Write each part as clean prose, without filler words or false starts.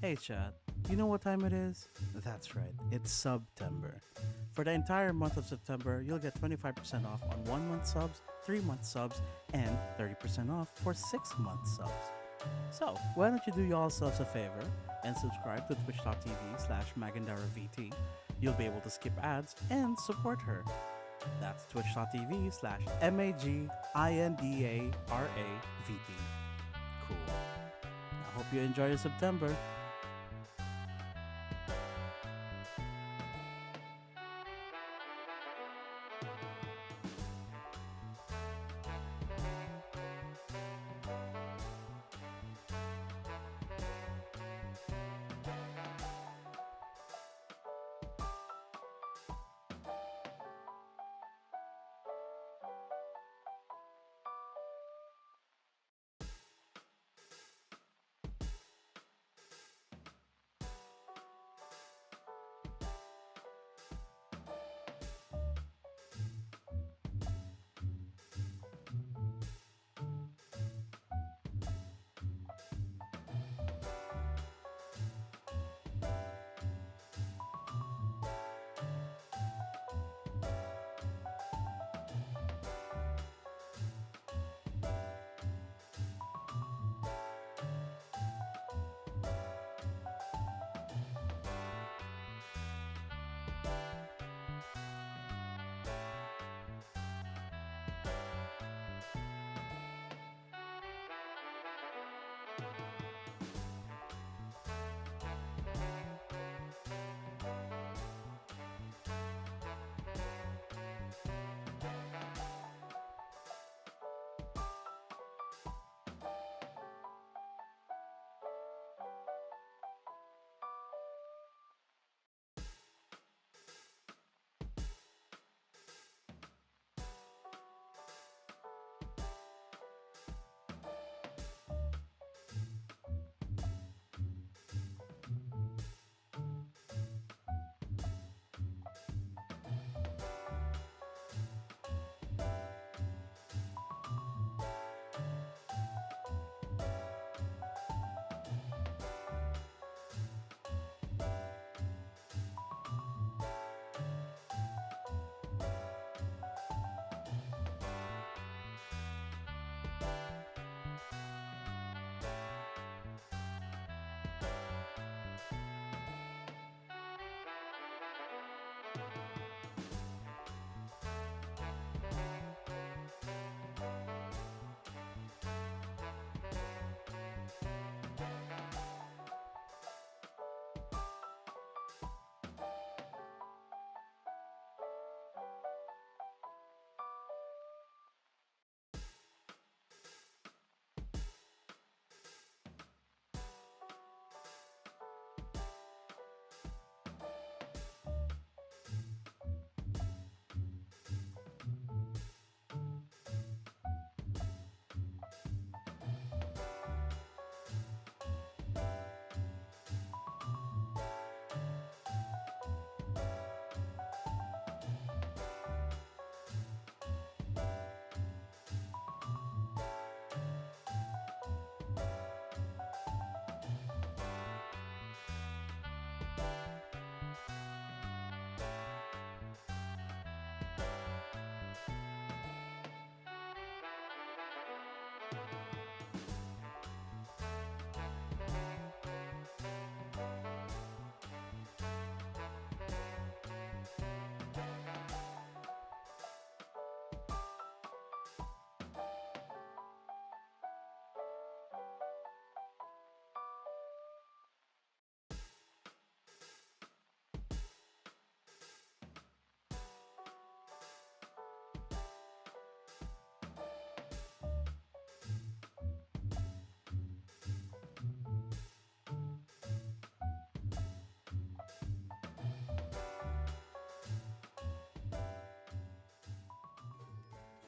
Hey chat, you know what time it is? That's right, it's September. For the entire month of September, you'll get 25% off on 1 month subs, 3 month subs, and 30% off for 6 month subs. So, why don't you do yourselves a favor and subscribe to twitch.tv/MagandaravT. You'll be able to skip ads and support her. That's twitch.tv/MAGINDARAVT. Cool. I hope you enjoy your September.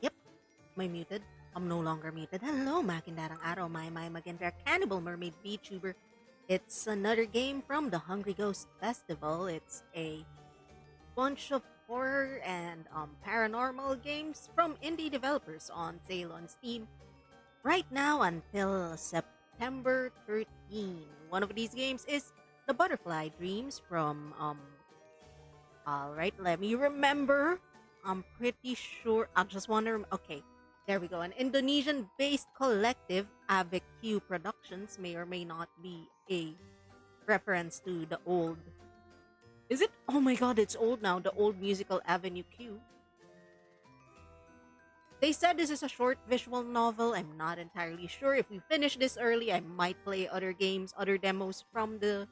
Yep, may muted. I'm no longer muted. Hello, Makindarang Araw, my Magandar Cannibal Mermaid VTuber. It's another game from the Hungry Ghost Festival. It's a bunch of horror and paranormal games from indie developers on sale on Steam right now until September September 13. One of these games is The Butterfly Dreams from all right, let me remember. I'm pretty sure. I just want to. Okay, there we go. An Indonesian based collective, AVQ Productions, may or may not be a reference to the old. Is it? Oh my god, it's old now. The old musical Avenue Q. They said this is a short visual novel. I'm not entirely sure. If we finish this early, I might play other games, other demos from the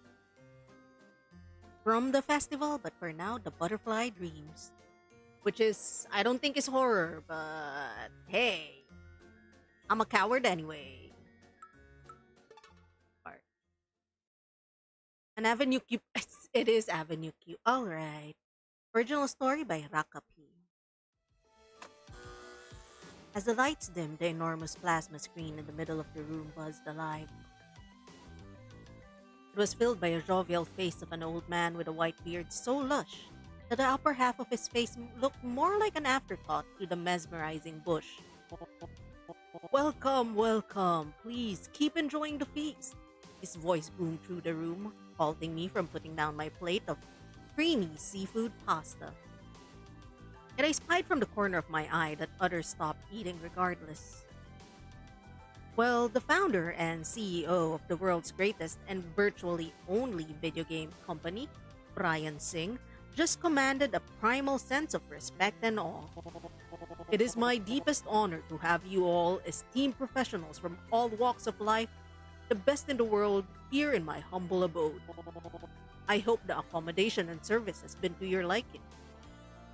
festival. But for now, The Butterfly Dreams, which is I don't think is horror, but hey, I'm a coward anyway. Part. An Avenue Q. It is Avenue Q. All right. Original story by Raka P. As the lights dimmed, the enormous plasma screen in the middle of the room buzzed alive. It was filled by a jovial face of an old man with a white beard so lush that the upper half of his face looked more like an afterthought to the mesmerizing bush. Welcome, welcome. Please keep enjoying the feast. His voice boomed through the room, halting me from putting down my plate of creamy seafood pasta. Yet I spied from the corner of my eye that others stopped eating regardless. Well, the founder and CEO of the world's greatest and virtually only video game company, Brian Singh, just commanded a primal sense of respect and awe. It is my deepest honor to have you all, esteemed professionals from all walks of life, the best in the world, here in my humble abode. I hope the accommodation and service has been to your liking.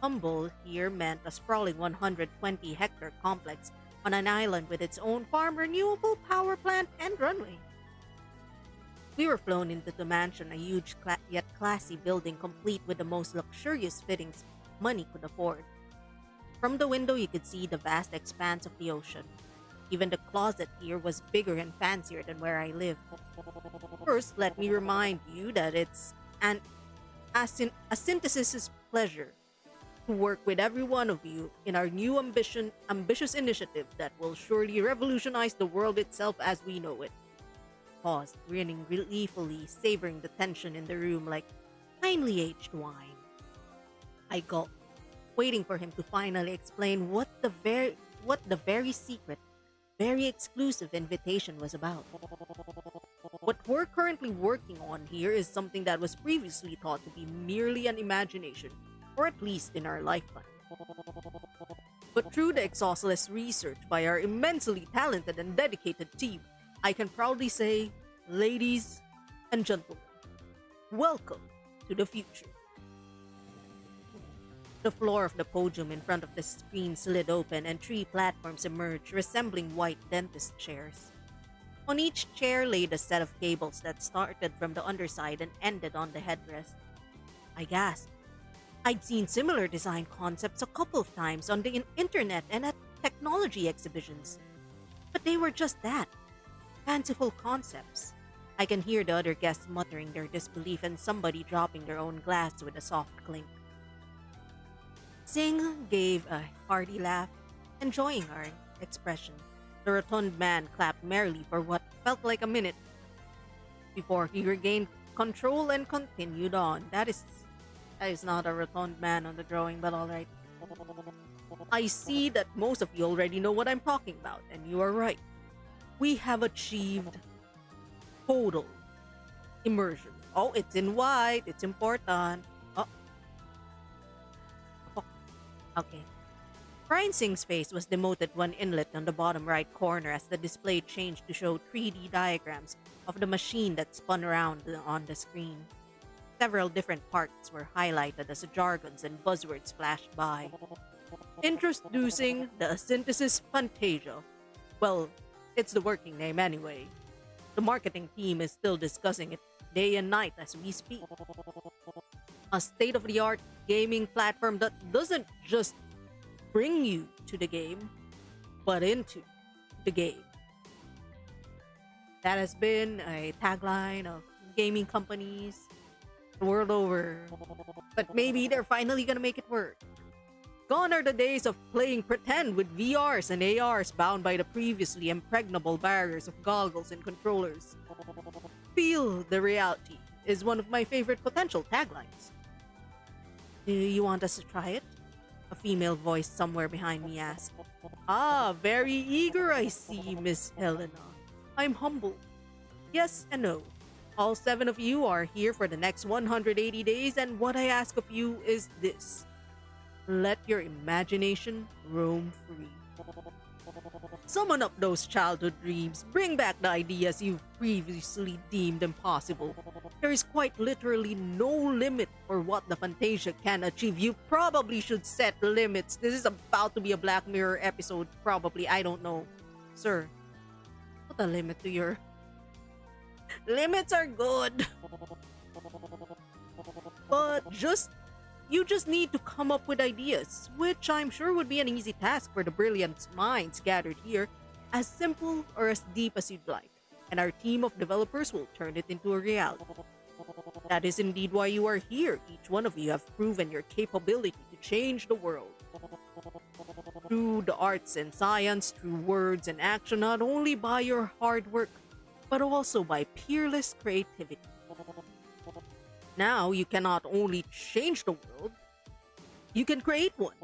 Humble here meant a sprawling 120-hectare complex on an island with its own farm, renewable power plant, and runway. We were flown into the mansion, a huge yet classy building complete with the most luxurious fittings money could afford. From the window you could see the vast expanse of the ocean. Even the closet here was bigger and fancier than where I live. First, let me remind you that it's a synthesis's pleasure to work with every one of you in our new ambitious initiative that will surely revolutionize the world itself as we know it. Paused, grinning gleefully, savoring the tension in the room like finely aged wine. I gulped, waiting for him to finally explain what the very secret, very exclusive invitation was about. What we're currently working on here is something that was previously thought to be merely an imagination, or at least in our lifetime. But through the exhaustless research by our immensely talented and dedicated team, I can proudly say, ladies and gentlemen, welcome to the future. The floor of the podium in front of the screen slid open and 3 platforms emerged, resembling white dentist chairs. On each chair laid a set of cables that started from the underside and ended on the headrest. I gasped. I'd seen similar design concepts a couple of times on the internet and at technology exhibitions. But they were just that, fanciful concepts. I can hear the other guests muttering their disbelief and somebody dropping their own glass with a soft clink. Singh gave a hearty laugh, enjoying our expression. The rotund man clapped merrily for what felt like a minute before he regained control and continued on. That is not a rotund man on the drawing, but alright. I see that most of you already know what I'm talking about, and you are right. We have achieved total immersion. Oh, it's in white. It's important. Oh. Okay. Brian Singh's face was demoted one inlet on the bottom right corner as the display changed to show 3D diagrams of the machine that spun around on the screen. Several different parts were highlighted as jargons and buzzwords flashed by. Introducing the Synthesis Fantasia. Well, it's the working name anyway. The marketing team is still discussing it day and night as we speak. A state-of-the-art gaming platform that doesn't just bring you to the game, but into the game. That has been a tagline of gaming companies the world over. But maybe they're finally gonna make it work. Gone are the days of playing pretend with VRs and ARs bound by the previously impregnable barriers of goggles and controllers. Feel the reality is one of my favorite potential taglines. Do you want us to try it? A female voice somewhere behind me asked. Ah, very eager I see, Miss Helena. I'm humbled. Yes and no. All 7 of you are here for the next 180 days, and what I ask of you is this. Let your imagination roam free. Summon up those childhood dreams. Bring back the ideas you've previously deemed impossible. There is quite literally no limit for what the Fantasia can achieve. You probably should set limits. This is about to be a Black Mirror episode, probably. I don't know. Sir, put a limit to your... Limits are good. But you just need to come up with ideas, which I'm sure would be an easy task for the brilliant minds gathered here, as simple or as deep as you'd like, and our team of developers will turn it into a reality. That is indeed why you are here. Each one of you have proven your capability to change the world. Through the arts and science, through words and action, not only by your hard work, but also by peerless creativity. Now you can not only change the world, you can create one.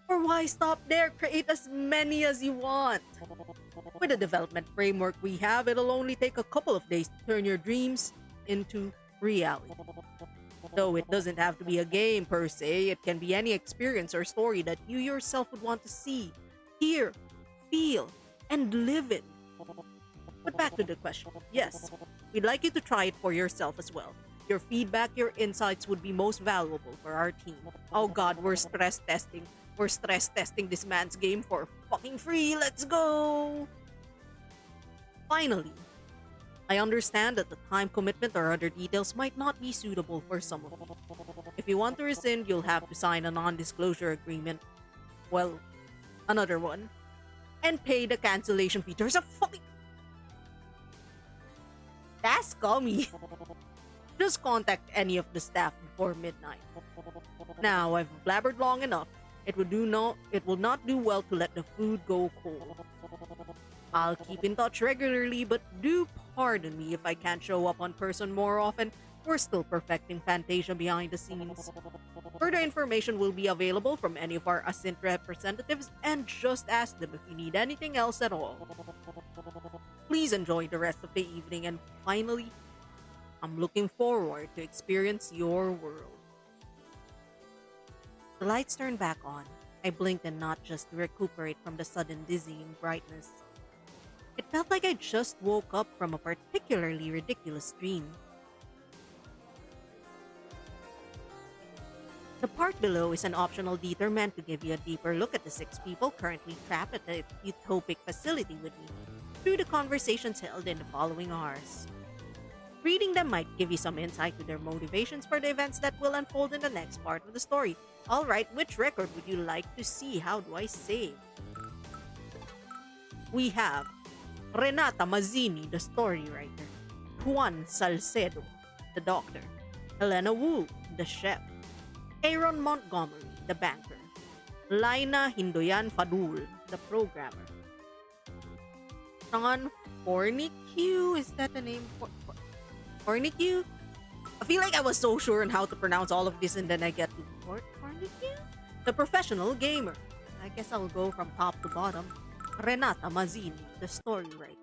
Or why stop there? Create as many as you want. With the development framework we have, it'll only take a couple of days to turn your dreams into reality. Though it doesn't have to be a game per se, it can be any experience or story that you yourself would want to see, hear, feel, and live in. But back to the question. Yes, we'd like you to try it for yourself as well. Your feedback, your insights would be most valuable for our team. Oh god, we're stress testing. We're stress testing this man's game for fucking free. Let's go! Finally, I understand that the time commitment or other details might not be suitable for some of you. If you want to rescind, you'll have to sign a non-disclosure agreement. Well, another one. And pay the cancellation fee. There's a fucking... That's scummy. Just contact any of the staff before midnight. Now, I've blabbered long enough. It will not do well to let the food go cold. I'll keep in touch regularly, but do pardon me if I can't show up on person more often. We're still perfecting Fantasia behind the scenes. Further information will be available from any of our Asint representatives, and just ask them if you need anything else at all. Please enjoy the rest of the evening, and finally, I'm looking forward to experience your world. The lights turned back on. I blinked, and not just to recuperate from the sudden dizzying brightness. It felt like I just woke up from a particularly ridiculous dream. The part below is an optional detour meant to give you a deeper look at the 6 people currently trapped at the utopic facility with me, through the conversations held in the following hours. Reading them might give you some insight to their motivations for the events that will unfold in the next part of the story. Alright, which record would you like to see? How do I save? We have Renata Mazzini, the story writer, Juan Salcedo, the doctor, Helena Wu, the chef, Aaron Montgomery, the banker, Laina Hindoyan Fadul, the programmer, Sean Fornicue, is that the name? Fornicue? I feel like I was so sure on how to pronounce all of this, and then I get to Fornicue? The professional gamer. I guess I'll go from top to bottom. Renata Mazzini, the story writer.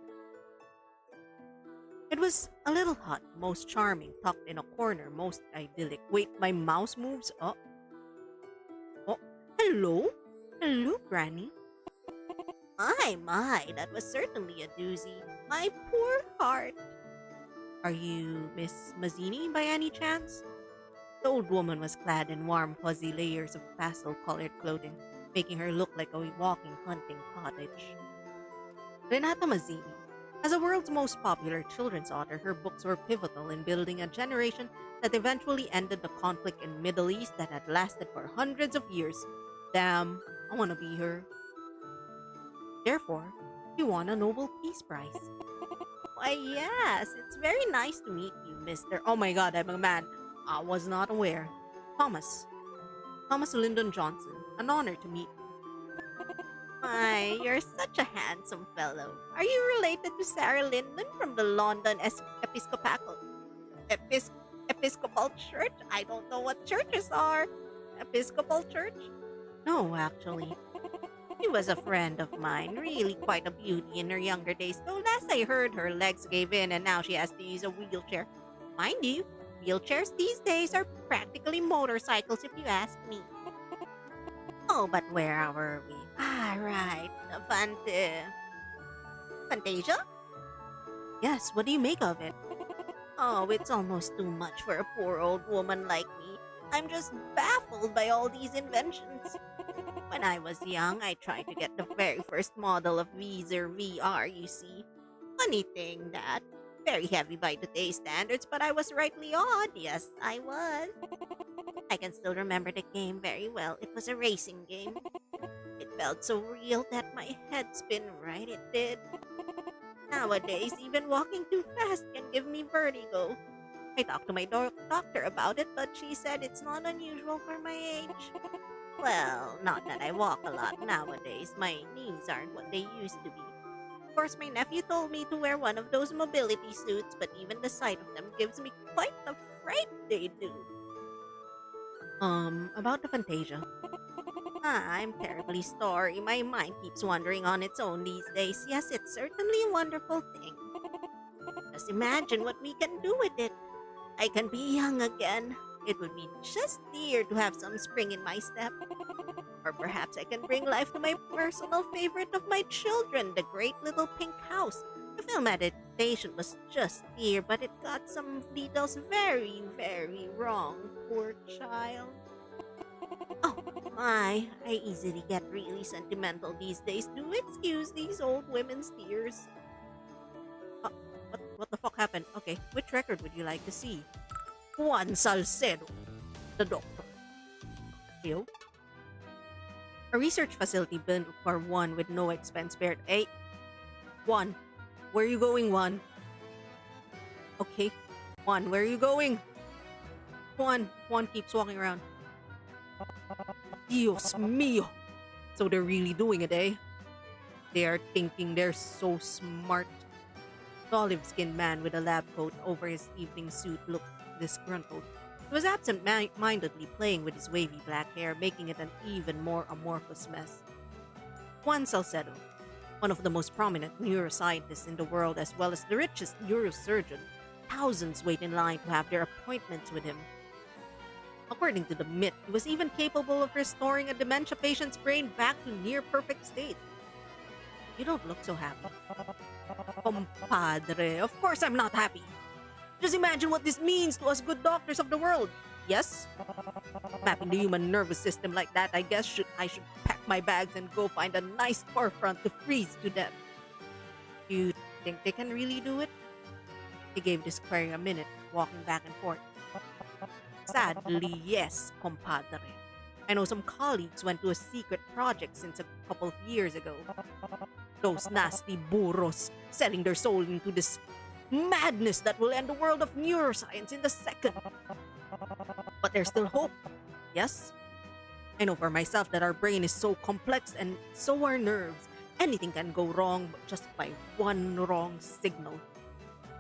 It was a little hut, most charming, tucked in a corner, most idyllic. Wait, my mouse moves up. Oh, hello? Hello, Granny. My, that was certainly a doozy. My poor heart. Are you Miss Mazzini by any chance? The old woman was clad in warm, fuzzy layers of pastel-colored clothing, making her look like a walking hunting cottage. Renata Mazzini. As the world's most popular children's author, her books were pivotal in building a generation that eventually ended the conflict in the Middle East that had lasted for hundreds of years. Damn, I want to be her. Therefore, she won a Nobel Peace Prize. Why, yes, it's very nice to meet you, Mr. Oh my god, I'm a man. I was not aware. Thomas Lyndon Johnson, An honor to meet you. My, you're such a handsome fellow. Are you related to Sarah Lyndon from the London Epis- Episcopal Church? I don't know what churches are. Episcopal Church? No, actually. She was a friend of mine, really quite a beauty in her younger days. Though last I heard, her legs gave in and now she has to use a wheelchair. Mind you, wheelchairs these days are practically motorcycles if you ask me. Oh, but where were we? Ah, right. The Fantasia? Yes, what do you make of it? Oh, it's almost too much for a poor old woman like me. I'm just baffled by all these inventions. When I was young, I tried to get the very first model of Weezer VR, you see. Funny thing that. Very heavy by today's standards, but I was rightly awed. Yes, I was. I can still remember the game very well. It was a racing game. It felt so real that my head spin right, it did. Nowadays, even walking too fast can give me vertigo. I talked to my doctor about it, but she said it's not unusual for my age. Well, not that I walk a lot nowadays. My knees aren't what they used to be. Of course, my nephew told me to wear one of those mobility suits, but even the sight of them gives me quite the fright they do. About the Fantasia. I'm terribly sorry. My mind keeps wandering on its own these days. Yes, it's certainly a wonderful thing. Just imagine what we can do with it. I can be young again. It would be just dear to have some spring in my step. Or perhaps I can bring life to my personal favorite of my children, the great little pink house. The film adaptation was just dear, but it got some details very, very wrong. Poor child. Oh my, I easily get really sentimental these days. Do excuse these old women's tears. What the fuck happened? Okay, which record would you like to see? Juan Salcedo, the doctor. You? A research facility built for one with no expense spared. Hey, Juan, where are you going, Juan? Okay, Juan, where are you going? Juan keeps walking around. Dios mío. So they're really doing it, eh? They are thinking they're so smart. The olive-skinned man with a lab coat over his evening suit looked disgruntled. He was absent-mindedly playing with his wavy black hair, making it an even more amorphous mess. Juan Salcedo, one of the most prominent neuroscientists in the world as well as the richest neurosurgeon, thousands wait in line to have their appointments with him. According to the myth, he was even capable of restoring a dementia patient's brain back to near-perfect state. You don't look so happy. Compadre, of course I'm not happy. Just imagine what this means to us good doctors of the world. Yes? Mapping the human nervous system like that, I guess I should pack my bags and go find a nice storefront to freeze to death. Do you think they can really do it? He gave this query a minute, walking back and forth. Sadly, yes, compadre. I know some colleagues went to a secret project since a couple of years ago. Those nasty burros selling their soul into this madness that will end the world of neuroscience in the second. But there's still hope. Yes? I know for myself that our brain is so complex and so are nerves. Anything can go wrong just by one wrong signal.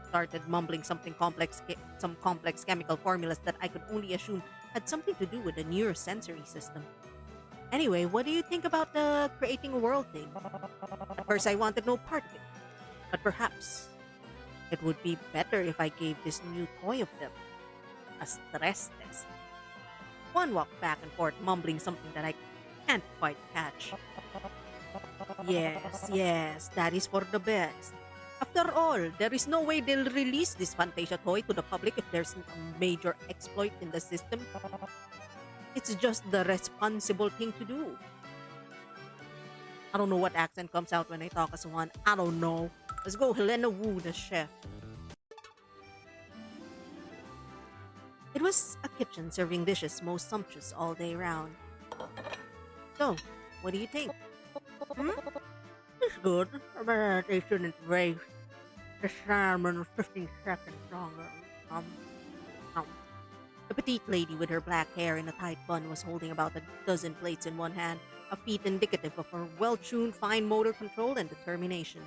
Started mumbling some complex chemical formulas that I could only assume had something to do with the neurosensory system. Anyway, what do you think about the creating a world thing? At first I wanted no part of it, but perhaps it would be better if I gave this new toy of them a stress test. One walked back and forth, mumbling something that I can't quite catch. Yes, that is for the best. After all, there is no way they'll release this Fantasia toy to the public if there's a major exploit in the system. It's just the responsible thing to do. I don't know what accent comes out when I talk as one. I don't know. Let's go Helena Wu, the chef. It was a kitchen serving dishes most sumptuous all day round. So, what do you think? It's good, but they shouldn't raise the salmon 15 seconds longer. Um. The petite lady with her black hair in a tight bun was holding about a dozen plates in one hand, a feat indicative of her well-tuned fine motor control and determination.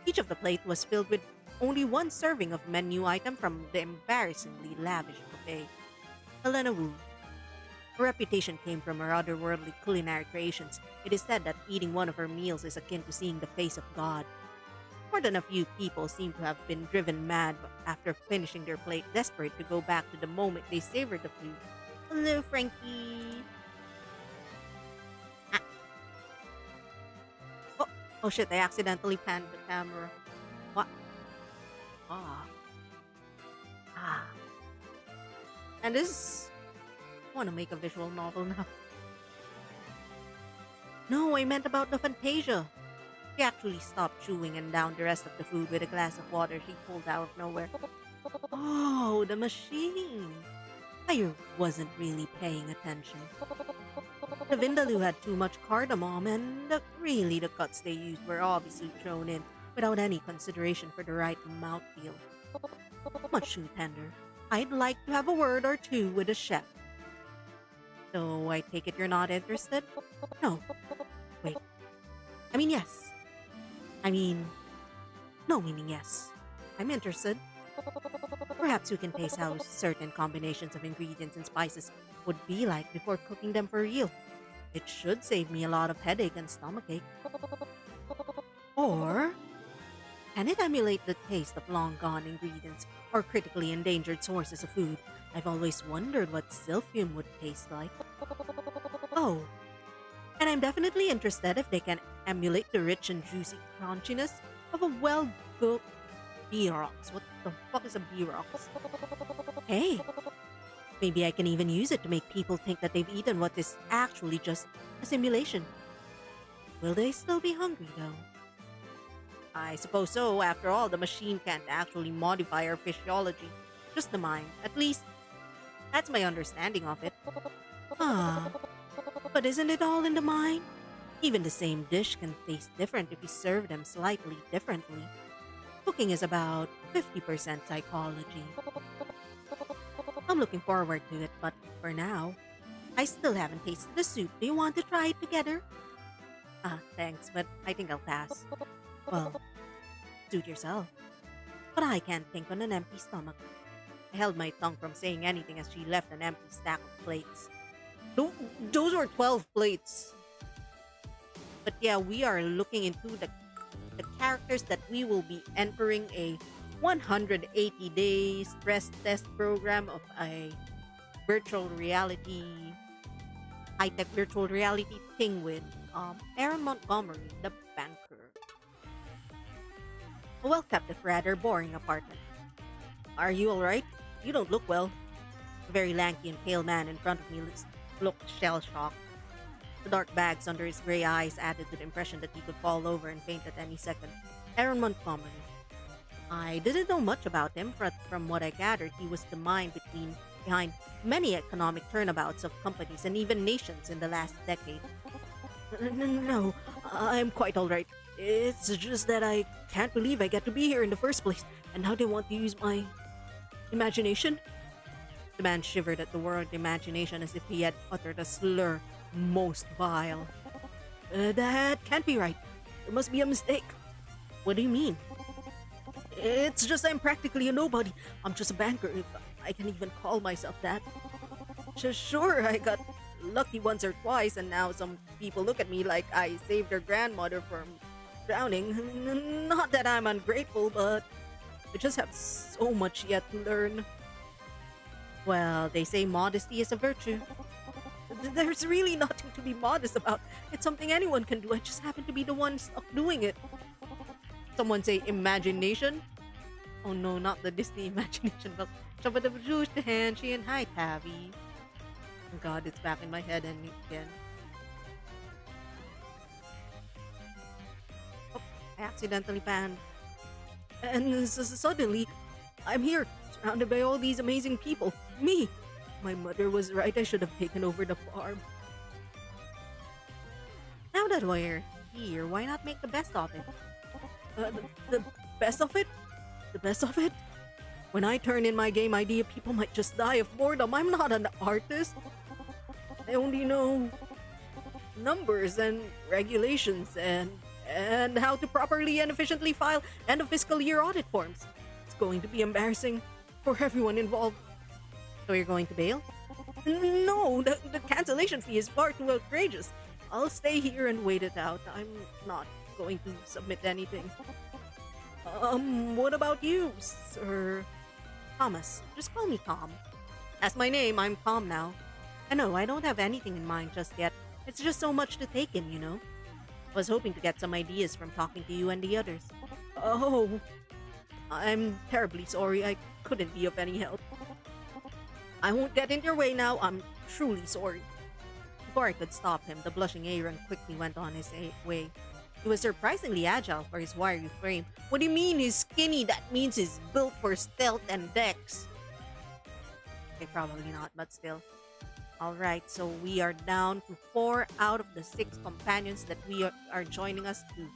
Each of the plate was filled with only one serving of menu item from the embarrassingly lavish buffet. Helena Wu. Her reputation came from her otherworldly culinary creations. It is said that eating one of her meals is akin to seeing the face of God. More than a few people seem to have been driven mad after finishing their plate, desperate to go back to the moment they savored the food. Hello, Frankie. Ah. Oh, oh shit, I accidentally panned the camera. What? Ah. Ah. And this... I want to make a visual novel now. No, I meant about the Fantasia. She actually stopped chewing and downed the rest of the food with a glass of water she pulled out of nowhere. Oh, the machine! I wasn't really paying attention. The Vindaloo had too much cardamom, and really the cuts they used were obviously thrown in without any consideration for the right mouthfeel. Much too tender. I'd like to have a word or two with the chef. So I take it you're not interested? No. Wait. I mean, yes. No meaning yes. I'm interested. Perhaps we can taste how certain combinations of ingredients and spices would be like before cooking them for real. It should save me a lot of headache and stomachache. Or can it emulate the taste of long-gone ingredients or critically endangered sources of food? I've always wondered what silphium would taste like. Oh, and I'm definitely interested if they can emulate the rich and juicy crunchiness of a well-cooked Birox. What the fuck is a Birox? Hey, maybe I can even use it to make people think that they've eaten what is actually just a simulation. Will they still be hungry, though? I suppose so. After all, the machine can't actually modify our physiology, just the mind. At least, that's my understanding of it. Ah, but isn't it all in the mind? Even the same dish can taste different if you serve them slightly differently. Cooking is about 50% psychology. I'm looking forward to it, but for now, I still haven't tasted the soup. Do you want to try it together? Ah, thanks, but I think I'll pass. Well, suit yourself. But I can't think on an empty stomach. I held my tongue from saying anything as she left an empty stack of plates. Those were 12 plates. But yeah, we are looking into the characters that we will be entering a 180-day stress test program of a virtual reality, high-tech virtual reality thing with Aaron Montgomery, the banker. A well-kept, if rather boring apartment. Are you alright? You don't look well. A very lanky and pale man in front of me looked shell-shocked. The dark bags under his gray eyes added to the impression that he could fall over and faint at any second. Aaron Montgomery. I didn't know much about him, but from what I gathered, he was the mind behind many economic turnabouts of companies and even nations in the last decade. No, I'm quite alright. It's just that I can't believe I get to be here in the first place, and now they want to use my imagination? The man shivered at the word imagination as if he had uttered a slur most vile. That can't be right. There must be a mistake. What do you mean? It's just I'm practically a nobody. I'm just a banker, if I can even call myself that. Sure, I got lucky once or twice, and now some people look at me like I saved their grandmother from drowning. Not that I'm ungrateful, but I just have so much yet to learn. Well, they say modesty is a virtue. There's really nothing to be modest about. It's something anyone can do. I just happen to be the one stuck doing it. Someone say imagination? Oh no, not the Disney imagination. But Shabadabajushtahan, and hi, Tavi. Oh god, it's back in my head and again. Oh, I accidentally panned. And suddenly, I'm here, surrounded by all these amazing people. Me! My mother was right, I should have taken over the farm. Now that we're here, why not make the best of it? The best of it? The best of it? When I turn in my game idea, people might just die of boredom. I'm not an artist. I only know numbers and regulations and how to properly and efficiently file end of fiscal year audit forms. It's going to be embarrassing for everyone involved. So you're going to bail? No, the cancellation fee is far too outrageous. I'll stay here and wait it out. I'm not going to submit anything. What about you, Sir Thomas? Just call me Tom. That's my name. I'm Tom now. I know, I don't have anything in mind just yet. It's just so much to take in, you know? Was hoping to get some ideas from talking to you and the others. Oh, I'm terribly sorry. I couldn't be of any help. I won't get in your way now. I'm truly sorry. Before I could stop him, the blushing Aaron quickly went on his way. He was surprisingly agile for his wiry frame. What do you mean he's skinny? That means he's built for stealth and dex. Okay, probably not, but still. Alright, so we are down to 4 out of the 6 companions that are joining us to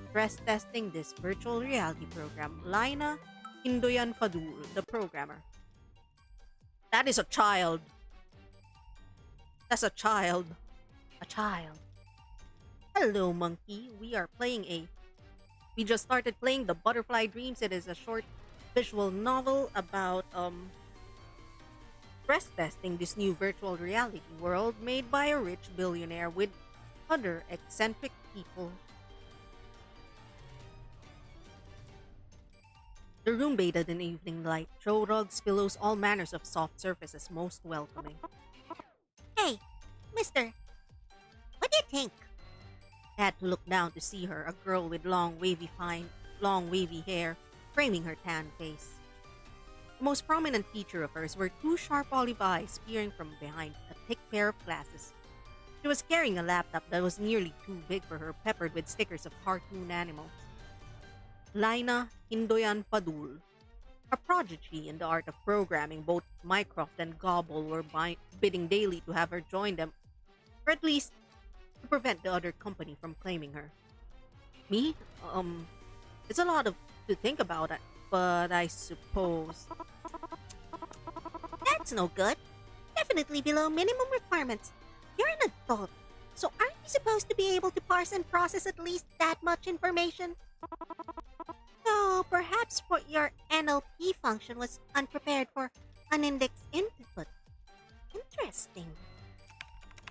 stress testing this virtual reality program. Lina Indoyan Fadul, the programmer. That is a child. That's a child. A child. Hello, monkey. We just started playing The Butterfly Dreams. It is a short visual novel about stress testing this new virtual reality world made by a rich billionaire with other eccentric people. The room bathed in evening light, throw rugs, pillows, all manners of soft surfaces most welcoming. Hey, mister, what do you think? I had to look down to see her, a girl with long wavy hair, framing her tan face. The most prominent feature of hers were 2 sharp olive eyes peering from behind a thick pair of glasses. She was carrying a laptop that was nearly too big for her, peppered with stickers of cartoon animals. Lina Hindoyan Fadul, a prodigy in the art of programming. Both Mycroft and Gobble were bidding daily to have her join them, or at least to prevent the other company from claiming her. Me? It's a lot to think about, but I suppose... That's no good. Definitely below minimum requirements. You're an adult, so aren't you supposed to be able to parse and process at least that much information? So perhaps your NLP function was unprepared for unindexed input. Interesting.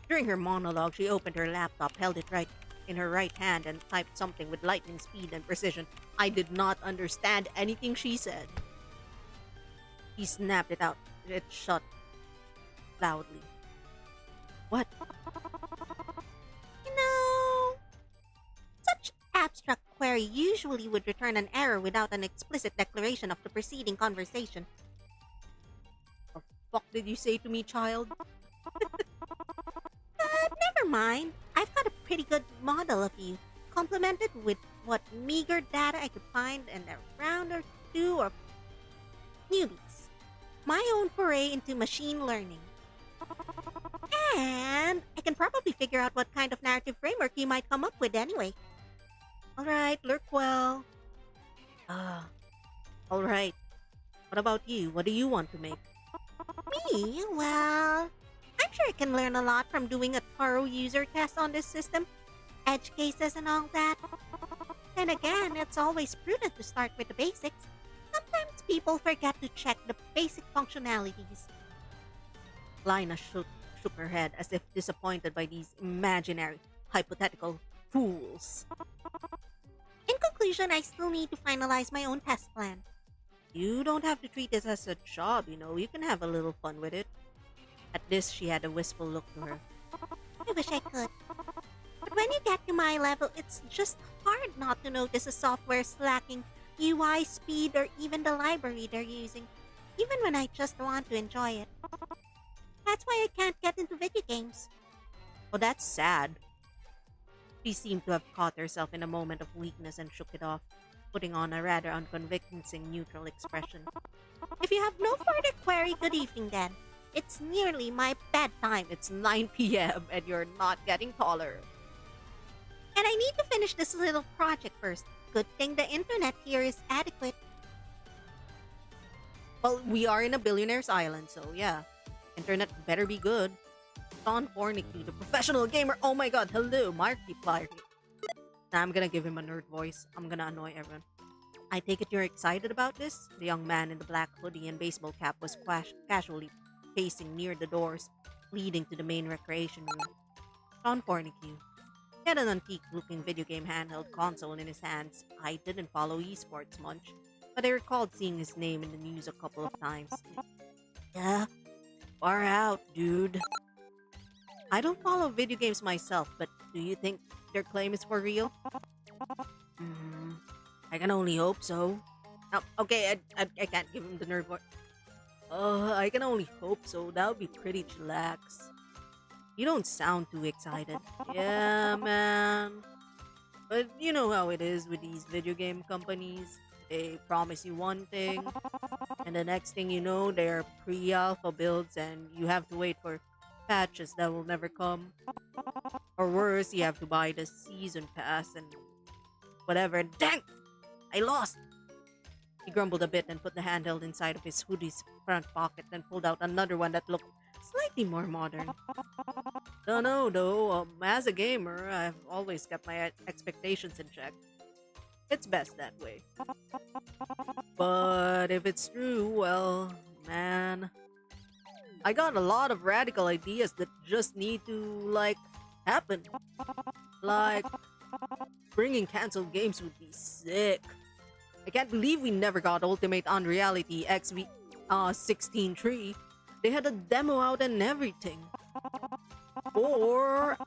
During her monologue, she opened her laptop, held it right in her right hand, and typed something with lightning speed and precision. I did not understand anything she said. He snapped it out. It shut loudly. What? You know, such abstract query usually would return an error without an explicit declaration of the preceding conversation. What the fuck did you say to me, child? Never mind. I've got a pretty good model of you, complemented with what meager data I could find and a round or two of newbies. My own foray into machine learning. And I can probably figure out what kind of narrative framework you might come up with anyway. Alright, lurk well. Alright. What about you? What do you want to make? Me? Well, I'm sure I can learn a lot from doing a thorough user test on this system. Edge cases and all that. Then again, it's always prudent to start with the basics. Sometimes people forget to check the basic functionalities. Lina shook her head as if disappointed by these imaginary, hypothetical fools. In conclusion, I still need to finalize my own test plan. You don't have to treat this as a job, you know. You can have a little fun with it. At this, she had a wistful look to her. I wish I could. But when you get to my level, it's just hard not to notice a software's lacking UI speed or even the library they're using, even when I just want to enjoy it. That's why I can't get into video games. Oh, that's sad. She seemed to have caught herself in a moment of weakness and shook it off, putting on a rather unconvincing neutral expression. If you have no further query, good evening then. It's nearly my bedtime. It's 9 p.m. and you're not getting taller. And I need to finish this little project first. Good thing the internet here is adequate. Well, we are in a billionaire's island, so yeah. Internet better be good. Sean Fornicky, the professional gamer. Oh my god, hello, Markiplier. Now I'm gonna give him a nerd voice. I'm gonna annoy everyone. I take it you're excited about this? The young man in the black hoodie and baseball cap was casually pacing near the doors leading to the main recreation room. Sean Fornique. He had an antique-looking video game handheld console in his hands. I didn't follow esports much, but I recalled seeing his name in the news a couple of times. Yeah, far out, dude. I don't follow video games myself, but do you think their claim is for real? Hmm, I can only hope so. Okay, I can't give him the nerd voice. I can only hope so. That would be pretty chillax. You don't sound too excited. Yeah, man. But you know how it is with these video game companies. They promise you one thing, and the next thing you know, they're pre-alpha builds, and you have to wait for patches that will never come. Or worse, you have to buy the season pass and whatever. Dang! I lost! He grumbled a bit and put the handheld inside of his hoodie's front pocket, then pulled out another one that looked slightly more modern. Don't know though, as a gamer, I've always kept my expectations in check. It's best that way. But if it's true, well, man, I got a lot of radical ideas that just need to, like, happen. Like, bringing canceled games would be sick. I can't believe we never got Ultimate Unreality XV 16.3. They had a demo out and everything. Or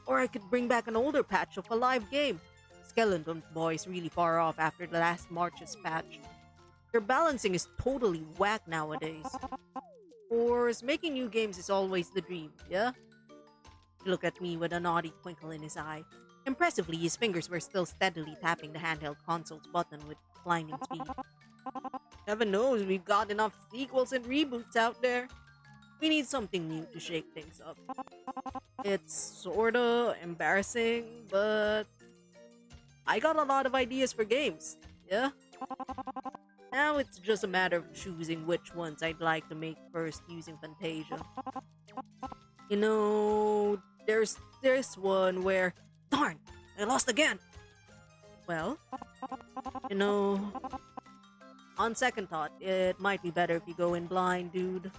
I could bring back an older patch of a live game. Skeleton Boy is really far off after the last March's patch. Their balancing is totally whack nowadays. Of course, making new games is always the dream, yeah? He looked at me with a naughty twinkle in his eye. Impressively, his fingers were still steadily tapping the handheld console's button with blinding speed. Heaven knows we've got enough sequels and reboots out there. We need something new to shake things up. It's sorta embarrassing, but I got a lot of ideas for games, yeah? Now it's just a matter of choosing which ones I'd like to make first using Fantasia. You know, there's this one where... Darn! I lost again! Well, you know, on second thought, it might be better if you go in blind, dude.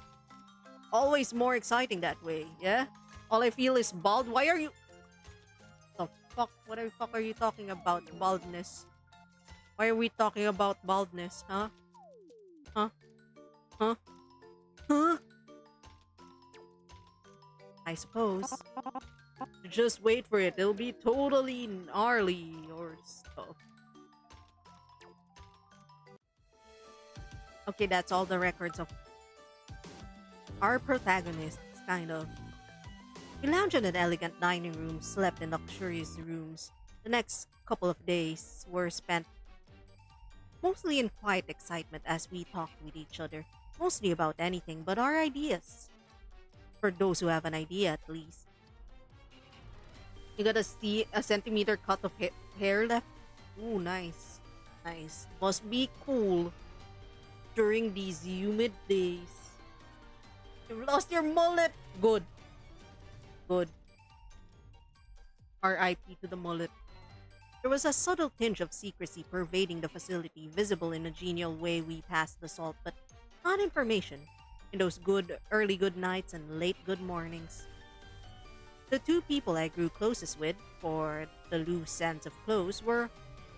Always more exciting that way, yeah? All I feel is bald. Why are you... The fuck? What the fuck are you talking about, baldness? Why are we talking about baldness, huh? Huh? Huh? Huh? I suppose. Just wait for it. It'll be totally gnarly or stuff. Okay, that's all the records of our protagonists, kind of. We lounged in an elegant dining room, slept in luxurious rooms. The next couple of days were spent mostly in quiet excitement as we talked with each other, mostly about anything but our ideas. For those who have an idea, at least. You got a centimeter cut of hair left? Ooh, nice. Nice. Must be cool during these humid days. You've lost your mullet! Good. Good. R.I.P. to the mullet. There was a subtle tinge of secrecy pervading the facility, visible in a genial way we passed the salt, but not information. In those early good nights and late good mornings. The two people I grew closest with, for the loose sense of close, were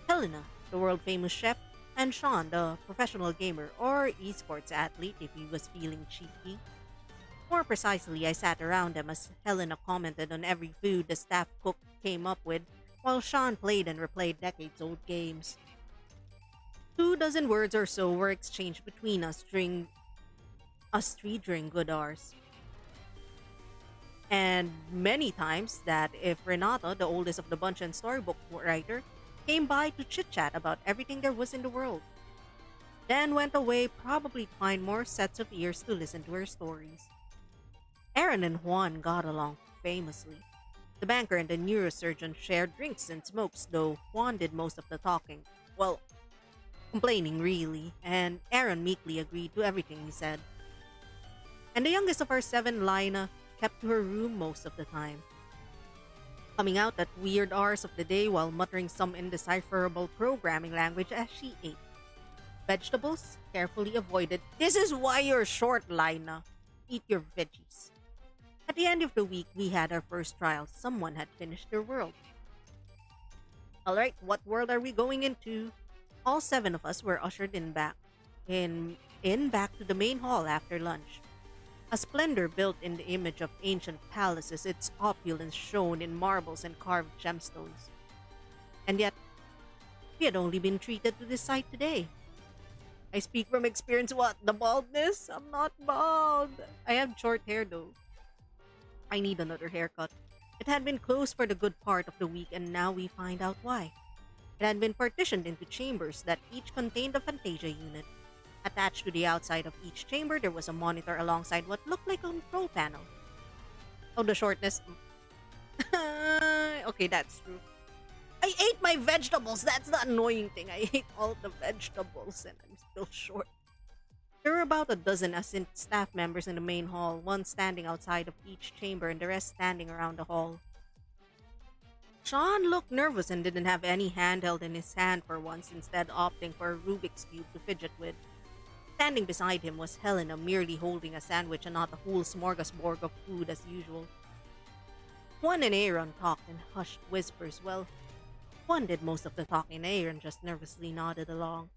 Helena, the world-famous chef, and Sean, the professional gamer, or esports athlete if he was feeling cheeky. More precisely, I sat around them as Helena commented on every food the staff cook came up with, while Sean played and replayed decades-old games. 24 words or so were exchanged between us during good hours. And many times that if Renata, the oldest of the bunch and storybook writer, came by to chit-chat about everything there was in the world. Then went away probably to find more sets of ears to listen to her stories. Aaron and Juan got along famously. The banker and the neurosurgeon shared drinks and smokes, though Juan did most of the talking. Well, complaining really, and Aaron meekly agreed to everything he said. And the youngest of our seven, Lina, kept to her room most of the time, coming out at weird hours of the day while muttering some indecipherable programming language as she ate. Vegetables carefully avoided. This is why you're short, Lina. Eat your veggies. At the end of the week, we had our first trial. Someone had finished their world. Alright, what world are we going into? All seven of us were ushered in back to the main hall after lunch. A splendor built in the image of ancient palaces, its opulence shown in marbles and carved gemstones. And yet, we had only been treated to this sight today. I speak from experience. What? The baldness? I'm not bald. I have short hair though. I need another haircut. It had been closed for the good part of the week, and now we find out why. It had been partitioned into chambers that each contained a Fantasia unit. Attached to the outside of each chamber, there was a monitor alongside what looked like a control panel. Oh, the shortness. Okay, that's true. I ate my vegetables. That's the annoying thing. I ate all the vegetables and I'm still short. There were about a dozen Ascent staff members in the main hall, one standing outside of each chamber and the rest standing around the hall. Sean looked nervous and didn't have any handheld in his hand for once, instead opting for a Rubik's Cube to fidget with. Standing beside him was Helena, merely holding a sandwich and not a whole smorgasbord of food as usual. Juan and Aaron talked in hushed whispers. Well, Juan did most of the talking, Aaron just nervously nodded along.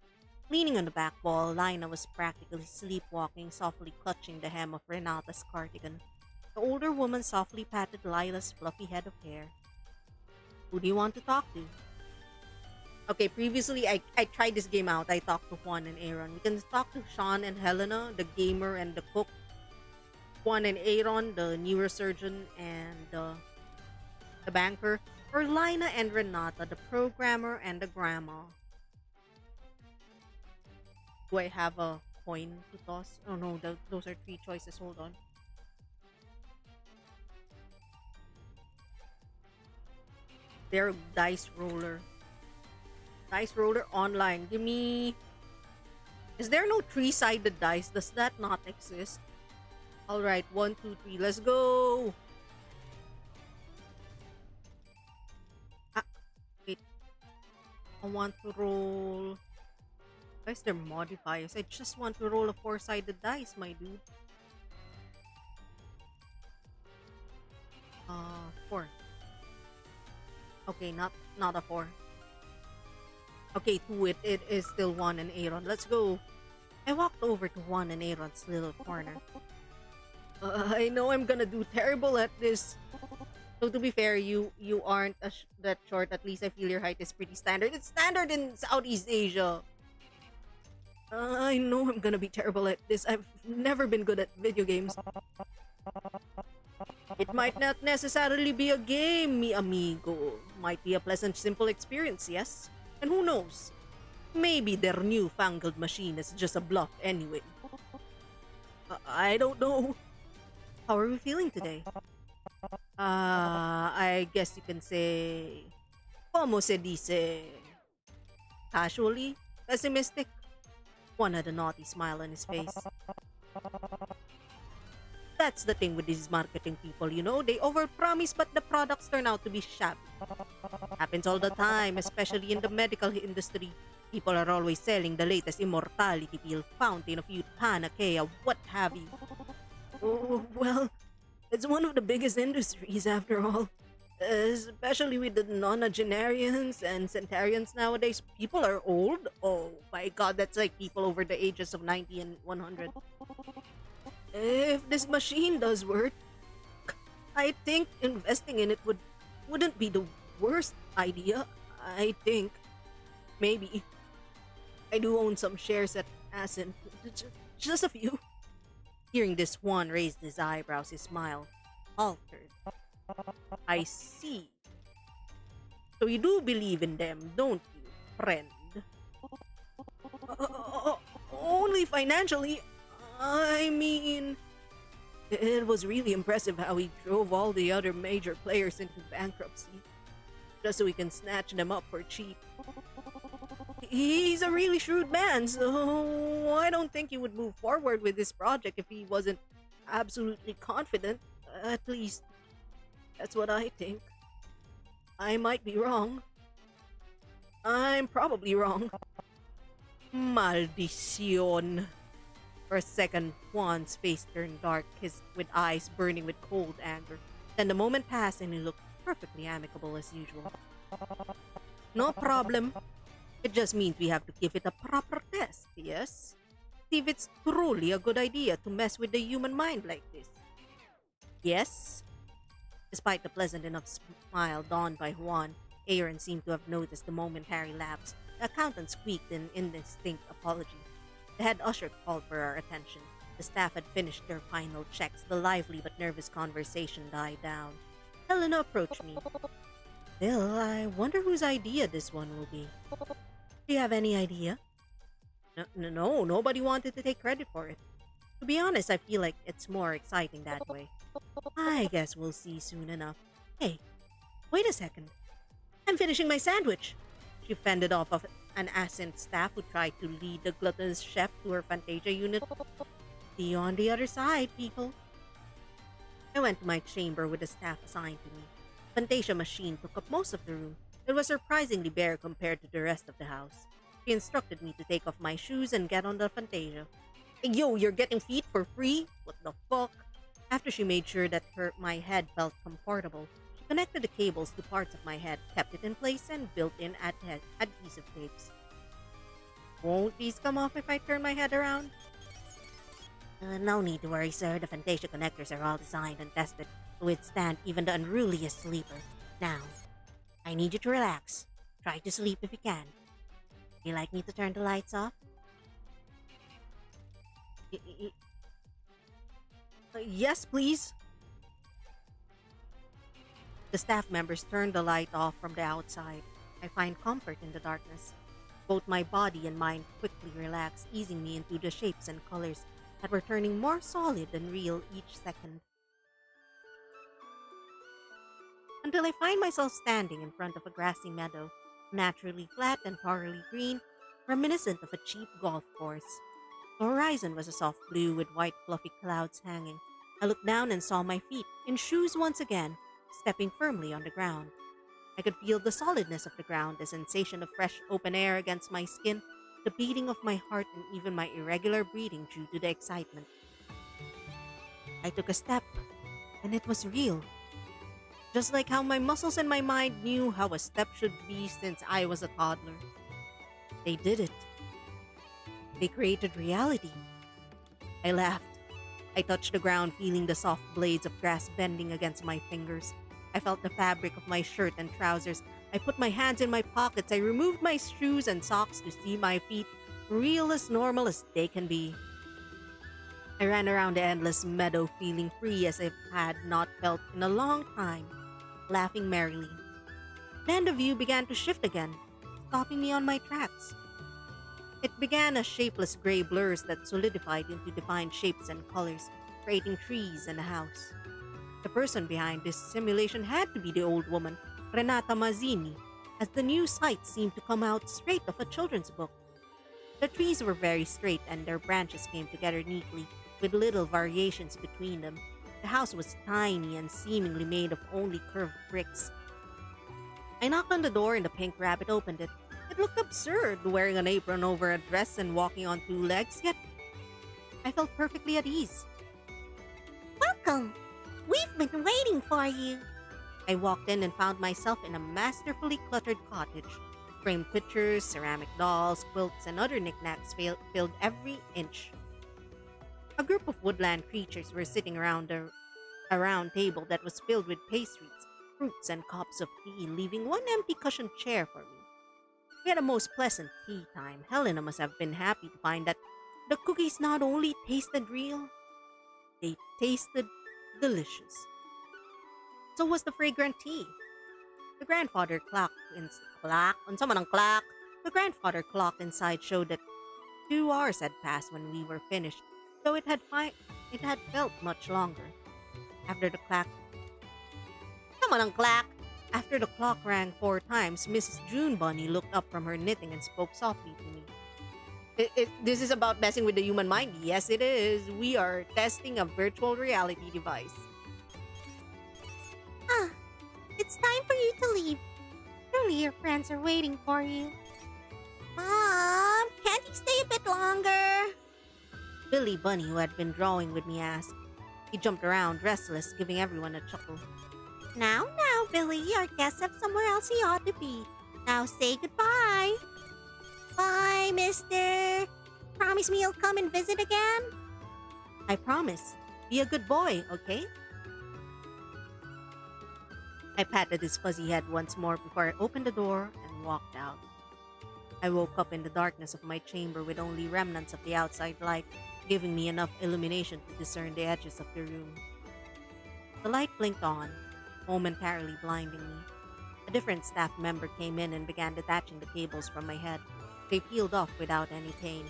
Leaning on the back wall, Lina was practically sleepwalking, softly clutching the hem of Renata's cardigan. The older woman softly patted Lila's fluffy head of hair. Who do you want to talk to? Okay, previously I tried this game out. I talked to Juan and Aaron. We can talk to Sean and Helena, the gamer and the cook. Juan and Aaron, the neurosurgeon and the banker. Or Lina and Renata, the programmer and the grandma. Do I have a coin to toss? Oh no, those are three choices. Hold on. Their dice roller. Dice roller online. Give me... Is there no three-sided dice? Does that not exist? Alright, 1, 2, 3. Let's go! Wait. I want to roll... Guys, they're modifiers. I just want to roll a 4-sided dice, my dude. 4. Okay, not a 4. Okay, 2. It is still Juan and Aaron. Let's go. I walked over to Juan and Aaron's little corner. I know I'm gonna do terrible at this. So to be fair, you aren't that short. At least I feel your height is pretty standard. It's standard in Southeast Asia. I know I'm gonna be terrible at this. I've never been good at video games. It might not necessarily be a game, mi amigo. Might be a pleasant, simple experience, yes? And who knows? Maybe their newfangled machine is just a bluff anyway. I don't know. How are we feeling today? I guess you can say... Como se dice? Casually? Pessimistic? One had a naughty smile on his face. That's the thing with these marketing people, you know? They overpromise but the products turn out to be shabby. Happens all the time, especially in the medical industry. People are always selling the latest immortality pill, fountain of youth, panacea, what have you. Oh, well, it's one of the biggest industries after all. Especially with the nonagenarians and centarians nowadays. People are old. Oh my god, that's like people over the ages of 90 and 100. If this machine does work, I think investing in it wouldn't be the worst idea. I think. Maybe. I do own some shares at Ascent. Just a few. Hearing this, Juan raised his eyebrows, his smile altered. I see. So you do believe in them, don't you, friend? Only financially. I mean, it was really impressive how he drove all the other major players into bankruptcy, just so we can snatch them up for cheap. He's a really shrewd man, so I don't think he would move forward with this project if he wasn't absolutely confident. At least, that's what I think. I might be wrong. I'm probably wrong. Maldición. For a second, Juan's face turned dark, with eyes burning with cold anger. Then the moment passed and he looked perfectly amicable as usual. No problem. It just means we have to give it a proper test, yes? See if it's truly a good idea to mess with the human mind like this. Yes? Despite the pleasant enough smile donned by Juan, Aaron seemed to have noticed the momentary lapse. The accountant squeaked an indistinct apology. The head usher called for our attention. The staff had finished their final checks. The lively but nervous conversation died down. Helena approached me. Bill, I wonder whose idea this one will be. Do you have any idea? No, nobody wanted to take credit for it. To be honest, I feel like it's more exciting that way. I guess we'll see soon enough. Hey, wait a second. I'm finishing my sandwich. She fended off of an assent staff who tried to lead the gluttonous chef to her Fantasia unit. See you on the other side, people. I went to my chamber with the staff assigned to me. The Fantasia machine took up most of the room. It was surprisingly bare compared to the rest of the house. She instructed me to take off my shoes and get on the Fantasia. Hey, yo, you're getting feet for free? What the fuck? After she made sure that my head felt comfortable, she connected the cables to parts of my head, kept it in place, and built in adhesive tapes. Won't these come off if I turn my head around? No need to worry, sir. The Fantasia connectors are all designed and tested to withstand even the unruliest sleeper. Now, I need you to relax. Try to sleep if you can. Would you like me to turn the lights off? Yes, please. The staff members turned the light off from the outside. I find comfort in the darkness. Both my body and mind quickly relaxed, easing me into the shapes and colors that were turning more solid and real each second. Until I find myself standing in front of a grassy meadow, naturally flat and thoroughly green, reminiscent of a cheap golf course. The horizon was a soft blue with white fluffy clouds hanging. I looked down and saw my feet, in shoes once again, stepping firmly on the ground. I could feel the solidness of the ground, the sensation of fresh open air against my skin, the beating of my heart, and even my irregular breathing due to the excitement. I took a step, and it was real. Just like how my muscles and my mind knew how a step should be since I was a toddler. They did it. They created reality. I laughed. I touched the ground, feeling the soft blades of grass bending against my fingers. I felt the fabric of my shirt and trousers. I put my hands in my pockets. I removed my shoes and socks to see my feet, real as normal as they can be. I ran around the endless meadow, feeling free as I had not felt in a long time, laughing merrily. Then the view began to shift again, stopping me on my tracks. It began as shapeless gray blurs that solidified into defined shapes and colors, creating trees and a house. The person behind this simulation had to be the old woman, Renata Mazzini, as the new sight seemed to come out straight off a children's book. The trees were very straight and their branches came together neatly, with little variations between them. The house was tiny and seemingly made of only curved bricks. I knocked on the door and the pink rabbit opened it. It looked absurd, wearing an apron over a dress and walking on two legs, yet I felt perfectly at ease. Welcome! We've been waiting for you. I walked in and found myself in a masterfully cluttered cottage. Framed pictures, ceramic dolls, quilts, and other knickknacks filled every inch. A group of woodland creatures were sitting around a round table that was filled with pastries, fruits, and cups of tea, leaving one empty cushioned chair for me. We had a most pleasant tea time. Helena must have been happy to find that the cookies not only tasted real, they tasted delicious. So was the fragrant tea. The grandfather clock. The grandfather clock inside showed that 2 hours had passed when we were finished, though it had felt much longer. After the clock, After the clock rang 4 times, Mrs. June Bunny looked up from her knitting and spoke softly to me. This is about messing with the human mind. Yes, it is. We are testing a virtual reality device. Ah, it's time for you to leave. Surely your friends are waiting for you. Mom, can't you stay a bit longer? Billy Bunny, who had been drawing with me, asked. He jumped around, restless, giving everyone a chuckle. Now, Billy, our guests have somewhere else he ought to be. Now say goodbye. Bye, mister. Promise me you'll come and visit again? I promise. Be a good boy, okay? I patted his fuzzy head once more before I opened the door and walked out. I woke up in the darkness of my chamber with only remnants of the outside light, giving me enough illumination to discern the edges of the room. The light blinked on, momentarily blinding me. A different staff member came in and began detaching the cables from my head. They peeled off without any pain.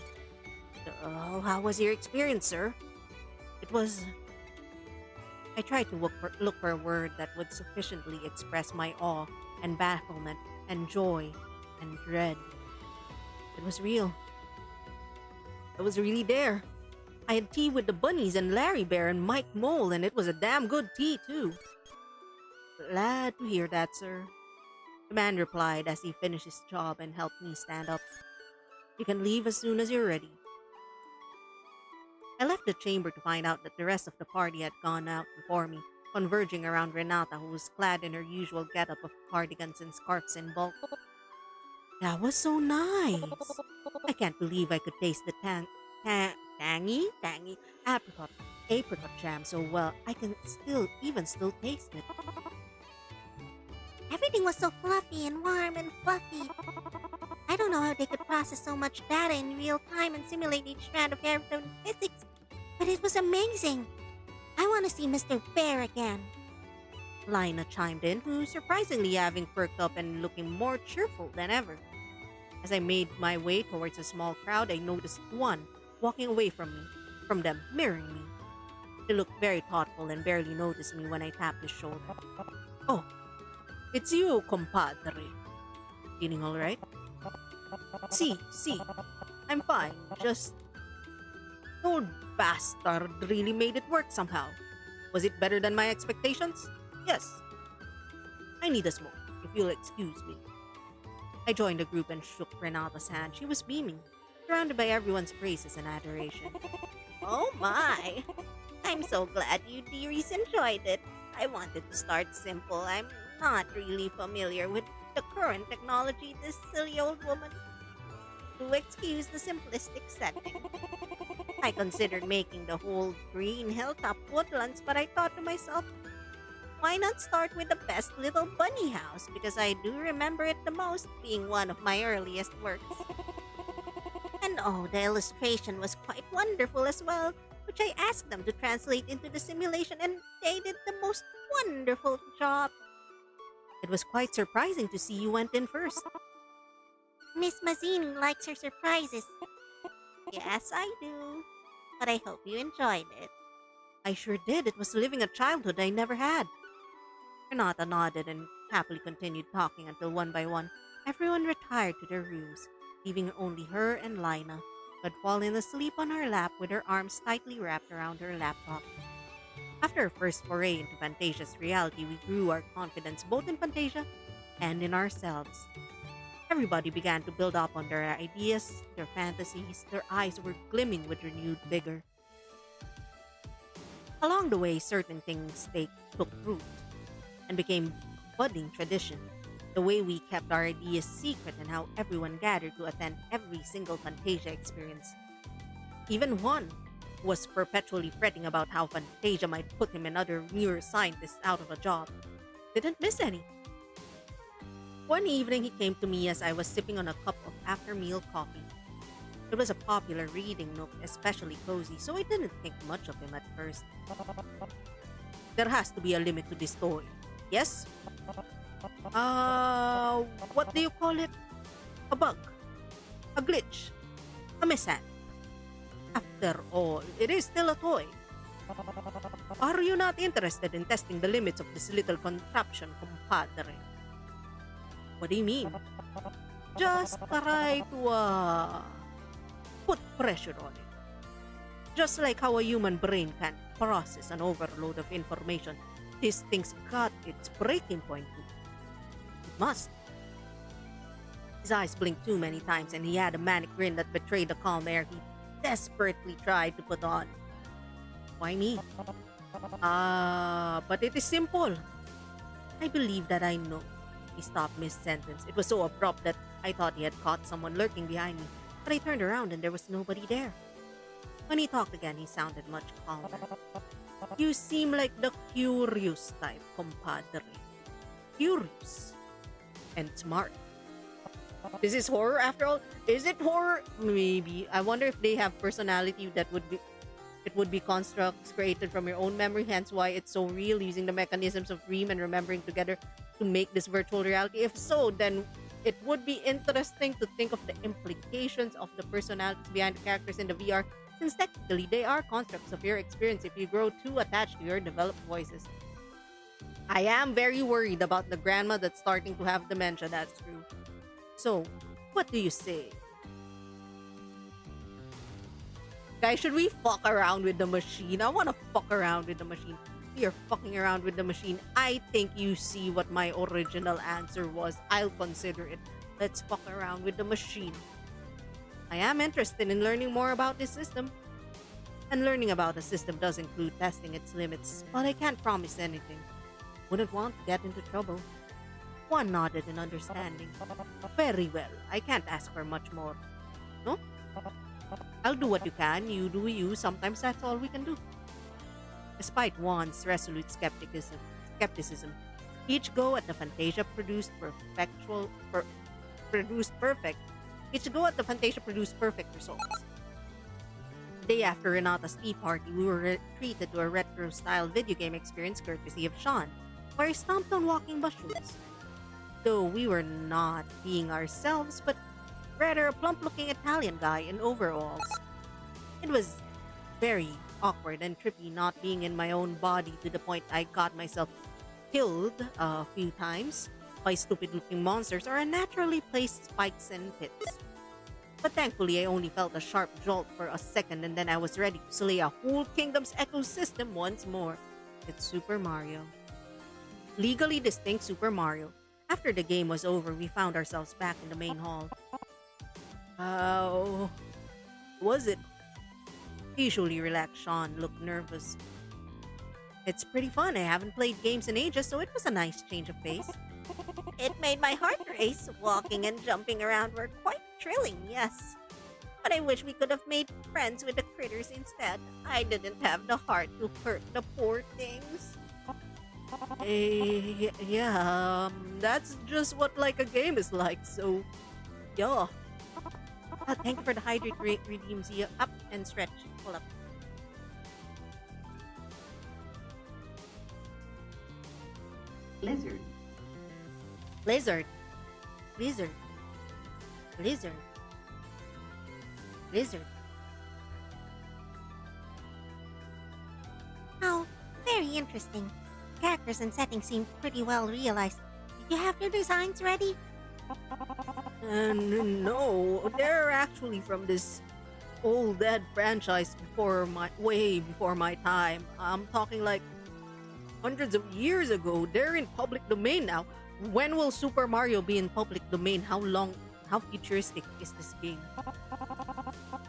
Oh, how was your experience, sir? It was... I tried to look for a word that would sufficiently express my awe and bafflement and joy and dread. It was real. I was really there. I had tea with the bunnies and Larry Bear and Mike Mole, and it was a damn good tea, too. Glad to hear that, sir. The man replied as he finished his job and helped me stand up. You can leave as soon as you're ready. I left the chamber to find out that the rest of the party had gone out before me, converging around Renata, who was clad in her usual getup of cardigans and scarves in bulk. That was so nice. I can't believe I could taste the tangy apricot jam so well. I can still taste it. Everything was so fluffy and warm and fluffy. I don't know how they could process so much data in real time and simulate each strand of airborne physics, but it was amazing. I want to see Mr. Bear again. Lina chimed in, who surprisingly having perked up and looking more cheerful than ever. As I made my way towards a small crowd, I noticed one walking away from them, mirroring me. He looked very thoughtful and barely noticed me when I tapped his shoulder. Oh, it's you, compadre. Feeling all right? See, I'm fine. Just... old bastard really made it work somehow. Was it better than my expectations? Yes. I need a smoke, if you'll excuse me. I joined the group and shook Renata's hand. She was beaming, surrounded by everyone's praises and adoration. Oh my! I'm so glad you dearies enjoyed it. I wanted to start simple. I'm not really familiar with the current technology, this silly old woman. Do excuse the simplistic setting. I considered making the whole green hilltop woodlands, but I thought to myself, why not start with the best little bunny house, because I do remember it the most, being one of my earliest works. And oh, the illustration was quite wonderful as well, which I asked them to translate into the simulation, and they did the most wonderful job. It was quite surprising to see you went in first. Miss Mazzini likes her surprises. Yes, I do. But I hope you enjoyed it. I sure did. It was living a childhood I never had. Renata nodded and happily continued talking until one by one, everyone retired to their rooms, leaving only her and Lina, who had fallen asleep on her lap with her arms tightly wrapped around her laptop. After our first foray into Fantasia's reality, we grew our confidence both in Fantasia and in ourselves. Everybody began to build up on their ideas, their fantasies. Their eyes were glimmering with renewed vigor. Along the way, certain things took root and became budding tradition. The way we kept our ideas secret and how everyone gathered to attend every single Fantasia experience. Even one was perpetually fretting about how Fantasia might put him and other neuroscientists out of a job. Didn't miss any. One evening, he came to me as I was sipping on a cup of after-meal coffee. It was a popular reading nook, especially cozy, so I didn't think much of him at first. There has to be a limit to this toy. Yes? What do you call it? A bug. A glitch. A mishap. After all, it is still a toy. Are you not interested in testing the limits of this little contraption, compadre? What do you mean? Just try to put pressure on it. Just like how a human brain can process an overload of information, this thing's got its breaking point too. It must. His eyes blinked too many times and he had a manic grin that betrayed the calm air he desperately tried to put on. Why me? But it is simple. I believe that I know. He stopped mid-sentence. It was so abrupt that I thought he had caught someone lurking behind me, but I turned around and there was nobody there. When he talked again, he sounded much calmer. You seem like the curious type, compadre. Curious. And smart. This is horror after all? Is it horror? Maybe. I wonder if they have personality that would be... It would be constructs created from your own memory, hence why it's so real, using the mechanisms of dream and remembering together to make this virtual reality. If so, then it would be interesting to think of the implications of the personalities behind the characters in the VR, since technically they are constructs of your experience if you grow too attached to your developed voices. I am very worried about the grandma that's starting to have dementia, that's true. So, what do you say? Guys, should we fuck around with the machine? I want to fuck around with the machine. You're fucking around with the machine. I think you see what my original answer was. I'll consider it. Let's fuck around with the machine. I am interested in learning more about this system. And learning about the system does include testing its limits, but I can't promise anything. Wouldn't want to get into trouble. One nodded in understanding. Very well. I can't ask for much more. No? I'll do what you can. You do you. Sometimes that's all we can do. Despite Juan's resolute skepticism, each go at the Fantasia produced perfect. Each go at the Fantasia produced perfect results. The day after Renata's tea party, we were treated to a retro-style video game experience courtesy of Sean, where he stomped on walking mushrooms. Though we were not being ourselves, but rather a plump-looking Italian guy in overalls. It was very awkward and trippy not being in my own body, to the point I got myself killed a few times by stupid-looking monsters or unnaturally placed spikes and pits. But thankfully, I only felt a sharp jolt for a second and then I was ready to slay a whole kingdom's ecosystem once more. It's Super Mario. Legally distinct Super Mario. After the game was over, we found ourselves back in the main hall. How was it? Usually relaxed Sean looked nervous. It's pretty fun. I haven't played games in ages, so it was a nice change of pace. It made my heart race. Walking and jumping around were quite thrilling, yes. But I wish we could have made friends with the critters instead. I didn't have the heart to hurt the poor things. Yeah, that's just what like a game is like, so yeah. Thank you for the hydrate redeems you up and stretch. Pull up. Lizard. Blizzard. Blizzard. Blizzard. Blizzard. Oh, very interesting. Characters and settings seem pretty well realized. Did you have your designs ready? No, they're actually from this old dead franchise way before my time. I'm talking like hundreds of years ago. They're in public domain now. When will Super Mario be in public domain? How futuristic is this game?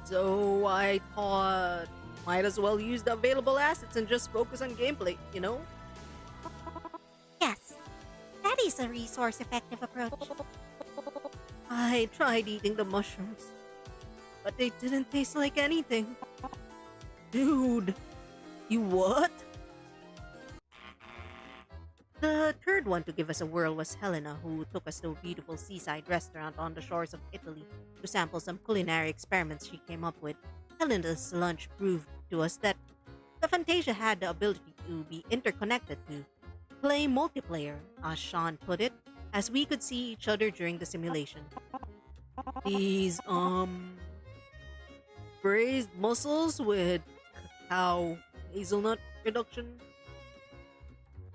So I thought might as well use the available assets and just focus on gameplay, you know? Yes, that is a resource-effective approach. I tried eating the mushrooms, but they didn't taste like anything. Dude, you what? The third one to give us a whirl was Helena, who took us to a beautiful seaside restaurant on the shores of Italy to sample some culinary experiments she came up with. Helena's lunch proved to us that the Fantasia had the ability to be interconnected to play multiplayer, as Sean put it, as we could see each other during the simulation. These, braised mussels with cacao hazelnut reduction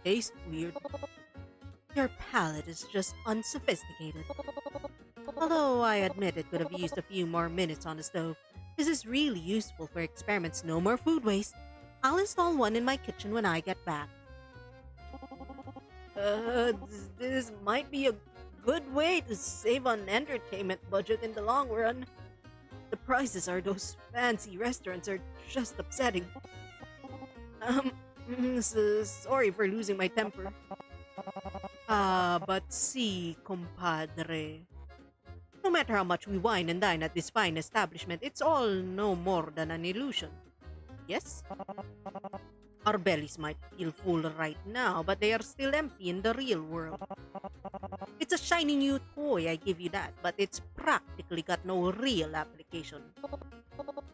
taste weird. Your palate is just unsophisticated. Although I admit it could have used a few more minutes on the stove. This is really useful for experiments. No more food waste. I'll install one in my kitchen when I get back. This might be a good way to save on entertainment budget in the long run. The prices at those fancy restaurants are just upsetting. Sorry for losing my temper. But see, compadre. No matter how much we wine and dine at this fine establishment, it's all no more than an illusion. Yes? Our bellies might feel full right now, but they are still empty in the real world. It's a shiny new toy, I give you that, but it's practically got no real application.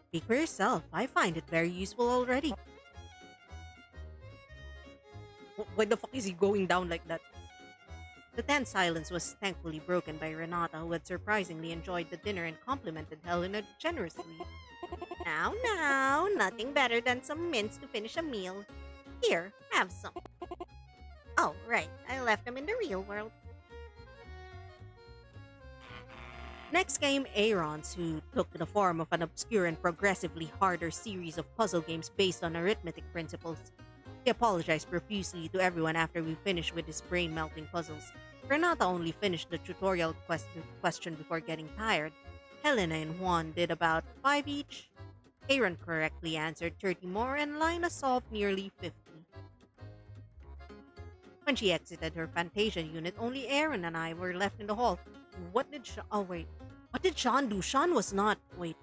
Speak for yourself. I find it very useful already. Why the fuck is he going down like that? The tense silence was thankfully broken by Renata, who had surprisingly enjoyed the dinner and complimented Helena generously. Now, nothing better than some mints to finish a meal. Here, have some. Oh, right, I left them in the real world. Next came Aarons, who took the form of an obscure and progressively harder series of puzzle games based on arithmetic principles. He apologized profusely to everyone after we finished with his brain-melting puzzles. Renata only finished the tutorial question before getting tired. Helena and Juan did about 5 each. Aaron correctly answered 30 more, and Lina solved nearly 50. When she exited her Fantasia unit, only Aaron and I were left in the hall. What did Sean do? Sean was not... Wait.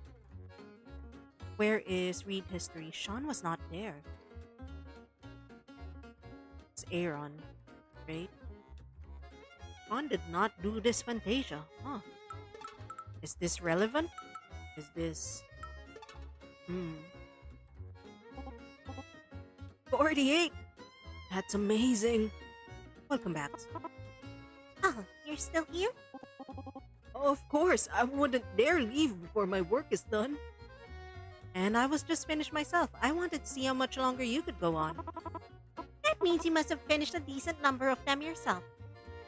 Where is read history? Sean was not there. It's Aaron, right? Sean did not do this Fantasia. Huh. Is this relevant? Is this... 48! That's amazing. Welcome back. Oh, you're still here? Of course, I wouldn't dare leave before my work is done. And I was just finished myself. I wanted to see how much longer you could go on. That means you must have finished a decent number of them yourself.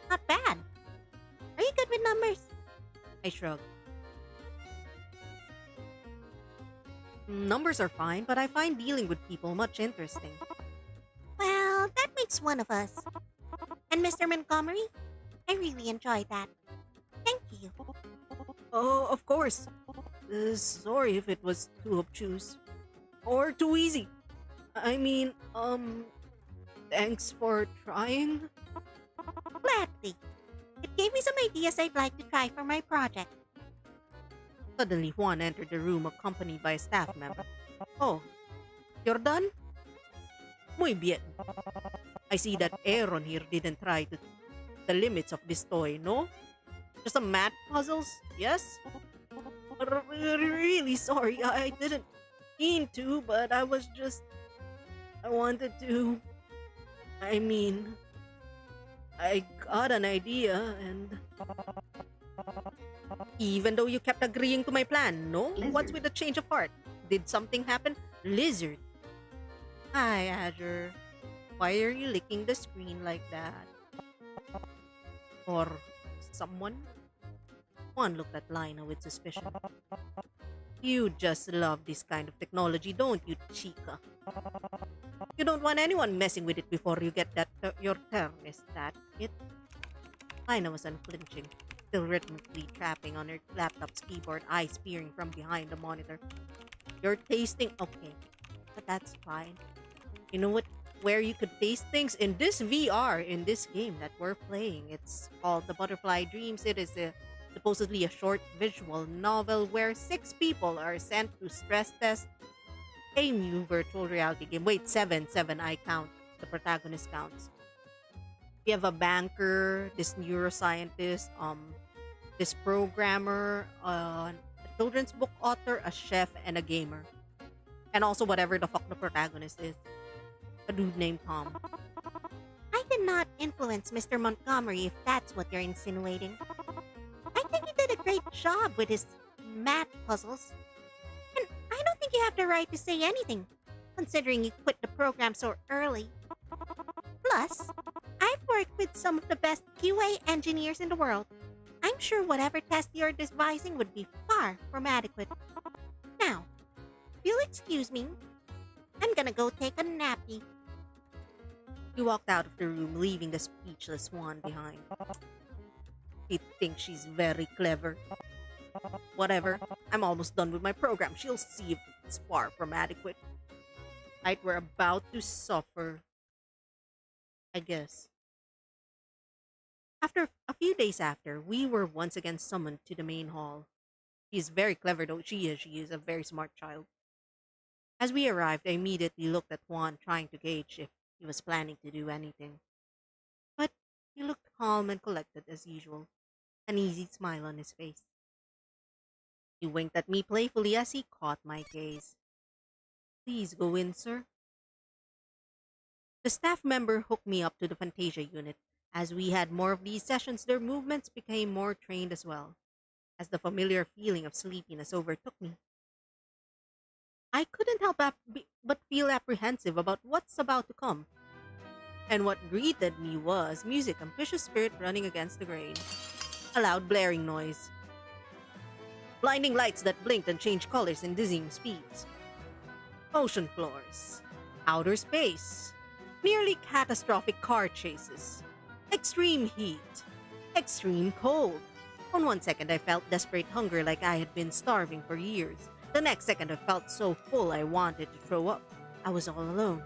Not bad. Are you good with numbers? I shrugged. Numbers are fine, but I find dealing with people much interesting. Well, that makes one of us. And Mr. Montgomery? I really enjoyed that. Thank you. Oh, of course. Sorry if it was too obtuse. Or too easy. I mean, thanks for trying. Gladly. It gave me some ideas I'd like to try for my project. Suddenly, Juan entered the room accompanied by a staff member. Oh, you're done? Muy bien. I see that Aaron here didn't try to the limits of this toy, no? Just some math puzzles, yes? Really sorry, I didn't mean to, but I wanted to... I got an idea and... Even though you kept agreeing to my plan, no? Lizard. What's with the change of heart? Did something happen? Lizard. Hi, Azure. Why are you licking the screen like that? Or someone? One looked at Lina with suspicion. You just love this kind of technology, don't you, Chica? You don't want anyone messing with it before you get your turn, is that it? Lina was unflinching, still rhythmically tapping on her laptop's keyboard, eyes peering from behind the monitor. You're tasting... Okay, but that's fine. You know what? Where you could taste things? In this VR, in this game that we're playing. It's called The Butterfly Dreams. It is supposedly a short visual novel where 6 people are sent to stress test a new virtual reality game. Wait, 7, I count. The protagonist counts. We have a banker, this neuroscientist, this programmer, a children's book author, a chef, and a gamer. And also whatever the fuck the protagonist is. A dude named Tom. I did not influence Mr. Montgomery, if that's what you're insinuating. I think he did a great job with his math puzzles. And I don't think you have the right to say anything, considering you quit the program so early. Plus, I've work with some of the best QA engineers in the world. I'm sure whatever test you're devising would be far from adequate. Now, if you'll excuse me, I'm gonna go take a nappy. She walked out of the room, leaving the speechless Swan behind. She thinks she's very clever. Whatever, I'm almost done with my program. She'll see if it's far from adequate. Right, we're about to suffer, I guess. After a few days after, we were once again summoned to the main hall. She is very clever, though she is a very smart child. As we arrived, I immediately looked at Juan, trying to gauge if he was planning to do anything. But he looked calm and collected as usual, an easy smile on his face. He winked at me playfully as he caught my gaze. Please go in, sir. The staff member hooked me up to the Fantasia unit. As we had more of these sessions, their movements became more trained as well, as the familiar feeling of sleepiness overtook me. I couldn't help but feel apprehensive about what's about to come. And what greeted me was music, ambitious spirit running against the grain. A loud blaring noise. Blinding lights that blinked and changed colors in dizzying speeds. Ocean floors. Outer space. Nearly catastrophic car chases. Extreme heat. Extreme cold. On one second, I felt desperate hunger like I had been starving for years. The next second, I felt so full I wanted to throw up. I was all alone.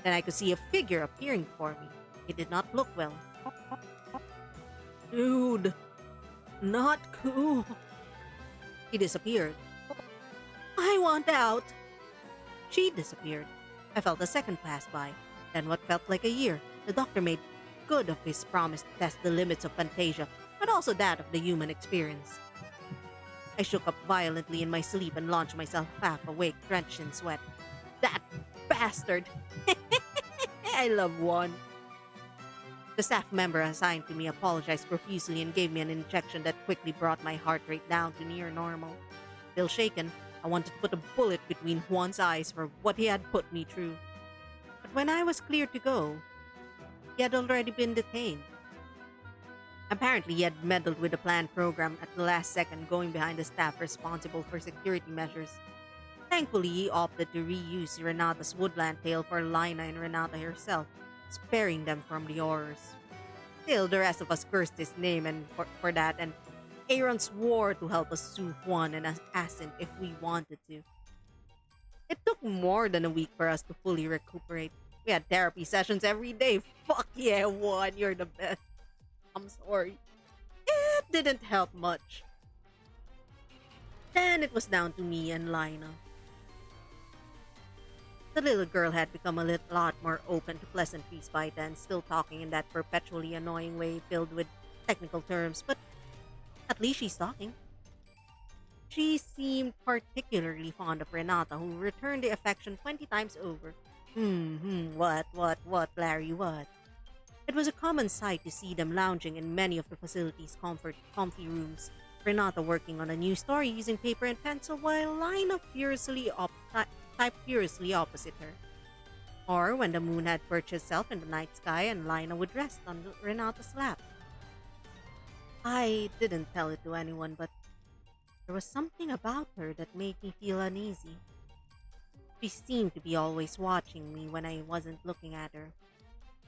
Then I could see a figure appearing before me. It did not look well. Dude, not cool. He disappeared. I want out. She disappeared. I felt a second pass by. Then what felt like a year. The doctor made good of his promise to test the limits of Fantasia, but also that of the human experience. I shook up violently in my sleep and launched myself half awake, drenched in sweat. That bastard! I love one. The staff member assigned to me apologized profusely and gave me an injection that quickly brought my heart rate down to near normal. Still shaken, I wanted to put a bullet between Juan's eyes for what he had put me through. But when I was cleared to go, he had already been detained. Apparently, he had meddled with the planned program at the last second, going behind the staff responsible for security measures. Thankfully, he opted to reuse Renata's woodland tale for Lina and Renata herself, sparing them from the horrors. Still, the rest of us cursed his name and for that, and Aaron swore to help us sue Juan and Ascent if we wanted to. It took more than a week for us to fully recuperate. We had therapy sessions every day. Fuck yeah, Juan, you're the best. I'm sorry. It didn't help much. Then it was down to me and Lina. The little girl had become a lot more open to pleasantries by then, still talking in that perpetually annoying way filled with technical terms, but at least she's talking. She seemed particularly fond of Renata, who returned the affection 20 times over. What, Larry, what? It was a common sight to see them lounging in many of the facility's comfy rooms, Renata working on a new story using paper and pencil, while Lina typed furiously opposite her. Or when the moon had perched herself in the night sky and Lina would rest on Renata's lap. I didn't tell it to anyone, but there was something about her that made me feel uneasy. She seemed to be always watching me when I wasn't looking at her.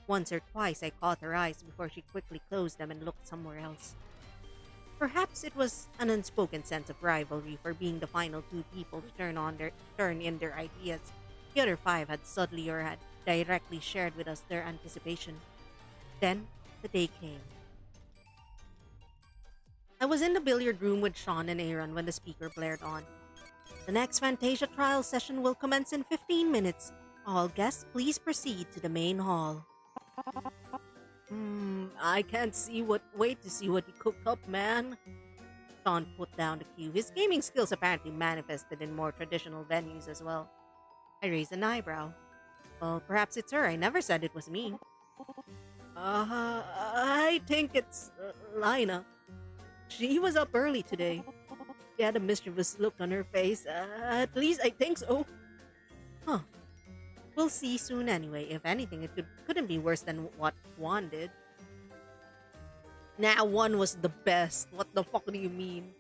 Once or twice I caught her eyes before she quickly closed them and looked somewhere else. Perhaps it was an unspoken sense of rivalry for being the final two people to turn in their ideas. The other 5 had subtly or had directly shared with us their anticipation. Then the day came. I was in the billiard room with Sean and Aaron when the speaker blared on. The next Fantasia trial session will commence in 15 minutes. All guests, please proceed to the main hall. I can't wait to see what he cooked up, man. Sean put down the cue. His gaming skills apparently manifested in more traditional venues as well. I raised an eyebrow. Well, perhaps it's her. I never said it was me. I think it's Lina. She was up early today. She had a mischievous look on her face. At least I think so. Huh. We'll see soon anyway. If anything, couldn't be worse than what one did. Nah, one was the best. What the fuck do you mean?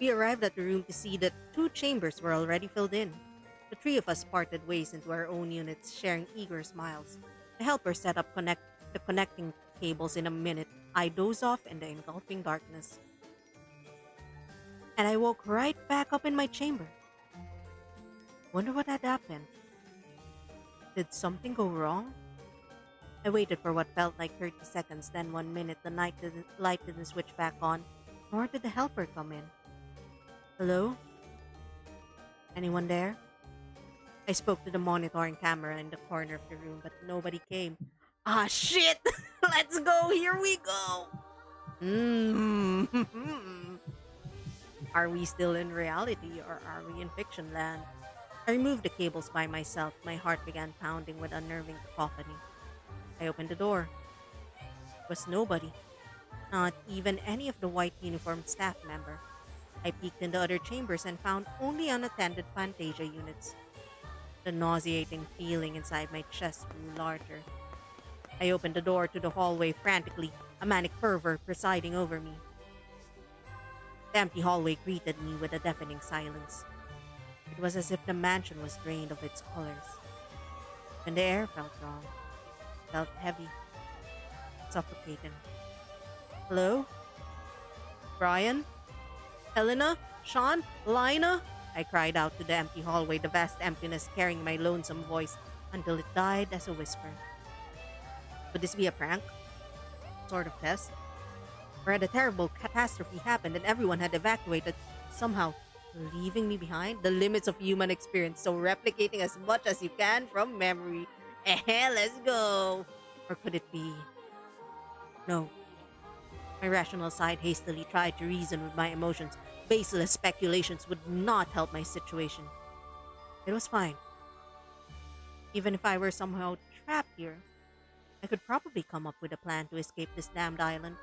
We arrived at the room to see that two chambers were already filled in. The three of us parted ways into our own units, sharing eager smiles. The helper set up the connecting cables in a minute. I dozed off in the engulfing darkness. And I woke right back up in my chamber. Wonder what had happened. Did something go wrong? I waited for what felt like 30 seconds, then 1 minute the light didn't switch back on, nor did the helper come in. Hello? Anyone there? I spoke to the monitoring camera in the corner of the room, but nobody came. Ah, shit! Let's go! Here we go! Are we still in reality or are we in fiction land? I removed the cables by myself. My heart began pounding with unnerving cacophony. I opened the door. There was nobody. Not even any of the white uniformed staff member. I peeked in the other chambers and found only unattended Fantasia units. The nauseating feeling inside my chest grew larger. I opened the door to the hallway frantically, a manic fervor presiding over me. The empty hallway greeted me with a deafening silence. It was as if the mansion was drained of its colors. And the air felt wrong. Felt heavy. Suffocating. Hello? Brian? Helena? Sean? Lina? I cried out to the empty hallway, the vast emptiness carrying my lonesome voice until it died as a whisper. Would this be a prank? Sort of test? Or had a terrible catastrophe happened and everyone had evacuated, somehow leaving me behind? The limits of human experience, so replicating as much as you can from memory. Let's go! Or could it be? No. My rational side hastily tried to reason with my emotions. Baseless speculations would not help my situation. It was fine. Even if I were somehow trapped here, I could probably come up with a plan to escape this damned island.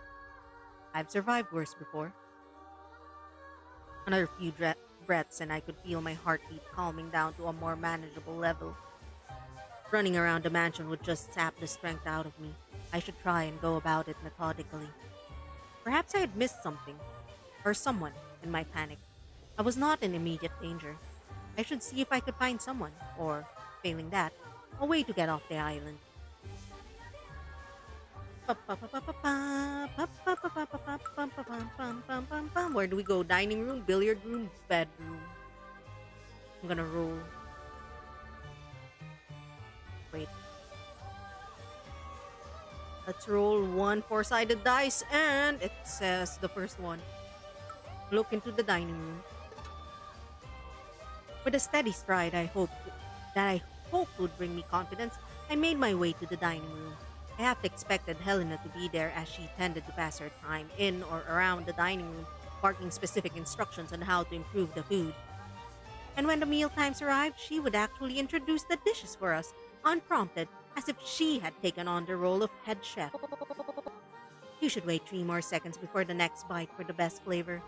I've survived worse before. Another few breaths and I could feel my heartbeat calming down to a more manageable level. Running around the mansion would just sap the strength out of me. I should try and go about it methodically. Perhaps I had missed something, or someone, in my panic. I was not in immediate danger. I should see if I could find someone, or, failing that, a way to get off the island. Where do we go? Dining room, billiard room, bedroom. I'm gonna roll. Wait. Let's roll one four-sided dice, and it says the first one. Look into the dining room. With a steady stride I hoped would bring me confidence, I made my way to the dining room. I half expected Helena to be there as she tended to pass her time in or around the dining room, barking specific instructions on how to improve the food. And when the meal times arrived, she would actually introduce the dishes for us, unprompted, as if she had taken on the role of head chef. You should wait 3 more seconds before the next bite for the best flavor.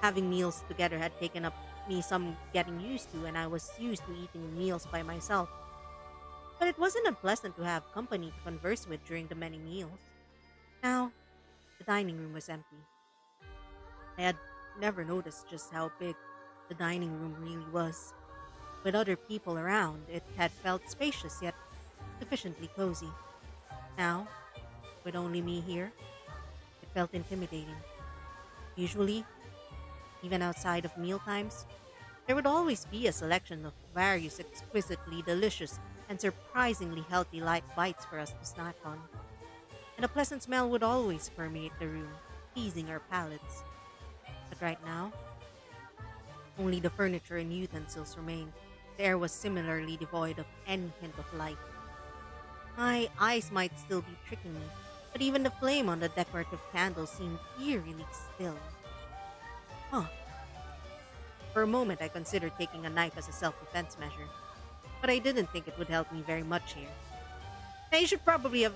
Having meals together had taken up me some getting used to, and I was used to eating meals by myself. But it wasn't unpleasant to have company to converse with during the many meals. Now, the dining room was empty. I had never noticed just how big the dining room really was. With other people around, it had felt spacious yet sufficiently cozy. Now, with only me here, it felt intimidating. Usually, even outside of mealtimes, there would always be a selection of various exquisitely delicious and surprisingly healthy light bites for us to snack on. And a pleasant smell would always permeate the room, teasing our palates. But right now, only the furniture and utensils remained. The air was similarly devoid of any hint of light. My eyes might still be tricking me, but even the flame on the decorative candle seemed eerily still. Huh. For a moment, I considered taking a knife as a self-defense measure, but I didn't think it would help me very much here. I should probably have,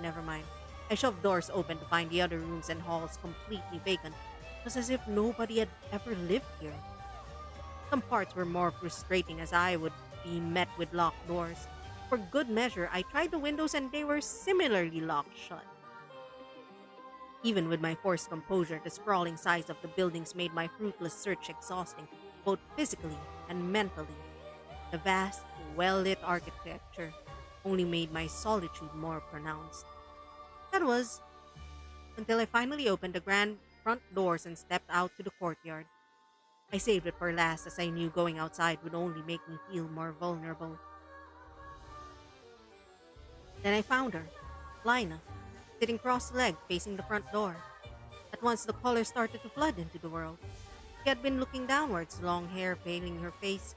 never mind. I shoved doors open to find the other rooms and halls completely vacant. It was as if nobody had ever lived here. Some parts were more frustrating as I would be met with locked doors, For good measure, I tried the windows and they were similarly locked shut. Even with my forced composure, the sprawling size of the buildings made my fruitless search exhausting, both physically and mentally. The vast, well-lit architecture only made my solitude more pronounced. That was until I finally opened the grand front doors and stepped out to the courtyard. I saved it for last as I knew going outside would only make me feel more vulnerable. Then I found her, Lina, sitting cross-legged facing the front door. At once the color started to flood into the world. She had been looking downwards, long hair veiling her face.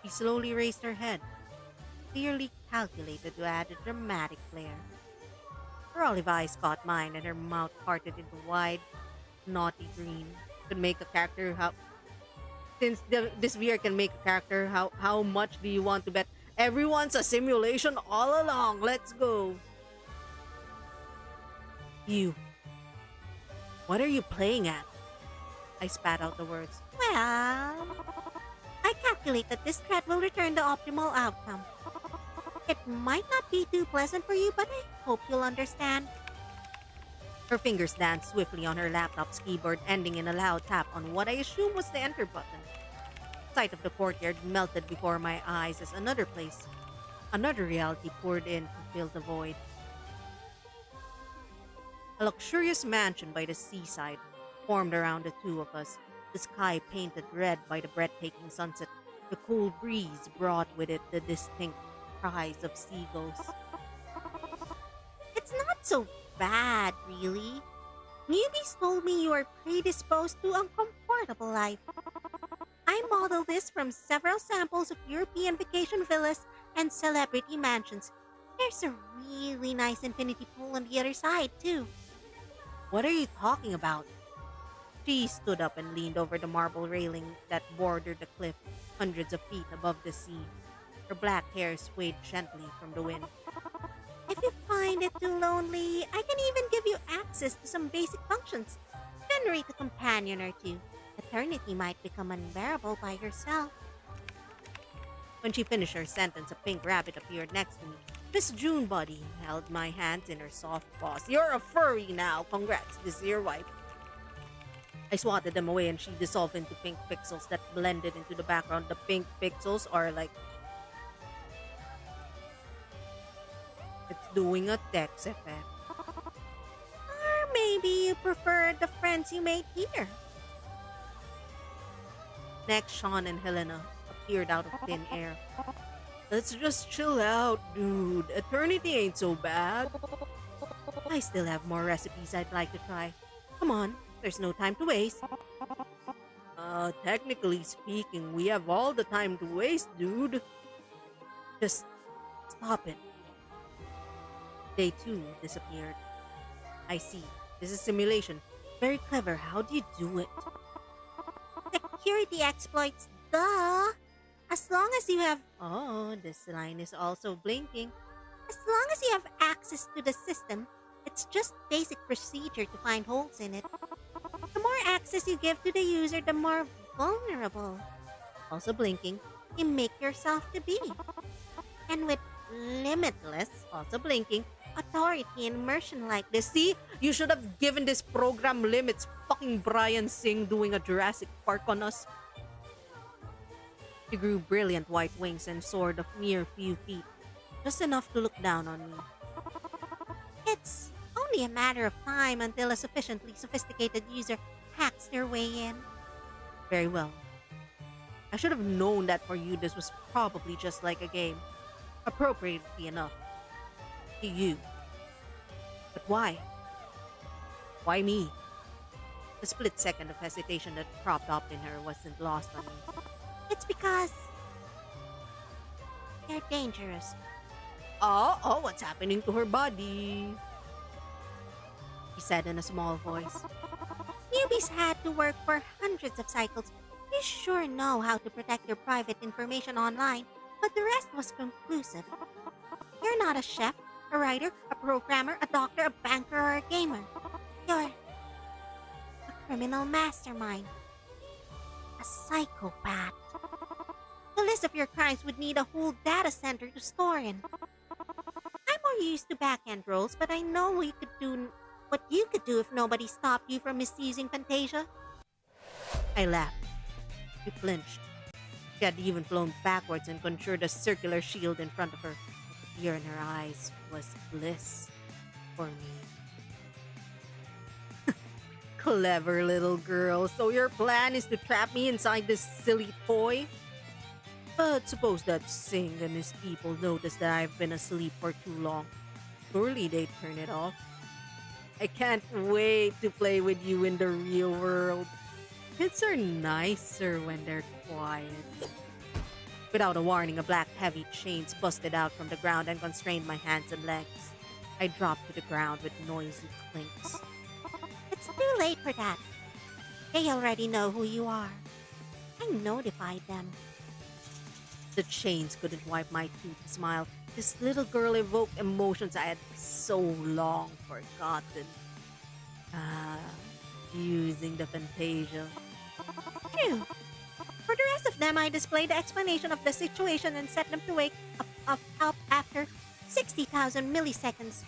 She slowly raised her head, clearly calculated to add a dramatic flair. Her olive eyes caught mine and her mouth parted into wide, naughty grin. Could make a character how since this VR can make a character, how much do you want to bet? Everyone's a simulation all along. Let's go. You. What are you playing at? I spat out the words. Well, I calculate that this threat will return the optimal outcome. It might not be too pleasant for you, but I hope you'll understand. Her fingers danced swiftly on her laptop's keyboard, ending in a loud tap on what I assume was the enter button. Sight of the courtyard melted before my eyes as another reality poured in to fill the void. A luxurious mansion by the seaside formed around the two of us, the sky painted red by the breathtaking sunset. The cool breeze brought with it the distinct cries of seagulls. It's not so bad, really. Newbies told me you are predisposed to uncomfortable life. I modeled this from several samples of European vacation villas and celebrity mansions. There's a really nice infinity pool on the other side, too. What are you talking about? She stood up and leaned over the marble railing that bordered the cliff, hundreds of feet above the sea. Her black hair swayed gently from the wind. If you find it too lonely, I can even give you access to some basic functions. Generate a companion or two. Eternity might become unbearable by yourself. When she finished her sentence, a pink rabbit appeared next to me. Miss Junebody held my hands in her soft paws. You're a furry now. Congrats, this is your wife. I swatted them away and she dissolved into pink pixels that blended into the background. The pink pixels are like... it's doing a text effect. Or maybe you prefer the friends you made here. Next, Sean and Helena appeared out of thin air. Let's just chill out, dude. Eternity ain't so bad. I still have more recipes I'd like to try. Come on, there's no time to waste. Technically speaking, we have all the time to waste, dude. Just stop it. They too disappeared. I see. This is simulation. Very clever. How do you do it? Security exploits, duh! As long as you have... Oh, this line is also blinking. As long as you have access to the system, it's just basic procedure to find holes in it. The more access you give to the user, the more vulnerable, Also blinking. you make yourself to be. And with limitless Also blinking. authority and immersion like this, See? You should have given this program limits. Fucking Brian Singh doing a Jurassic Park on us. She grew brilliant white wings and soared a mere few feet. Just enough to look down on me. it's only a matter of time until a sufficiently sophisticated user hacks their way in. Very well. I should have known that for you this was probably just like a game. Appropriately enough. To you. But why? Why me? The split second of hesitation that cropped up in her wasn't lost on me. It's because they're dangerous. Oh, what's happening to her body? He said in a small voice. Newbies had to work for hundreds of cycles. You sure know how to protect your private information online, but the rest was conclusive. You're not a chef, a writer, a programmer, a doctor, a banker, or a gamer. You're a criminal mastermind. A psychopath. The list of your crimes would need a whole data center to store in. used to backhand rolls, but I know what you could do if nobody stopped you from misusing Fantasia. I laughed. She flinched. She had even flown backwards and conjured a circular shield in front of her. The fear in her eyes was bliss for me. Clever little girl. So your plan is to trap me inside this silly toy? But suppose that Singh and his people notice that I've been asleep for too long. Surely they'd turn it off. I can't wait to play with you in the real world. Kids are nicer when they're quiet. Without a warning, a black heavy chains busted out from the ground and constrained my hands and legs. I dropped to the ground with noisy clinks. It's too late for that. They already know who you are. I notified them. The chains couldn't wipe my toothy smile. This little girl evoked emotions I had so long forgotten. Using the Fantasia. Phew. For the rest of them, I displayed the explanation of the situation and set them to wake up after 60,000 milliseconds.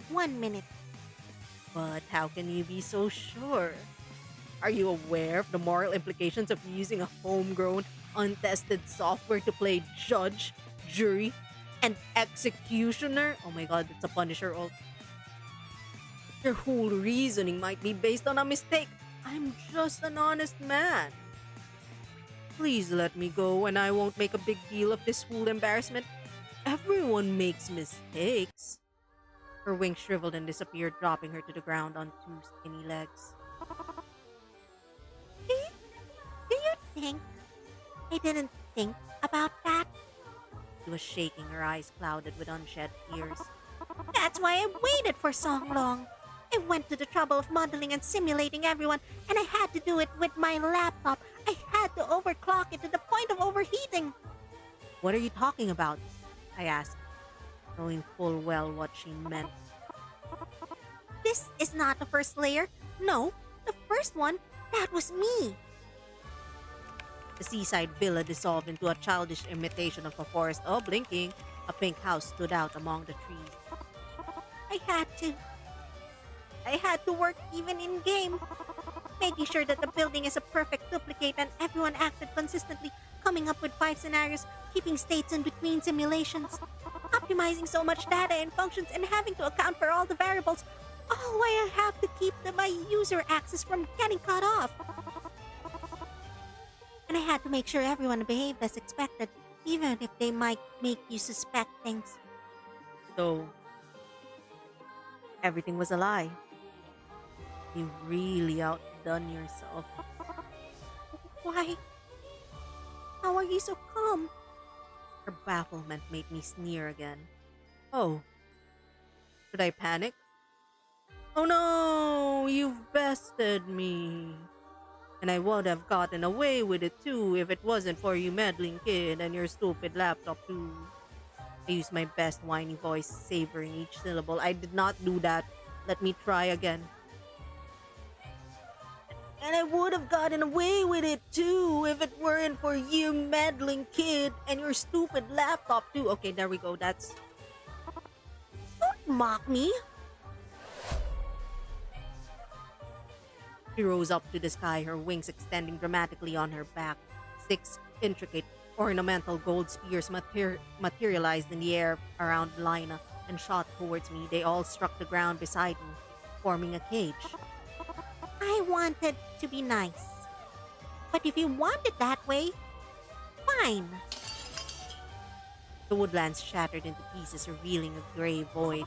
1 minute. But how can you be so sure? Are you aware of the moral implications of using a homegrown, untested software to play judge, jury, and executioner? Oh my god, it's a Punisher ult. Your whole reasoning might be based on a mistake. I'm just an honest man. Please let me go and I won't make a big deal of this whole embarrassment. Everyone makes mistakes. Her wings shriveled and disappeared, dropping her to the ground on two skinny legs. Do you think I didn't think about that? She was shaking, her eyes clouded with unshed tears. That's why I waited for so long. I went to the trouble of modeling and simulating everyone, and I had to do it with my laptop. I had to overclock it to the point of overheating. What are you talking about? I asked, knowing full well what she meant. This is not the first layer. No, the first one, that was me. The seaside villa dissolved into a childish imitation of a forest. Oh, blinking. A pink house stood out among the trees. I had to work even in game, making sure that the building is a perfect duplicate and everyone acted consistently, coming up with 5 scenarios, keeping states in between simulations, optimizing so much data and functions, and having to account for all the variables, all while I have to keep my user access from getting cut off. And I had to make sure everyone behaved as expected, even if they might make you suspect things. So, everything was a lie. You really outdone yourself. Why? How are you so calm? Her bafflement made me sneer again. Oh. Should I panic? Oh no! You've bested me. And I would have gotten away with it too if it wasn't for you meddling kid and your stupid laptop too. I used my best whiny voice, savoring each syllable. I did not do that. Let me try again. And I would have gotten away with it too if it weren't for you meddling kid and your stupid laptop too. Okay, there we go. That's... Don't mock me. She rose up to the sky, her wings extending dramatically on her back. 6 intricate, ornamental gold spears materialized in the air around Lina and shot towards me. They all struck the ground beside me, forming a cage. I wanted to be nice. But if you want it that way, fine. The woodlands shattered into pieces, revealing a gray void.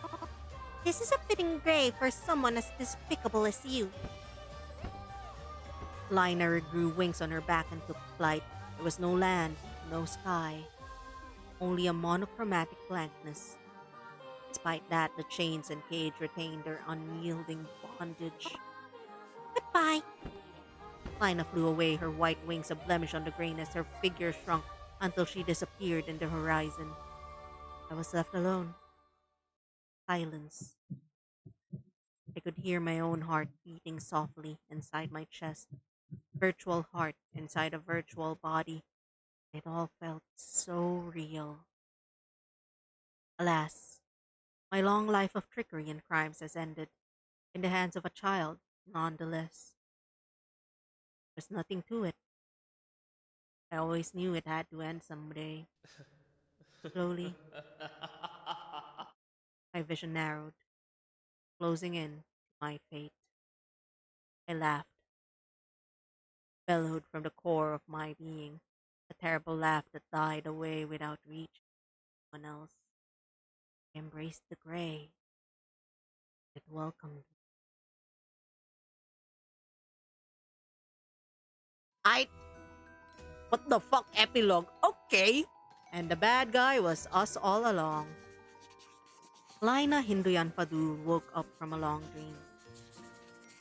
This is a fitting grave for someone as despicable as you. Lina grew wings on her back and took flight. There was no land, no sky, only a monochromatic blankness. Despite that, the chains and cage retained their unyielding bondage. Goodbye. Lina flew away, her white wings a blemish on the grayness. Her figure shrunk until she disappeared in the horizon. I was left alone. Silence. I could hear my own heart beating softly inside my chest. Virtual heart inside a virtual body. It all felt so real. Alas, My long life of trickery and crimes has ended in the hands of a child, nonetheless. There's nothing to it. I always knew it had to end someday. Slowly, my vision narrowed, closing in to my fate. I laughed, bellowed from the core of my being, a terrible laugh that died away without reaching anyone else. I embraced the gray. It welcomed me. I. What the fuck, epilogue? Okay! And the bad guy was us all along. Laina Hinduyan Padu woke up from a long dream.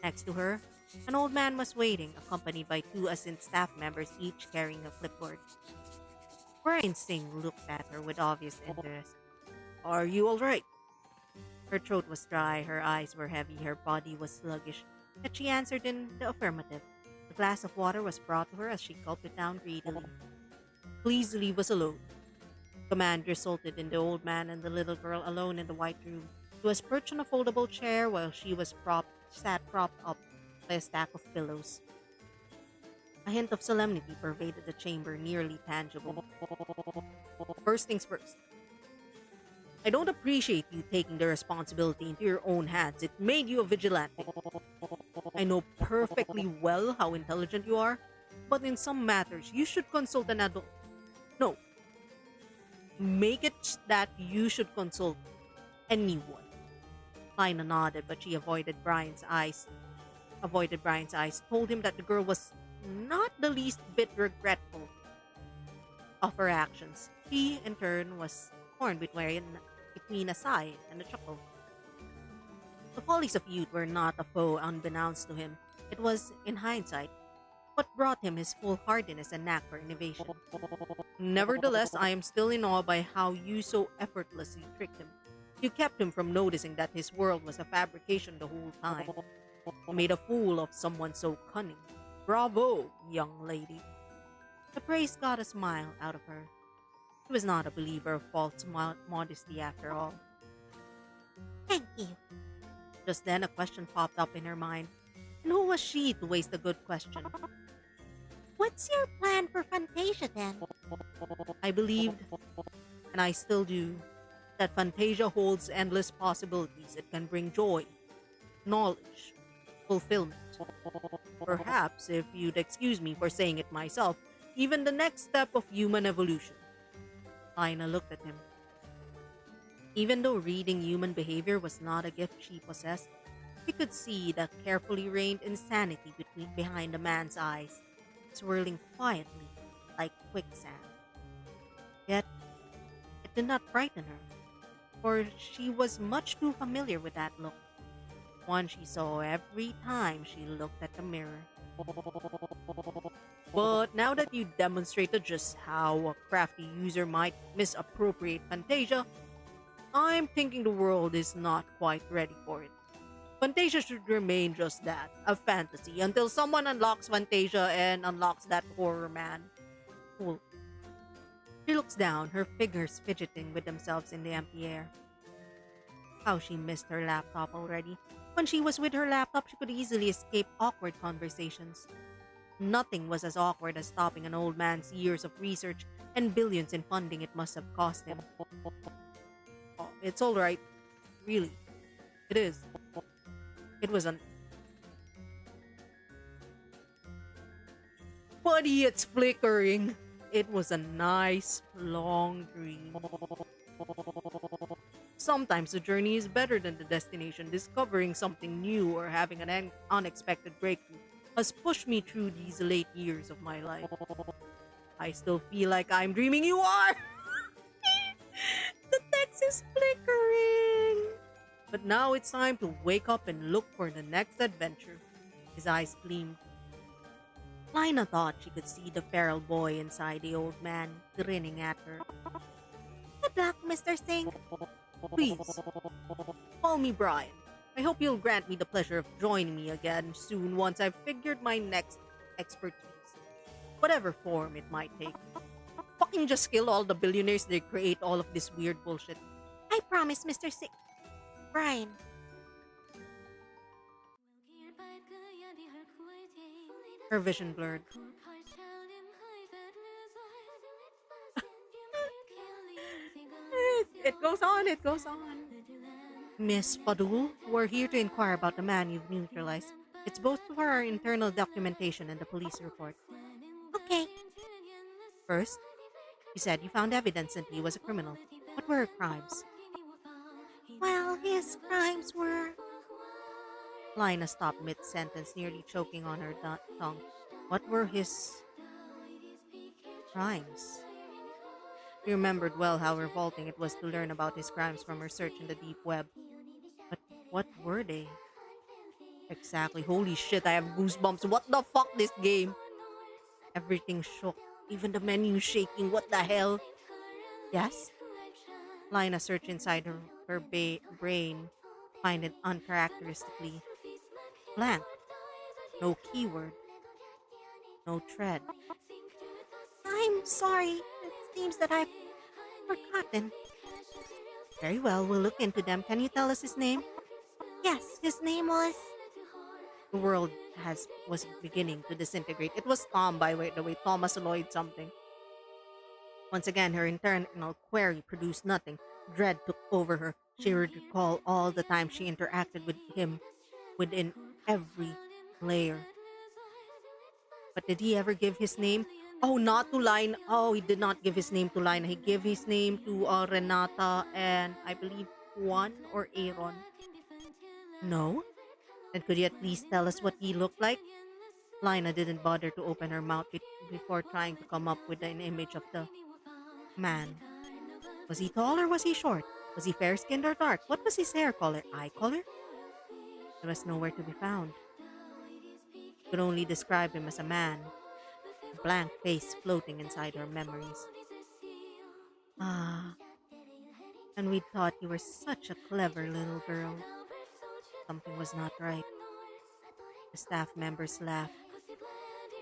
Next to her, an old man was waiting, accompanied by two assistant staff members, each carrying a clipboard. Brian Singh looked at her with obvious interest. Are you alright? Her throat was dry, her eyes were heavy, her body was sluggish, yet she answered in the affirmative. A glass of water was brought to her as she gulped it down greedily. Please leave us alone. Command resulted in the old man and the little girl alone in the white room. He was perched on a foldable chair while she was sat propped up by a stack of pillows. A hint of solemnity pervaded the chamber, nearly tangible. First things first. I don't appreciate you taking the responsibility into your own hands. It made you a vigilante. I know perfectly well how intelligent you are, but in some matters, you should consult an adult. No. Make it that you should consult anyone. Lina nodded, but she avoided Brian's eyes, told him that the girl was not the least bit regretful of her actions. He, in turn, was torn between a sigh and a chuckle. The follies of youth were not a foe unbeknownst to him. It was, in hindsight, what brought him his foolhardiness and knack for innovation. Nevertheless, I am still in awe by how you so effortlessly tricked him. You kept him from noticing that his world was a fabrication the whole time. You made a fool of someone so cunning. Bravo, young lady. The praise got a smile out of her. She was not a believer of false modesty after all. Thank you. Just then a question popped up in her mind. And who was she to waste a good question? What's your plan for Fantasia then? I believed, and I still do, that Fantasia holds endless possibilities. It can bring joy, knowledge, fulfillment. Perhaps, if you'd excuse me for saying it myself, even the next step of human evolution. Aina looked at him. Even though reading human behavior was not a gift she possessed, he could see the carefully reined insanity behind the man's eyes, swirling quietly like quicksand. Yet, it did not frighten her, for she was much too familiar with that look, one she saw every time she looked at the mirror. But now that you demonstrated just how a crafty user might misappropriate Fantasia, I'm thinking the world is not quite ready for it. Fantasia should remain just that, a fantasy, until someone unlocks Fantasia and unlocks that horror man. Cool. She looks down, her fingers fidgeting with themselves in the empty air. How she missed her laptop already. When she was with her laptop, she could easily escape awkward conversations. Nothing was as awkward as stopping an old man's years of research and billions in funding it must have cost him. Oh, it's alright. Really. It is. It was an... Buddy, it's flickering. It was a nice, long dream. Sometimes the journey is better than the destination. Discovering something new or having an unexpected breakthrough has pushed me through these late years of my life. I still feel like I'm dreaming. You are! The text is flickering. But now it's time to wake up and look for the next adventure. His eyes gleamed. Lina thought she could see the feral boy inside the old man grinning at her. Good luck, Mr. Singh. Please, call me Brian. I hope you'll grant me the pleasure of joining me again soon once I've figured my next expertise. Whatever form it might take. Fucking just kill all the billionaires they create all of this weird bullshit. I promise, Mr. Singh. Brian. Her vision blurred. It goes on, it goes on. Miss Padul, we're here to inquire about the man you've neutralized. It's both for our internal documentation and the police report. Okay. First, you said you found evidence that he was a criminal. What were her crimes? Well, his crimes were. Lina stopped mid-sentence, nearly choking on her tongue. What were his crimes? She remembered well how revolting it was to learn about his crimes from her search in the deep web. But what were they? Exactly. Holy shit, I have goosebumps. What the fuck, this game? Everything shook. Even the menu shaking. What the hell? Yes? Lina searched inside her brain, find it uncharacteristically blank. No keyword. No thread. I'm sorry. It seems that I've forgotten. Very well, we'll look into them. Can you tell us his name? Yes, his name was. The world was beginning to disintegrate. It was Tom, by the way, Thomas Lloyd something. Once again, her internal query produced nothing. Dread took over her. She would recall all the time she interacted with him within every layer. But did he ever give his name? Oh, not to Lina. Oh, he did not give his name to Lina. He gave his name to Renata and I believe Juan or Aaron. No? Then could you at least tell us what he looked like? Lina didn't bother to open her mouth before trying to come up with an image of the man. Was he tall or was he short? Was he fair-skinned or dark? What was his hair color? Eye color? He was nowhere to be found. Could only describe him as a man. A blank face floating inside her memories. Ah, and we thought you were such a clever little girl. Something was not right. The staff members laughed,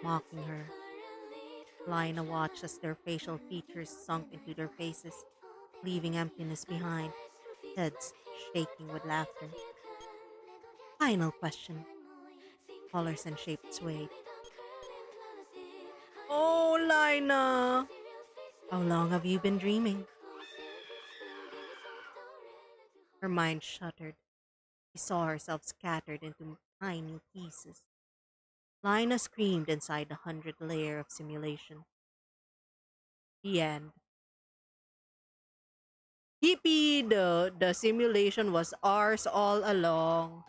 mocking her. Lina watched as their facial features sunk into their faces, leaving emptiness behind, heads shaking with laughter. Final question. Colors and shapes swayed. Oh, Lina! How long have you been dreaming? Her mind shuddered. She saw herself scattered into tiny pieces. Lina screamed inside the 100th layer of simulation. The end. Yippee! The simulation was ours all along.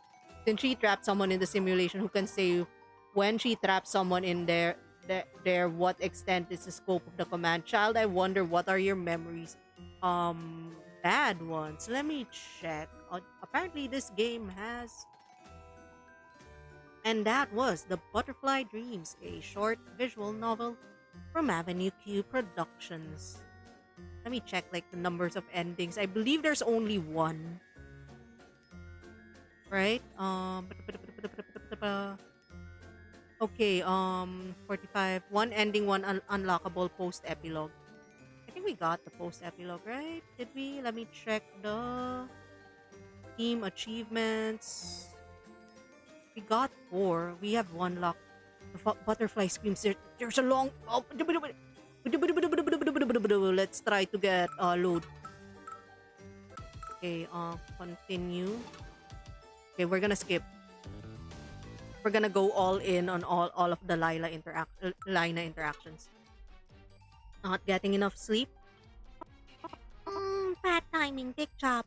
Since she trapped someone in the simulation, who can say when she trapped someone in there, what extent is the scope of the command? Child, I wonder what are your memories? Bad ones. Let me check. Apparently this game has. And that was The Butterfly Dreams, a short visual novel from Avenue Q Productions. Let me check like the numbers of endings. I believe there's only one. Right? Okay, 45. One ending, one unlockable post-epilogue. I think we got the post-epilogue, right? Did we? Let me check the team achievements. We got 4. We have 1 lock. The butterfly screams. There's a long. Oh, let's try to get load. Okay, continue. Okay, we're gonna skip. We're gonna go all in on all of the Lina interactions. Not getting enough sleep? Bad timing, big job.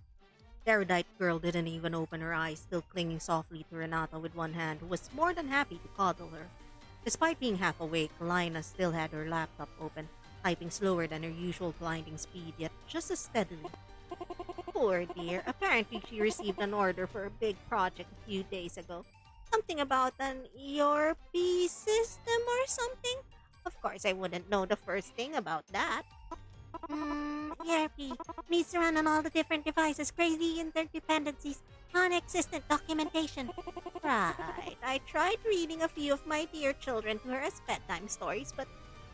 The erudite girl didn't even open her eyes, still clinging softly to Renata with one hand, who was more than happy to coddle her. Despite being half awake, Lina still had her laptop open, typing slower than her usual blinding speed, yet just as steadily. Poor dear. Apparently she received an order for a big project a few days ago. Something about an ERP system or something? Of course, I wouldn't know the first thing about that. ERP needs to run on all the different devices, crazy interdependencies, non-existent documentation. Right. I tried reading a few of my dear children to her as bedtime stories, but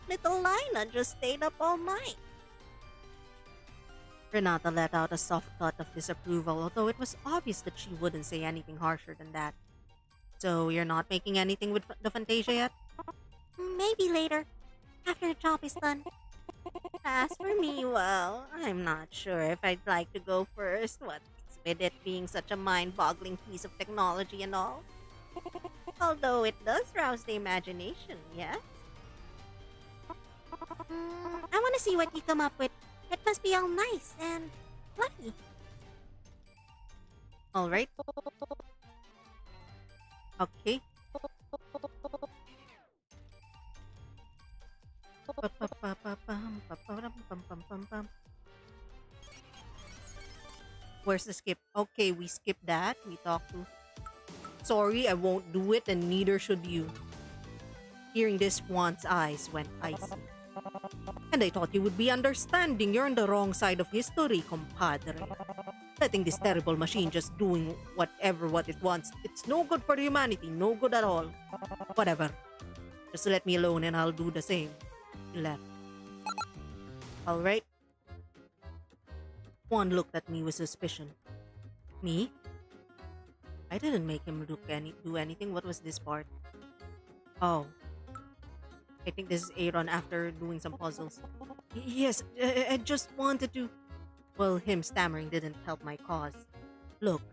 little Lina just stayed up all night. Renata let out a soft thud of disapproval, although it was obvious that she wouldn't say anything harsher than that. So you're not making anything with the Fantasia yet? Maybe later, after the job is done. As for me, well, I'm not sure if I'd like to go first. What's with it being such a mind-boggling piece of technology and all? Although it does rouse the imagination, yes? I want to see what you come up with. It must be all nice and fluffy. Alright. Okay. Where's the skip? Okay, we skip that. We talk to. Sorry, I won't do it, and neither should you. Hearing this, Juan's eyes went icy. And I thought you would be understanding. You're on the wrong side of history, compadre. Letting this terrible machine just doing what it wants. It's no good for humanity, no good at all. Whatever. Just let me alone and I'll do the same. He left. Alright. Juan looked at me with suspicion. Me? I didn't make him do anything. What was this part? Oh. I think this is Aaron after doing some puzzles. Yes, I just wanted to... Well, him stammering didn't help my cause. Look,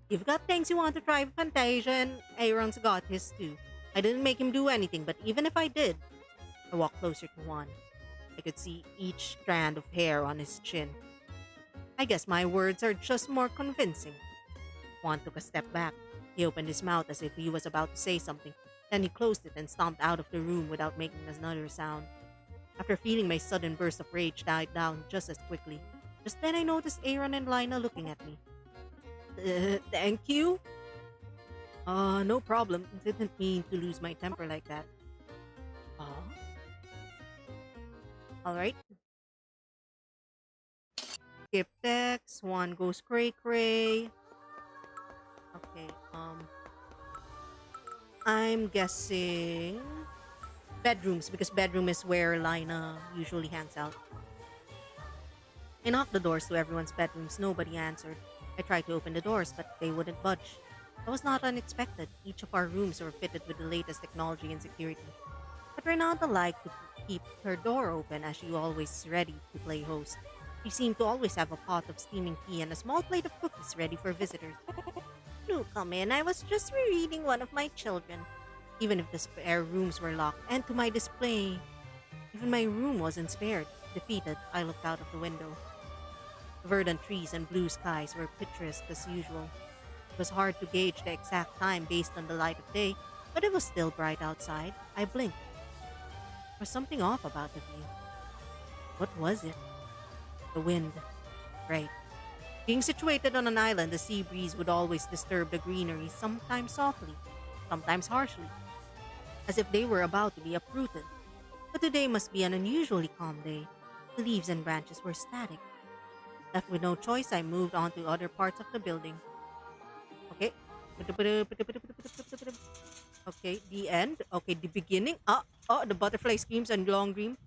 you've got things you want to try with Fantasia, and Aaron's got his too. I didn't make him do anything, but even if I did... I walked closer to Juan. I could see each strand of hair on his chin. I guess my words are just more convincing. Juan took a step back. He opened his mouth as if he was about to say something. Then he closed it and stomped out of the room without making another sound. After feeling my sudden burst of rage died down just as quickly, just then I noticed Aaron and Lina looking at me. Thank you? No problem. Didn't mean to lose my temper like that. Alright. Skip text. Juan goes cray-cray. Okay, I'm guessing bedrooms, because bedroom is where Lina usually hangs out. I knocked the doors to everyone's bedrooms. Nobody answered. I tried to open the doors, but they wouldn't budge. That was not unexpected. Each of our rooms were fitted with the latest technology and security. But Renata liked to keep her door open, as she always ready to play host. She seemed to always have a pot of steaming tea and a small plate of cookies ready for visitors. Do come in. I was just rereading one of my children. Even if the spare rooms were locked, and to my display, even my room wasn't spared. Defeated, I looked out of the window. Verdant trees and blue skies were picturesque as usual. It was hard to gauge the exact time based on the light of day, but it was still bright outside. I blinked. There was something off about the view. What was it? The wind. Right. Being situated on an island, the sea breeze would always disturb the greenery, sometimes softly, sometimes harshly, as if they were about to be uprooted. But today must be an unusually calm day. The leaves and branches were static. Left with no choice, I moved on to other parts of the building. Okay. Okay, the end. Okay, the beginning. The butterfly screams and long dream.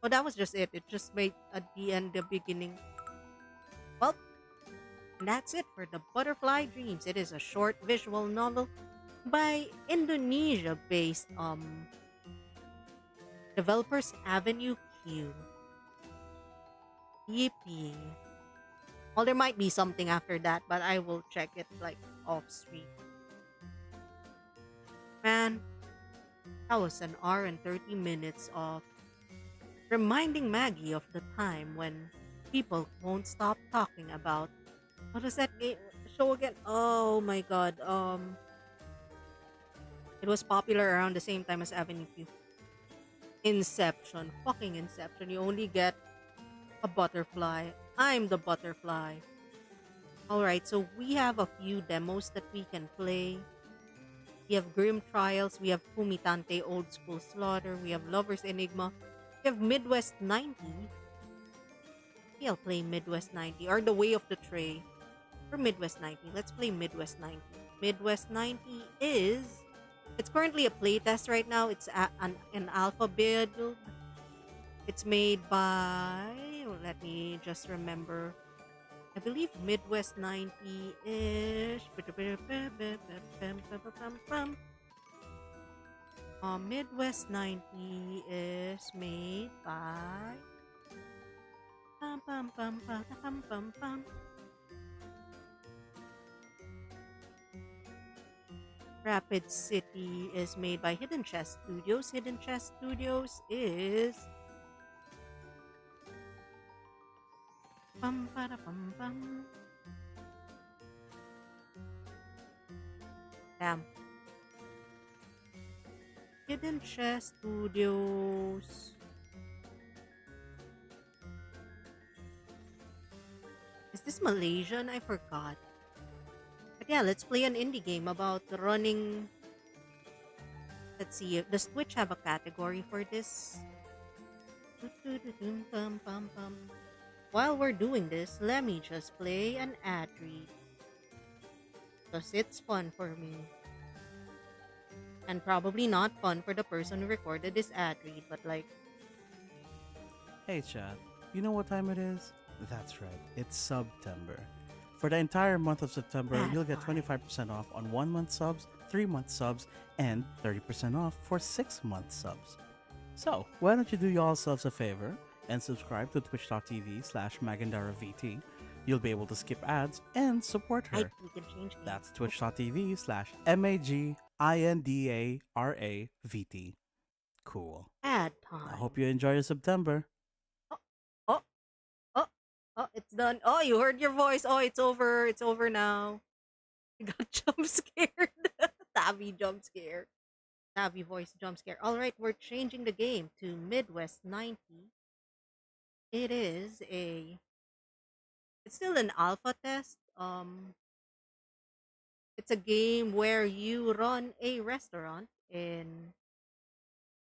Oh, that was just it. It just made at the end the beginning. Well, and that's it for the Butterfly Dreams. It is a short visual novel by Indonesia-based developers Avenue Q. Yippee. Well, there might be something after that, but I will check it like off stream. Man, that was an hour and 30 minutes of reminding Maggie of the time when people won't stop talking about, what was that show again? Oh my god. It was popular around the same time as Avenue Q. Inception. Fucking Inception. You only get a butterfly. I'm the butterfly. Alright, so we have a few demos that we can play. We have Grim Trials. We have Fumitante Old School Slaughter. We have Lover's Enigma. We have Midwest 90. Maybe I'll play Midwest 90 or The Way of the Tray. For Midwest 90. Let's play Midwest 90. Midwest 90 is... It's currently a playtest right now. It's an alpha build. It's made by Okay, well, let me just remember. I believe Midwest 90 is. Midwest 90 is made by. Pum, pum, pum, pum, pum, pum, pum. Rapid City is made by Hidden Chest Studios. Hidden Chest Studios is. Pum, para, pum, pum. Damn. Hidden Chest Studios. Is this Malaysian? I forgot. But yeah, let's play an indie game about running. Let's see. Does Twitch have a category for this? While we're doing this, let me just play an ad read. Because it's fun for me. And probably not fun for the person who recorded this ad read, but like. Hey chat, you know what time it is? That's right, it's September. For the entire month of September, That's you'll get fine. 25% off on 1 month subs, 3 month subs, and 30% off for 6 month subs. So, why don't you do yourselves a favor and subscribe to twitch.tv/MagandaravT. You'll be able to skip ads and support her. We can change names. That's twitch.tv/MagandaravT. Cool. Ad I time. hope you enjoy your September. Oh, it's done. Oh, you heard your voice. Oh, it's over. It's over now. I got jump scared. Tabby jump scare. Tabby voice jump scare. All right, we're changing the game to Midwest 90. It is a. It's still an alpha test. It's a game where you run a restaurant in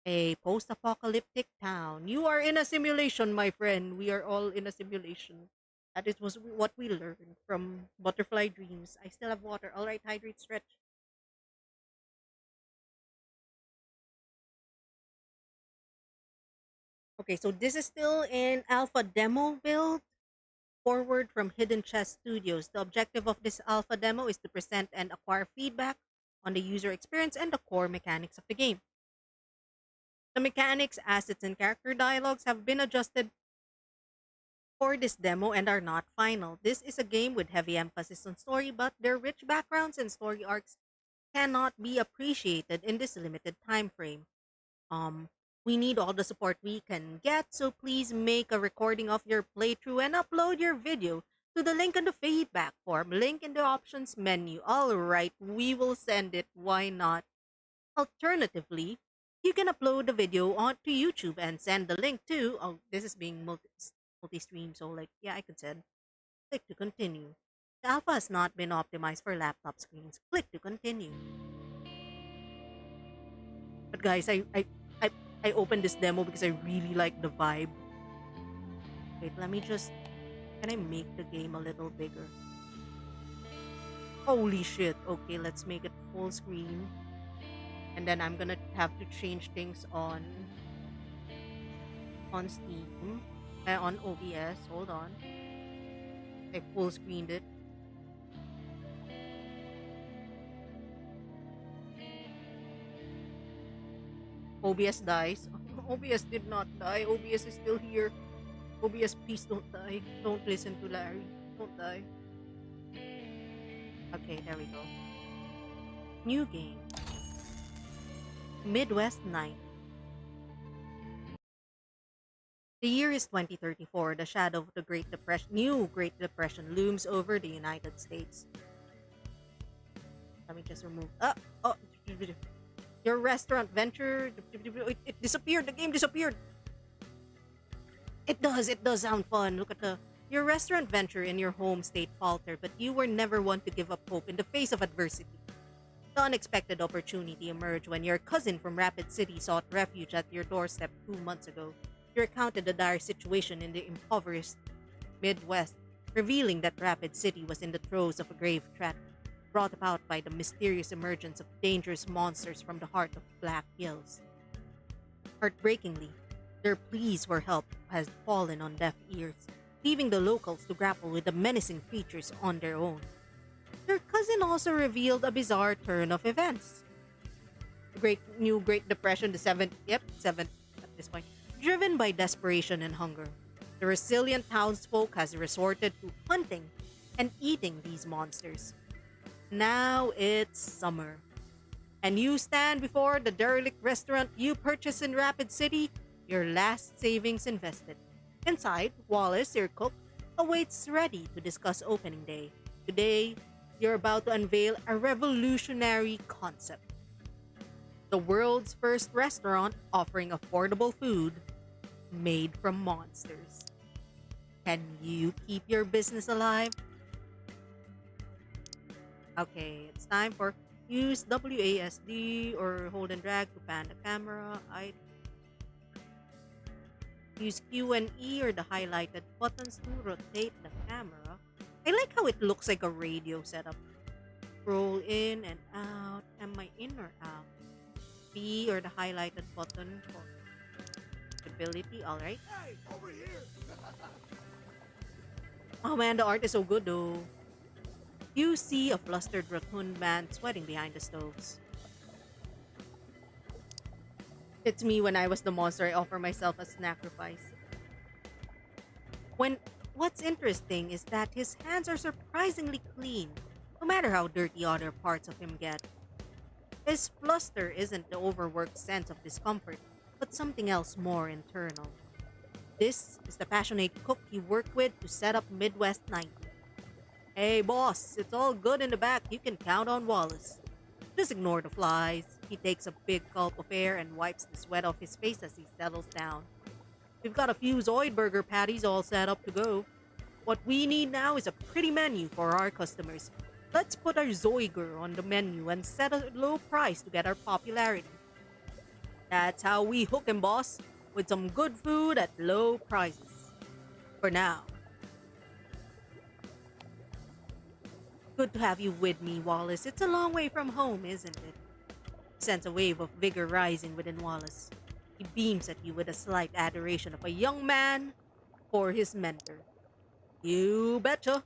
a post-apocalyptic town. You are in a simulation, my friend. We are all in a simulation. That is was what we learned from Butterfly Dreams. I still have water. All right, hydrate, stretch. Okay, so this is still in alpha demo build. Forward from Hidden Chest Studios. The objective of this alpha demo is to present and acquire feedback on the user experience and the core mechanics of the game. The mechanics, assets, and character dialogues have been adjusted for this demo and are not final. This is a game with heavy emphasis on story, but their rich backgrounds and story arcs cannot be appreciated in this limited time frame. We need all the support we can get, so please make a recording of your playthrough and upload your video to the link in the feedback form, link in the options menu. Alright, we will send it, why not? Alternatively, you can upload the video onto YouTube and send the link to, oh, this is being multi-stream, so like, yeah, I could send. Click to continue. The alpha has not been optimized for laptop screens. Click to continue. But guys, I opened this demo because I really like the vibe. Wait, let me just... Can I make the game a little bigger? Holy shit. Okay, let's make it full screen. And then I'm gonna have to change things on Steam. On OBS. Hold on. I full screened it. OBS dies. OBS did not die. OBS is still here. OBS, please don't die. Don't listen to Larry. Don't die. Okay, there we go. New game. Midwest 9. The year is 2034. The shadow of the new Great Depression looms over the United States. Let me just remove. Your restaurant venture, it disappeared. The game disappeared. It does sound fun. Look at your restaurant venture in your home state faltered, but you were never one to give up hope in the face of adversity. The unexpected opportunity emerged when your cousin from Rapid City sought refuge at your doorstep 2 months ago. You recounted the dire situation in the impoverished Midwest, revealing that Rapid City was in the throes of a grave threat, brought about by the mysterious emergence of dangerous monsters from the heart of Black Hills. Heartbreakingly, Their pleas for help has fallen on deaf ears, leaving the locals to grapple with the menacing creatures on their own. Their cousin also revealed a bizarre turn of events. The Great Depression, the seventh at this point, driven by desperation and hunger. The resilient townsfolk has resorted to hunting and eating these monsters. Now it's summer, and you stand before the derelict restaurant you purchased in Rapid City, your last savings invested. Inside, Wallace, your cook, awaits ready to discuss opening day. Today, you're about to unveil a revolutionary concept. The world's first restaurant offering affordable food made from monsters. Can you keep your business alive? Okay, it's time for use WASD or hold and drag to pan the camera. I use Q and E or the highlighted buttons to rotate the camera. I like how it looks like a radio setup. Scroll in and out. Am I in or out? B or the highlighted button for stability. Alright. Hey, over here! Oh man, the art is so good though. You see a flustered raccoon man sweating behind the stoves. It's me when I was the monster. I offer myself as sacrifice. What's interesting is that his hands are surprisingly clean, no matter how dirty other parts of him get. His fluster isn't the overworked sense of discomfort, but something else more internal. This is the passionate cook he worked with to set up Midwest 90. Hey boss, it's all good in the back. You can count on Wallace. Just ignore the flies. He takes a big gulp of air and wipes the sweat off his face as he settles down. We've got a few Zoidberger patties all set up to go. What we need now is a pretty menu for our customers. Let's put our Zoiger on the menu and set a low price to get our popularity. That's how we hook 'em, boss, with some good food at low prices. For now. Good to have you with me, Wallace. It's a long way from home, isn't it? Sense a wave of vigor rising within Wallace. He beams at you with a slight adoration of a young man for his mentor. You betcha.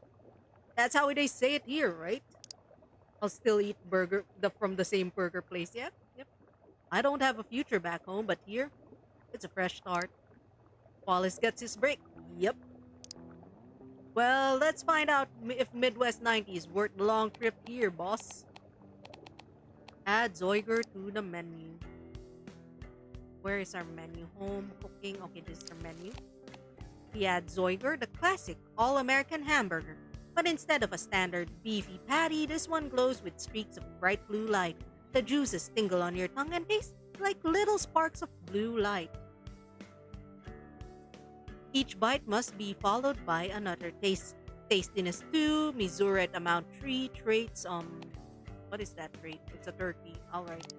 That's how they say it here, right? I'll still eat from the same burger place. Yep. I don't have a future back home, but here, it's a fresh start. Wallace gets his break. Yep. Well, let's find out if Midwest 90 is worth the long trip here, boss. Add Zoiger to the menu. Where is our menu? Home, cooking. Okay, this is our menu. We add Zoiger, the classic all-American hamburger. But instead of a standard beefy patty, this one glows with streaks of bright blue light. The juices tingle on your tongue and taste like little sparks of blue light. Each bite must be followed by another. Tastiness 2, measured amount 3, traits, what is that trait? It's a turkey. Alright.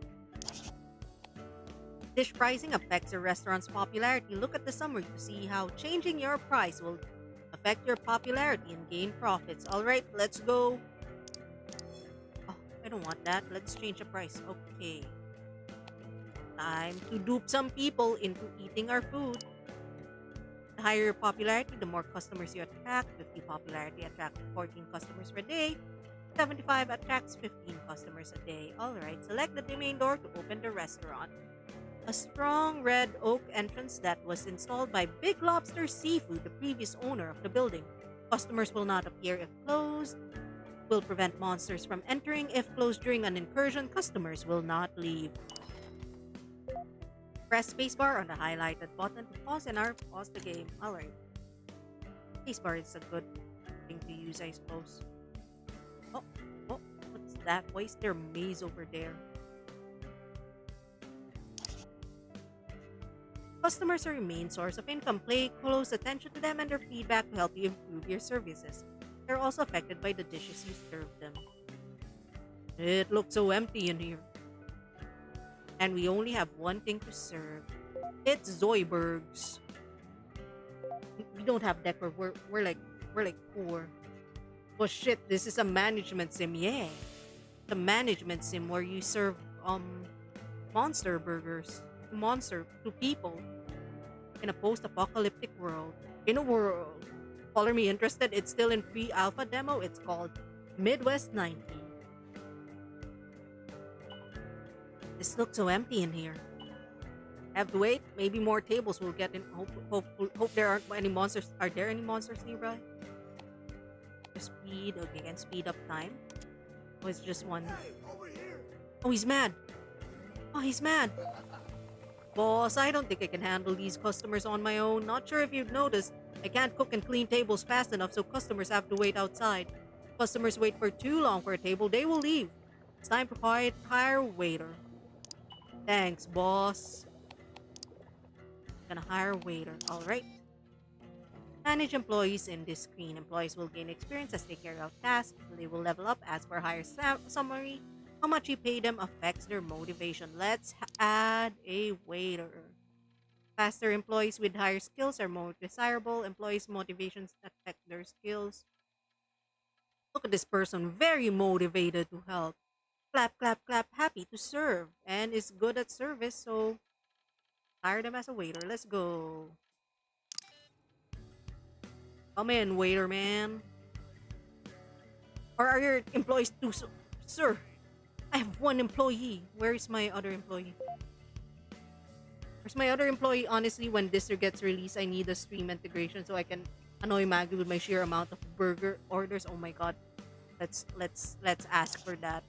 Dish pricing affects your restaurant's popularity. Look at the summary to see how changing your price will affect your popularity and gain profits. Alright, let's go. Oh, I don't want that. Let's change the price. Okay. Time to dupe some people into eating our food. The higher your popularity, the more customers you attract. 50 popularity attracts 14 customers per day. 75 attracts 15 customers a day. Alright, select the main door to open the restaurant. A strong red oak entrance that was installed by Big Lobster Seafood, the previous owner of the building. Customers will not appear if closed. Will prevent monsters from entering. If closed during an incursion, customers will not leave. Press spacebar on the highlighted button to pause the game. Alright. Spacebar is a good thing to use, I suppose. Oh, what's that? Why is there a maze over there? Customers are your main source of income. Pay close attention to them and their feedback to help you improve your services. They're also affected by the dishes you serve them. It looks so empty in here. And we only have one thing to serve. It's Zoidbergs. We don't have decor. We're like poor. Oh shit, this is a management sim. Yeah. The management sim where you serve monster burgers to people. in a post-apocalyptic world. In a world. Color me interested. It's still in pre-alpha demo. It's called Midwest 90. This looks so empty in here. I have to wait. Maybe more tables will get in. Hope there aren't any monsters. Are there any monsters nearby? The speed. Okay, can speed up time. Oh, it's just one. Oh, he's mad. Oh, he's mad. Boss, I don't think I can handle these customers on my own. Not sure if you've noticed, I can't cook and clean tables fast enough, so customers have to wait outside. If customers wait for too long for a table, they will leave. It's time to hire a waiter. Thanks, boss. Gonna hire a waiter. Alright. Manage employees in this screen. Employees will gain experience as they carry out tasks. They will level up as per higher summary. How much you pay them affects their motivation. Let's add a waiter. Faster employees with higher skills are more desirable. Employees' motivations affect their skills. Look at this person, very motivated to help. Clap, clap, clap, happy to serve. And is good at service, so hire them as a waiter. Let's go. Come in, waiter man. Or are your employees too... Sir, I have one employee. Where is my other employee? Where's my other employee? Honestly, when Disser gets released, I need a stream integration so I can annoy Maggie with my sheer amount of burger orders. Oh my god. Let's ask for that.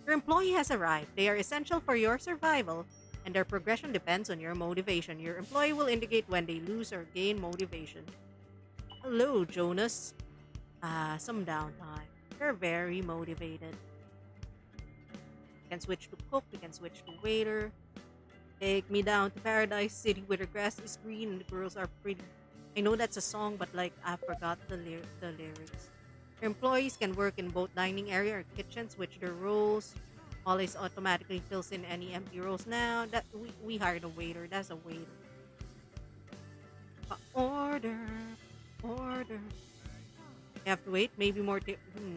Your employee has arrived. They are essential for your survival, and their progression depends on your motivation. Your employee will indicate when they lose or gain motivation. Hello, Jonas. Some downtime. They're very motivated. We can switch to cook. We can switch to waiter. Take me down to Paradise City where the grass is green and the girls are pretty. I know that's a song, but like I forgot the lyrics. Your employees can work in both dining area or kitchen, switch their roles. Always automatically fills in any empty roles. Now that we hired a waiter, that's a waiter. Order. I have to wait. Maybe more.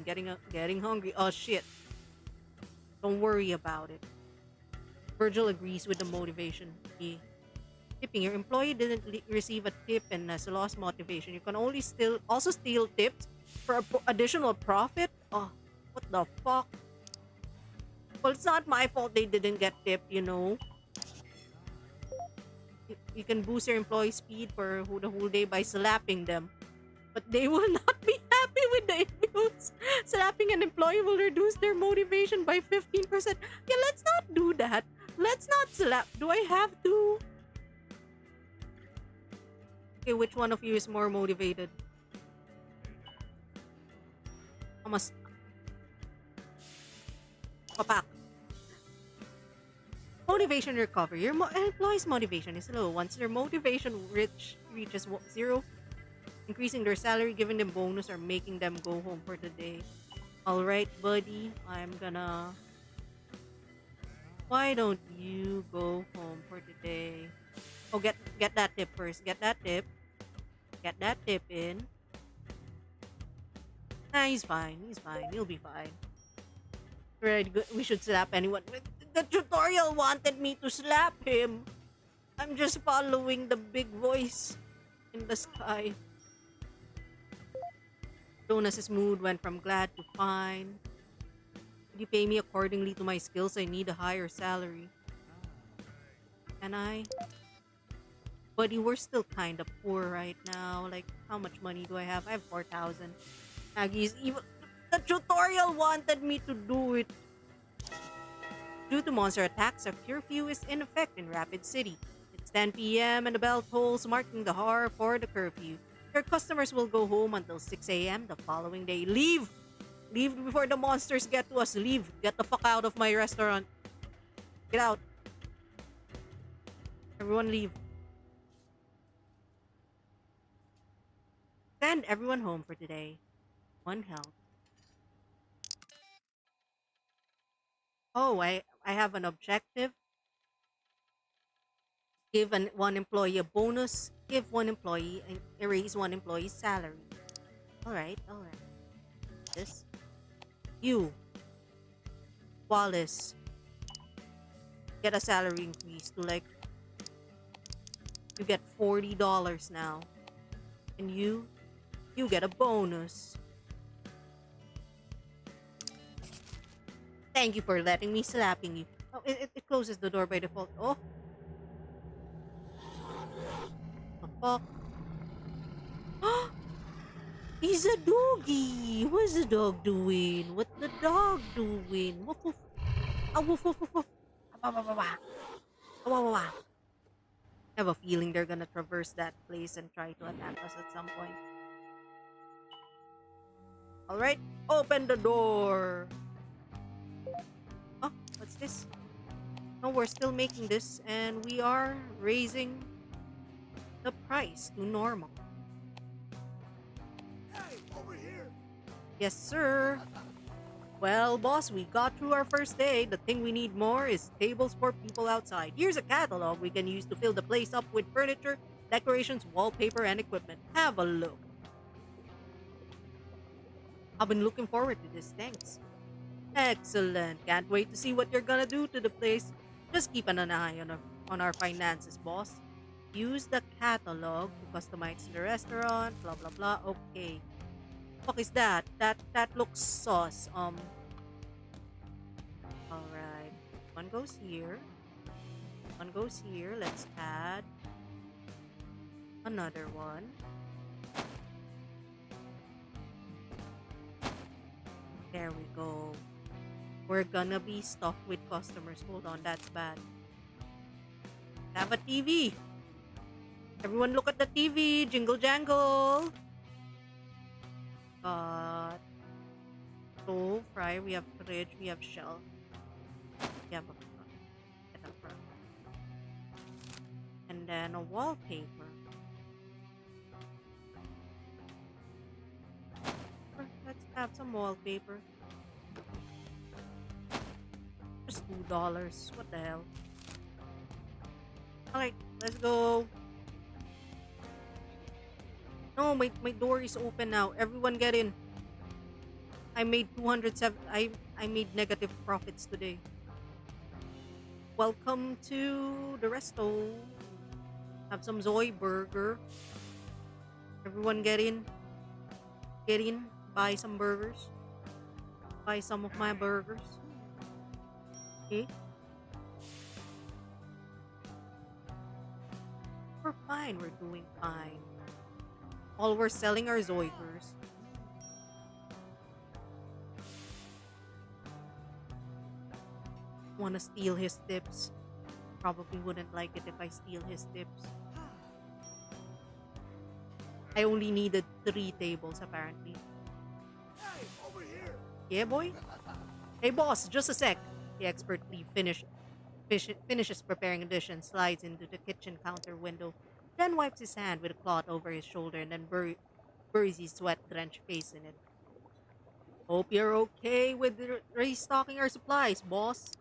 Getting hungry. Oh shit. Don't worry about it. Virgil agrees with the motivation. Tipping. Your employee didn't receive a tip and has lost motivation. You can also steal tips for additional profit. Oh, what the fuck? Well, it's not my fault they didn't get tipped, you know. You can boost your employee speed for the whole day by slapping them. But they will not be happy with the abuse. Slapping an employee will reduce their motivation by 15%. Yeah, let's not do that. Let's not slap. Do I have to? Okay, which one of you is more motivated? I must... Papak. Motivation recovery. Your employee's motivation is low. Once their motivation reaches 0, increasing their salary, giving them bonus, or making them go home for the day. Alright, buddy. I'm gonna... Why don't you go home for the day? Oh, get that tip first. Get that tip. Get that tip in. Nah, he's fine. He's fine. He'll be fine. Right, we should slap anyone. The tutorial wanted me to slap him. I'm just following the big voice in the sky. Jonas's mood went from glad to fine. Could you pay me accordingly to my skills? I need a higher salary. Can I? Buddy, we're still kind of poor right now. Like, how much money do I have? I have 4,000. Maggie's even... The tutorial wanted me to do it. Due to monster attacks, a curfew is in effect in Rapid City. It's 10 p.m. and the bell tolls, marking the hour for the curfew. Your customers will go home until 6 a.m. the following day. Leave! Leave before the monsters get to us. Leave. Get the fuck out of my restaurant. Get out. Everyone leave. Send everyone home for today. One health. Oh, I have an objective. Give one employee a bonus. Give one employee and erase one employee's salary. Alright. This. You. Wallace. Get a salary increase to like You get $40 now. And you get a bonus. Thank you for letting me slapping you. Oh, it closes the door by default. Oh. The fuck? He's a doggy. What's the dog doing? What the dog doing? Woof woof. Ah, woof woof woof woof. Ah, wah, wah, wah. Ah, wah, wah, wah. I have a feeling they're gonna traverse that place and try to attack us at some point. Alright, open the door. Oh, what's this? No, we're still making this and we are raising the price to normal. Hey, over here! Yes, sir. Well, boss, we got through our first day. The thing we need more is tables for people outside. Here's a catalog we can use to fill the place up with furniture, decorations, wallpaper, and equipment. Have a look. I've been looking forward to this, thanks. Excellent. Can't wait to see what you're gonna do to the place. Just keep an eye on our finances, boss. Use the catalog to customize the restaurant, blah blah blah. Okay. Fuck is that? That looks sus. Alright. One goes here. One goes here. Let's add another one. There we go. We're gonna be stuffed with customers. Hold on, that's bad. Have a TV. Everyone look at the TV. Jingle jangle. Got stove, fryer, we have fridge, we have shelf. We have a front. And then a wallpaper. Let's have some wallpaper. Just $2. What the hell? Alright, let's go. No, my door is open now. Everyone get in. I made 207. I made negative profits today. Welcome to the resto. Have some Zoe burger. Everyone get in. Get in. Buy some burgers. Buy some of my burgers. Okay. We're fine. We're doing fine. All we're selling are Zoikers. Wanna steal his tips. Probably wouldn't like it if I steal his tips. I only needed 3 tables apparently. Hey, over here! Yeah, boy? Hey, boss, just a sec. He expertly finishes preparing a dish and slides into the kitchen counter window. Then wipes his hand with a cloth over his shoulder and then buries his sweat-drenched face in it. Hope you're okay with restocking our supplies, boss.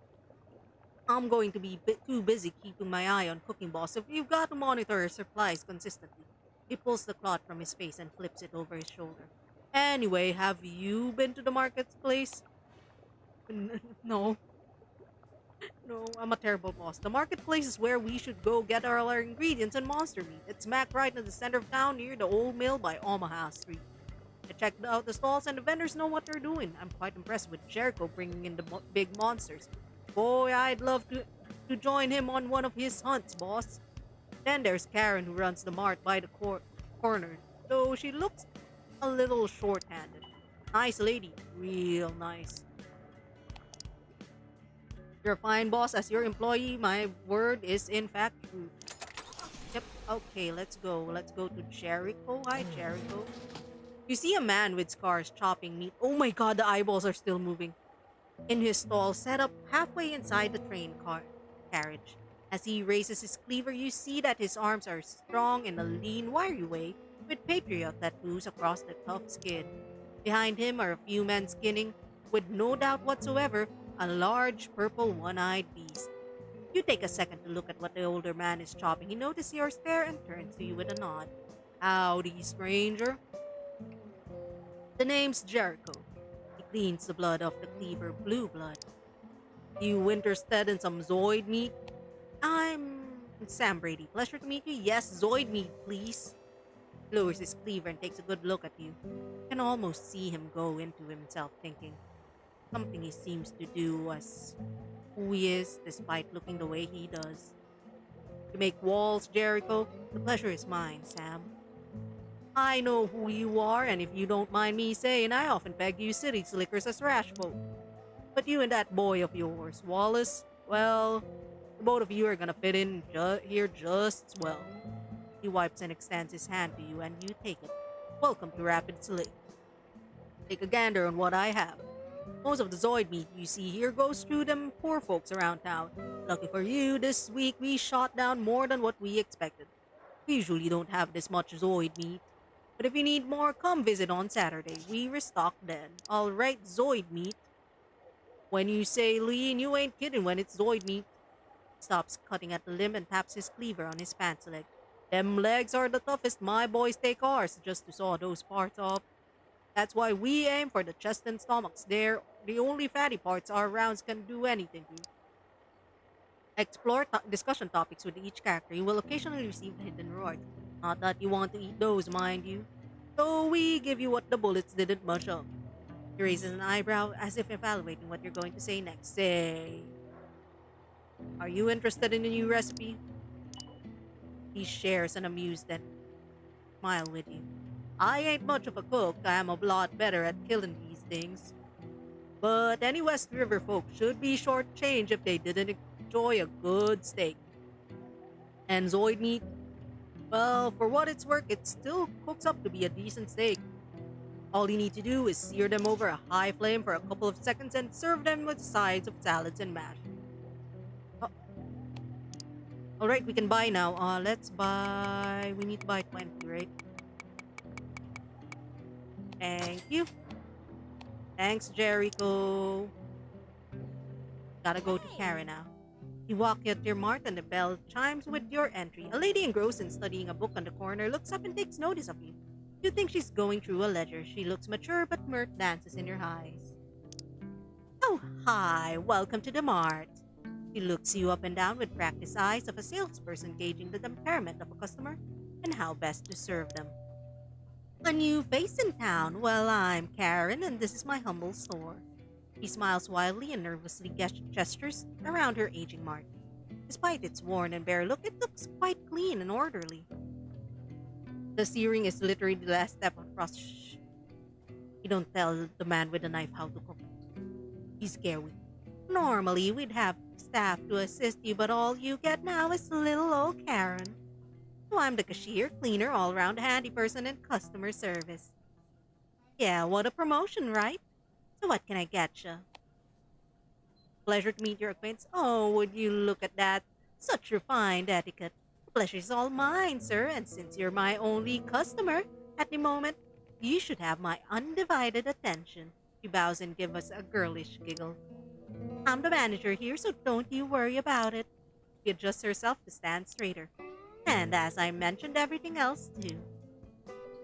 I'm going to be too busy keeping my eye on cooking, boss. If you've got to monitor our supplies consistently. He pulls the cloth from his face and flips it over his shoulder. Anyway, have you been to the marketplace? No. No, I'm a terrible boss. The marketplace is where we should go get all our ingredients and monster meat. It's smack right in the center of town near the old mill by Omaha Street. I checked out the stalls and the vendors know what they're doing. I'm quite impressed with Jericho bringing in the big monsters. Boy, I'd love to join him on one of his hunts, boss. Then there's Karen who runs the mart by the corner, though she looks a little short-handed. Nice lady, real nice. You're a fine boss as your employee. My word is in fact true. Yep, okay, let's go. Let's go to Jericho. Hi, Jericho. You see a man with scars chopping meat. Oh my god, the eyeballs are still moving. In his stall, set up halfway inside the train carriage. As he raises his cleaver, you see that his arms are strong in a lean, wiry way, with patriot tattoos across the tough skin. Behind him are a few men skinning, with no doubt whatsoever, a large purple one-eyed beast. You take a second to look at what the older man is chopping. He notices your stare and turns to you with a nod. Howdy, stranger. The name's Jericho. He cleans the blood off the cleaver, blue blood. You interested in some Zoid meat? I'm Sam Brady. Pleasure to meet you. Yes, Zoid meat, please. Lowers his cleaver and takes a good look at you. You can almost see him go into himself, thinking something he seems to do was who he is, despite looking the way he does. You make walls, Jericho. The pleasure is mine, Sam. I know who you are, and if you don't mind me saying, I often peg you city slickers as rash folk. But you and that boy of yours, Wallace, well, the both of you are gonna fit in here just as well. He wipes and extends his hand to you, and you take it. Welcome to Rapid Slick. Take a gander on what I have. Most of the Zoid meat you see here goes through them poor folks around town. Lucky for you, this week we shot down more than what we expected. We usually don't have this much Zoid meat. But if you need more, come visit on Saturday. We restock then. Alright, Zoid meat. When you say lean, you ain't kidding when it's Zoid meat. Stops cutting at the limb and taps his cleaver on his pants leg. Them legs are the toughest. My boys take ours just to saw those parts off. That's why we aim for the chest and stomachs. They're the only fatty parts our rounds can do anything to. Explore discussion topics with each character. You will occasionally receive hidden rewards. Not that you want to eat those, mind you. So we give you what the bullets didn't much of. He raises an eyebrow as if evaluating what you're going to say next. Say, are you interested in a new recipe? He shares an amused and smile with you. I ain't much of a cook. I'm a lot better at killing these things. But any West River folk should be shortchanged if they didn't enjoy a good steak. And Zoid meat, well, for what it's worth, it still cooks up to be a decent steak. All you need to do is sear them over a high flame for a couple of seconds and serve them with sides of salads and mash. Oh. Alright, we can buy now. Let's buy... We need to buy 20, right? Thank you. Thanks, Jericho. Gotta go to Karen now. You walk at your mart and the bell chimes with your entry. A lady engrossed in studying a book on the corner looks up and takes notice of you. You think she's going through a ledger. She looks mature, but mirth dances in her eyes. Oh, hi. Welcome to the mart. She looks you up and down with practiced eyes of a salesperson gauging the temperament of a customer and how best to serve them. A new face in town. Well, I'm Karen, and this is my humble store. She smiles wildly and nervously gestures around her aging mart. Despite its worn and bare look, it looks quite clean and orderly. The searing is literally the last step across. Shh. You don't tell the man with the knife how to cook. He's scary. Normally, we'd have staff to assist you, but all you get now is little old Karen. So I'm the cashier, cleaner, all-around handy person, and customer service. Yeah, what a promotion, right? So what can I get you? Pleasure to meet your acquaintance. Oh, would you look at that? Such refined etiquette. The pleasure is all mine, sir, and since you're my only customer at the moment, you should have my undivided attention. She bows and gives us a girlish giggle. I'm the manager here, so don't you worry about it. She adjusts herself to stand straighter. And as I mentioned, everything else, too.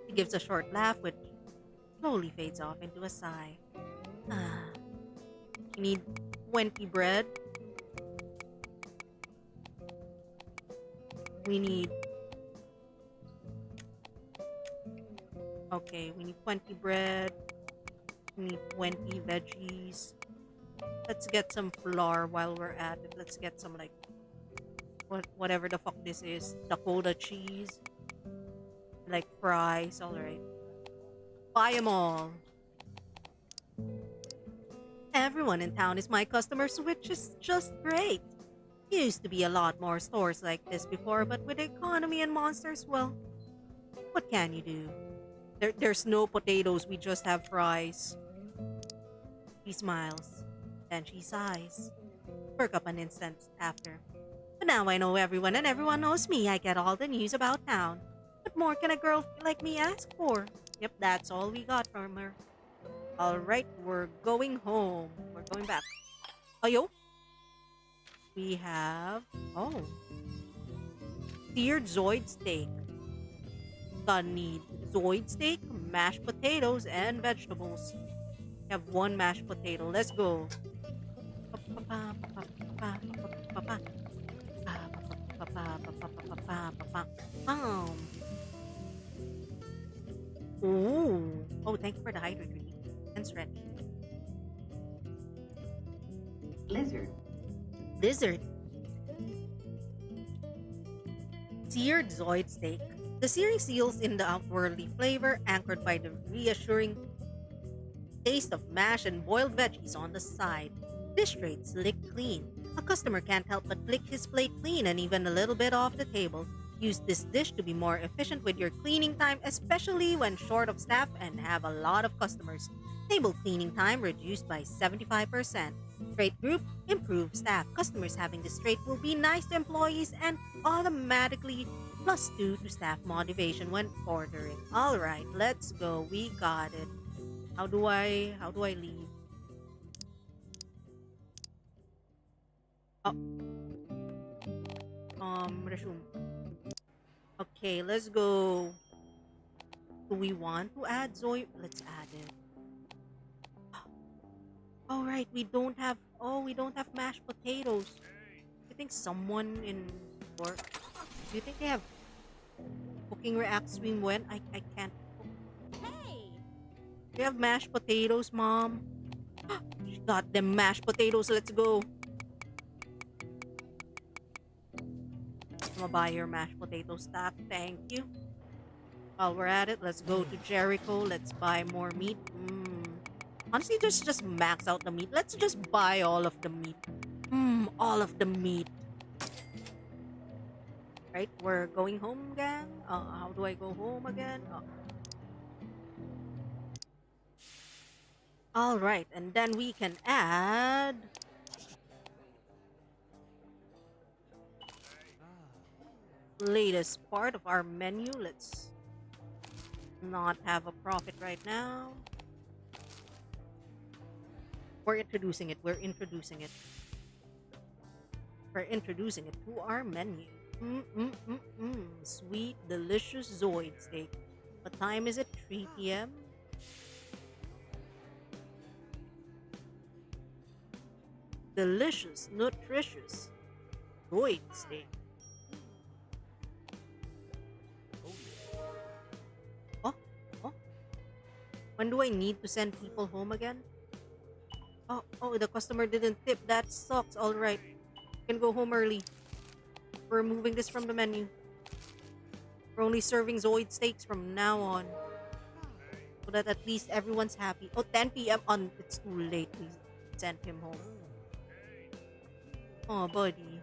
She gives a short laugh, which slowly fades off into a sigh. You need 20 bread. We need... Okay, we need 20 bread. We need 20 veggies. Let's get some flour while we're at it. Let's get some, like, whatever the fuck this is. Dakota cheese. Like fries, alright. Buy them all. Everyone in town is my customers, which is just great. Used to be a lot more stores like this before, but with the economy and monsters, well, what can you do? There's no potatoes, we just have fries. She smiles. Then she sighs. Perk up an instant after. But now I know everyone and everyone knows me. I get all the news about town. What more can a girl like me ask for? Yep, that's all we got from her. Alright, we're going home. We're going back. Ayo. We have... Oh. Seared Zoid steak. Gonna need Zoid steak, mashed potatoes, and vegetables. We have one mashed potato. Let's go. Pa, pa, pa, pa, pa, pa, pa, pa. Ooh. Oh, thank you for the hydro drink and stretch. Lizard. Lizard. Seared Zoid steak. The searing seals in the outwardly flavor, anchored by the reassuring taste of mash and boiled veggies on the side. Dish tray slick clean. A customer can't help but lick his plate clean and even a little bit off the table. Use this dish to be more efficient with your cleaning time, especially when short of staff and have a lot of customers. Table cleaning time reduced by 75%. Straight group, improved staff. Customers having this trait will be nice to employees and automatically +2 to staff motivation when ordering. All right, let's go. We got it. How do I leave? Oh. Resume. Okay, let's go. Do we want to add Zoe? Let's add it. All right, we don't have mashed potatoes. I think someone in work. Do you think they have cooking react swim when I can't cook? Hey! Do you have mashed potatoes, Mom? She got them mashed potatoes. Let's go. I'm gonna buy your mashed potato stock. Thank you. While we're at it, let's go to Jericho. Let's buy more meat. Honestly, just max out the meat. Let's just buy all of the meat. All of the meat. Right, we're going home again. How do I go home again? All right, and then we can add latest part of our menu. Let's not have a profit right now. We're introducing it. We're introducing it to our menu. Sweet, delicious Zoid steak. What time is it? 3 p.m. Delicious, nutritious Zoid steak. Oh. When do I need to send people home again? Oh, the customer didn't tip. That sucks. All right. Can go home early. We're removing this from the menu. We're only serving Zoid steaks from now on. So that at least everyone's happy. Oh, 10 p.m. on. It's too late. We sent him home. Oh, buddy.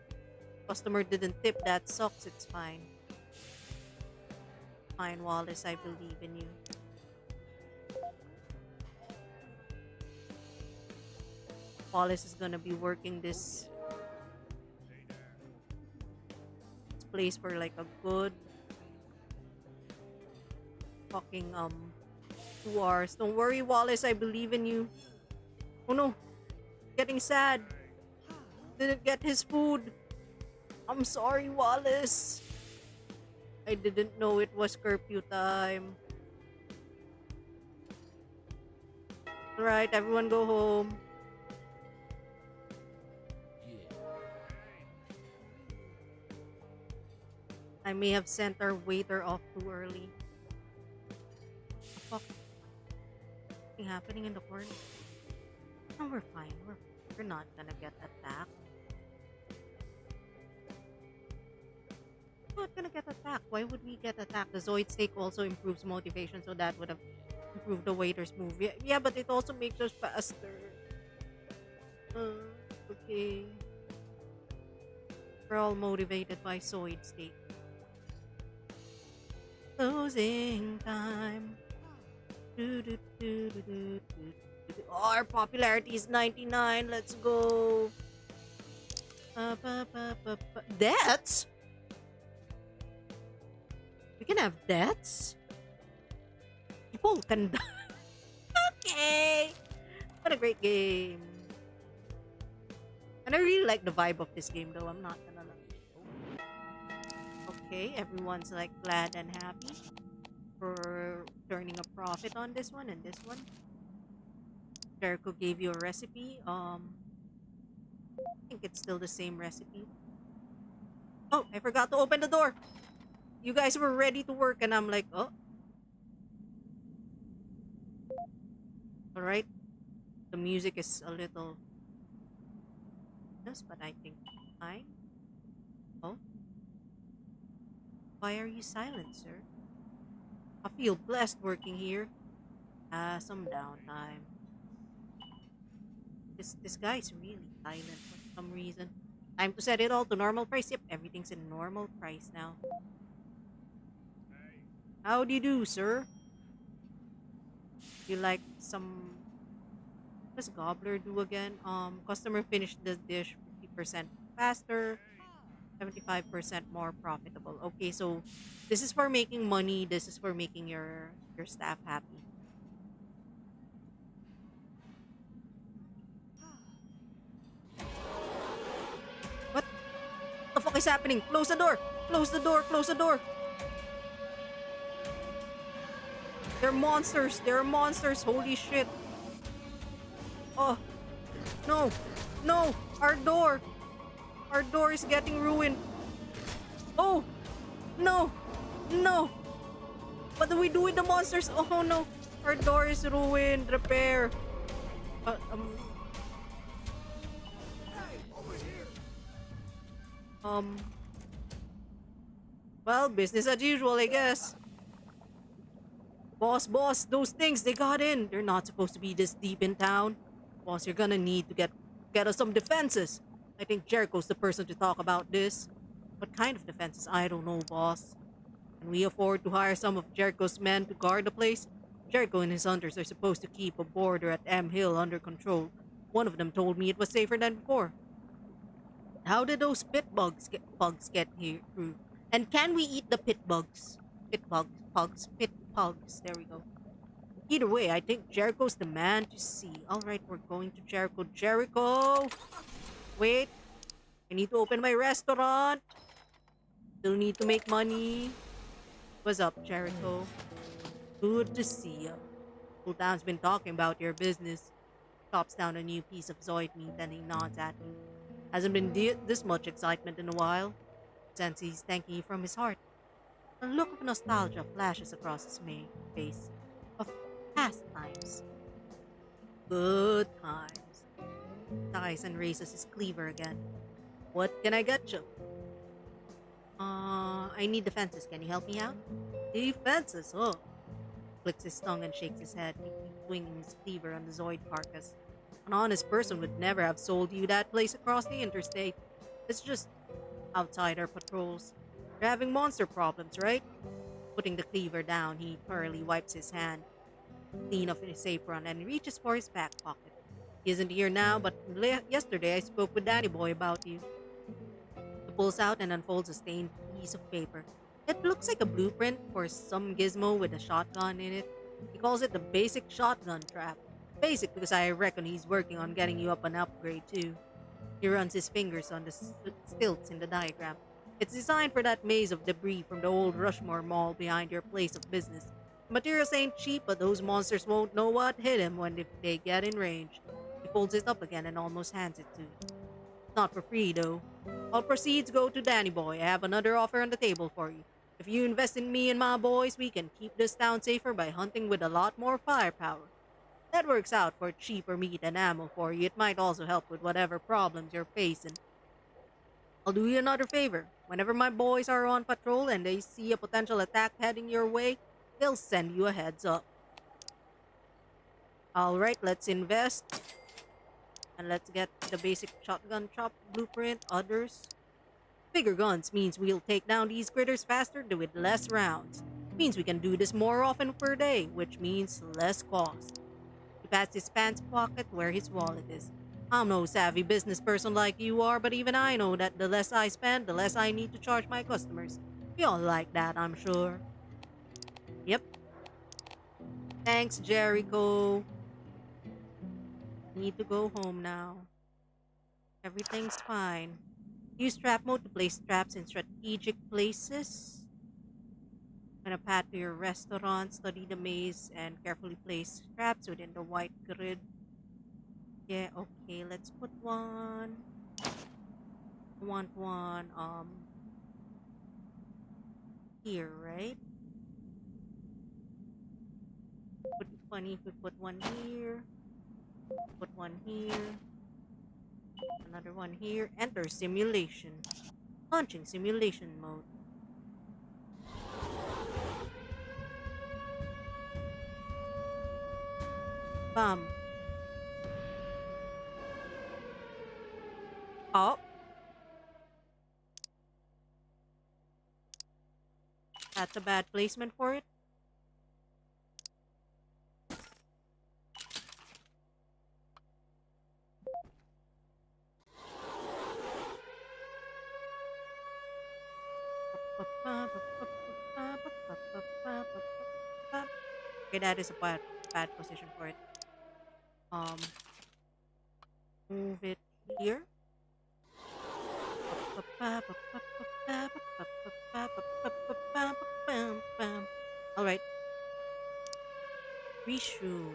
Customer didn't tip. That sucks. It's fine. Fine, Wallace. I believe in you. Wallace is gonna be working this place for like a good fucking 2 hours. Don't worry, Wallace, I believe in you. Oh no, getting sad. Didn't get his food. I'm sorry, Wallace. I didn't know it was curfew time. Alright, everyone go home. I may have sent our waiter off too early. What the fuck? Something happening in the corner? No, we're fine. We're not gonna get attacked. We're not gonna get attacked. Why would we get attacked? The Zoid steak also improves motivation, so that would have improved the waiter's move. Yeah, but it also makes us faster. Okay. We're all motivated by Zoid steak. Closing time. Our popularity is 99. Let's go. Debts? We can have debts? People can die. Okay. What a great game. And I really like the vibe of this game though. I'm not gonna lie. Okay, everyone's like glad and happy for turning a profit on this one and this one. Jericho gave you a recipe. I think it's still the same recipe. Oh, I forgot to open the door. You guys were ready to work, and I'm like, oh, all right. The music is a little, yes, but I think fine. Oh, why are you silent, sir? I feel blessed working here. Some downtime. This guy's really silent for some reason. Time to set it all to normal price. Yep, everything's in normal price now. How do you do, sir? You like some? What does Gobbler do again? Customer finished the dish 50% faster, 75% more profitable. Okay, so this is for making money. This is for making your staff happy. What the fuck is happening? Close the door! Close the door! Close the door! They're monsters! They're monsters! Holy shit! Oh, no! No! Our door! Our door is getting ruined! Oh! No! No! What do we do with the monsters? Oh no! Our door is ruined! Repair! Uh, um, Hey, over here! um... Well, business as usual, I guess. Boss, those things, they got in. They're not supposed to be this deep in town. Boss, you're gonna need to get us some defenses. I think Jericho's the person to talk about this. What kind of defenses? I don't know, boss. Can we afford to hire some of Jericho's men to guard the place? Jericho and his hunters are supposed to keep a border at M Hill under control. One of them told me it was safer than before. How did those bugs get here through? And can we eat the pit bugs? Pit bugs. There we go. Either way, I think Jericho's the man to see. Alright, we're going to Jericho. Jericho! Wait. I need to open my restaurant. Still need to make money. What's up, Jericho? Good to see ya. Sultan's been talking about your business. Chops down a new piece of Zoid meat and he nods at me. Hasn't been this much excitement in a while. Since he's thanking you from his heart. A look of nostalgia flashes across his face. Of past times. Good times. Sighs and raises his cleaver again. What can I get you? I need defenses. Can you help me out? Defenses, oh. Flicks his tongue and shakes his head. He keeps swinging his cleaver on the Zoid carcass. An honest person would never have sold you that place across the interstate. It's just outsider patrols. You're having monster problems, right? Putting the cleaver down, he thoroughly wipes his hand clean off his apron and reaches for his back pocket. He isn't here now, but yesterday I spoke with Danny Boy about you. He pulls out and unfolds a stained piece of paper. It looks like a blueprint for some gizmo with a shotgun in it. He calls it the basic shotgun trap. Basic because I reckon he's working on getting you up an upgrade too. He runs his fingers on the stilts in the diagram. It's designed for that maze of debris from the old Rushmore Mall behind your place of business. The materials ain't cheap, but those monsters won't know what hit him when they get in range. He folds it up again and almost hands it to you. It's not for free, though. All proceeds go to Danny Boy. I have another offer on the table for you. If you invest in me and my boys, we can keep this town safer by hunting with a lot more firepower. That works out for cheaper meat and ammo for you. It might also help with whatever problems you're facing. I'll do you another favor. Whenever my boys are on patrol and they see a potential attack heading your way, they'll send you a heads up. Alright, let's invest. And let's get the basic shotgun chop blueprint. Others. Bigger guns means we'll take down these critters faster with less rounds. Means we can do this more often per day, which means less cost. He pats his pants pocket where his wallet is. I'm no savvy business person like you are, but even I know that the less I spend, the less I need to charge my customers. We all like that, I'm sure. Yep. Thanks, Jericho. Need to go home now. Everything's fine. Use trap mode to place traps in strategic places. I'm gonna pat to your restaurant, study the maze, and carefully place traps within the white grid. Yeah, okay, let's put one. I want one, here, right? Would be funny if we put one here, put one here, another one here. Enter simulation. Launching simulation mode. Bam. Oh. That's a bad placement for it. Okay, that is a bad position for it. Move it here. All right. Reshroom.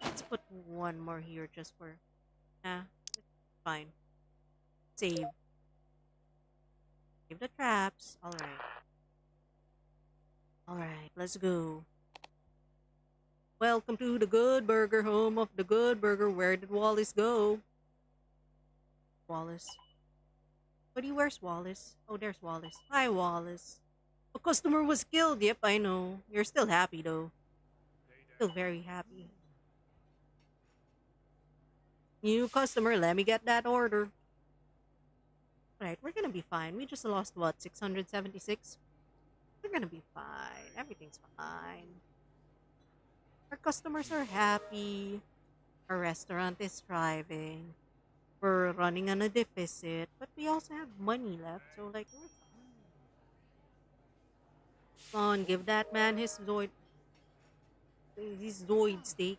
Let's put one more here just for. It's fine. Save. Save the traps. All right. All right. Let's go. Welcome to the Good Burger, home of the Good Burger. Where did Wallace go? Wallace. Buddy, where's Wallace? Oh, there's Wallace. Hi, Wallace. A customer was killed. Yep, I know. You're still happy, though. Still very happy. New customer, let me get that order. Alright, we're gonna be fine. We just lost, what, 676? We're gonna be fine. Everything's fine. Our customers are happy. Our restaurant is thriving. We're running on a deficit, but we also have money left, so like we're fine. Come on, give that man his Zoid steak.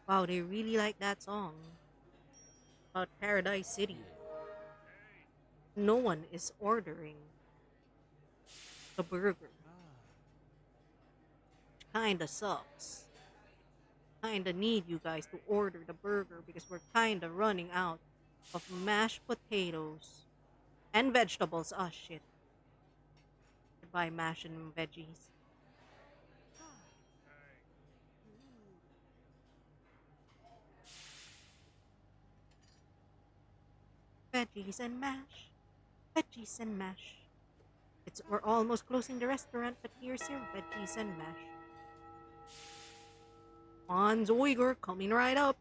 Wow, they really like that song about Paradise City. No one is ordering the burger. Kinda sucks. Kinda need you guys to order the burger because we're kinda running out of mashed potatoes and vegetables. Oh shit. Goodbye, mash and veggies. Veggies and mash. Veggies and mash. We're almost closing the restaurant, but here's your veggies and mash. Come on, Zoiger, coming right up.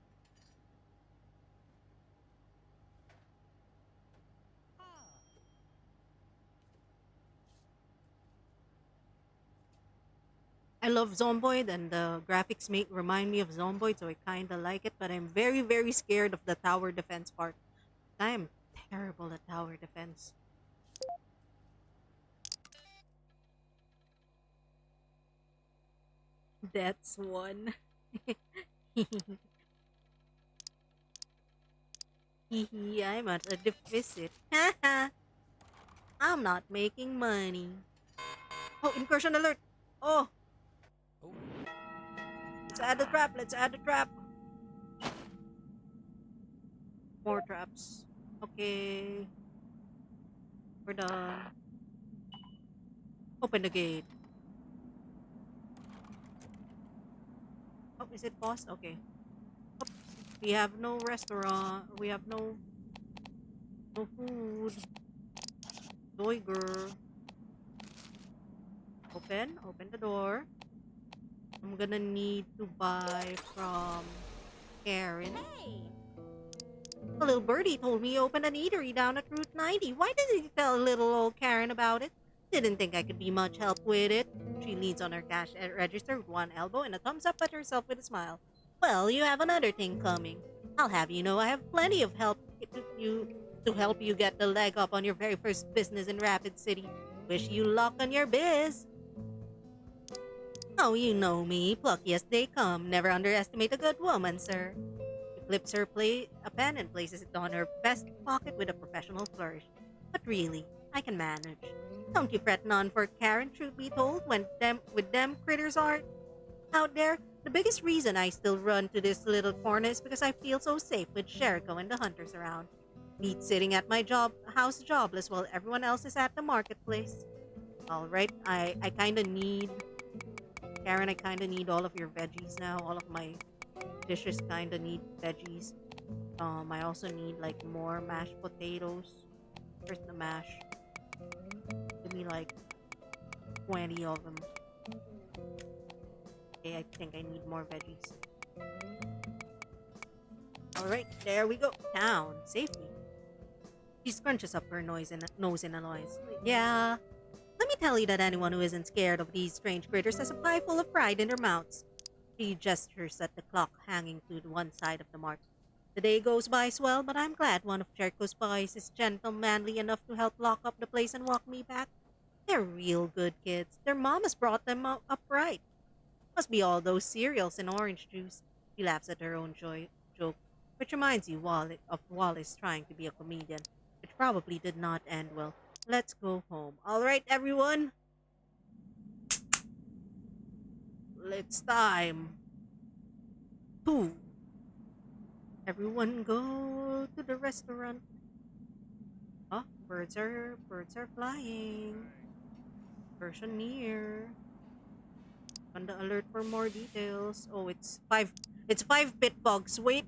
I love Zomboid, and the graphics remind me of Zomboid, so I kinda like it, but I'm very, very scared of the tower defense part. I am terrible at tower defense. That's one. Hehe, I'm at a deficit. I'm not making money. Oh, incursion alert! Oh! Let's add the trap, let's add the trap! More traps. Okay. We're done. Open the gate. Oh, is it paused? Okay. Oops. We have no restaurant. We have no food. Zoiger. Open the door. I'm gonna need to buy from Karen. Hey! A little birdie told me you opened an eatery down at Route 90. Why didn't you tell little old Karen about it? Didn't think I could be much help with it. She leans on her cash register with one elbow and a thumbs up at herself with a smile. Well, you have another thing coming. I'll have you know I have plenty of help to help you get the leg up on your very first business in Rapid City. Wish you luck on your biz. Oh, you know me. Plucky as they come. Never underestimate a good woman, sir. She flips her a pen and places it on her vest pocket with a professional flourish. But really, I can manage. Don't you fret none for Karen, truth be told, with them critters are out there. The biggest reason I still run to this little corner is because I feel so safe with Sheriko and the hunters around. Meat sitting at my house jobless while everyone else is at the marketplace. Alright, I kinda need Karen, I kinda need all of your veggies now. All of my dishes kinda need veggies. I also need like more mashed potatoes. Where's the mash? Give me like 20 of them. Okay, I think I need more veggies. Alright, there we go. Town. Safety. She scrunches up her nose in a noise. Yeah. Let me tell you that anyone who isn't scared of these strange critters has a pie full of pride in their mouths. She gestures at the clock hanging to one side of the mart. The day goes by swell, but I'm glad one of Jericho's boys is gentlemanly enough to help lock up the place and walk me back. They're real good kids. Their mamas brought them up right. Must be all those cereals and orange juice. She laughs at her own joke, which reminds you of Wallace trying to be a comedian, which probably did not end well. Let's go home. All right, everyone. It's time to everyone go to the restaurant. Oh, birds are flying. Person near. On the alert for more details. Oh, it's five pit bugs. Wait.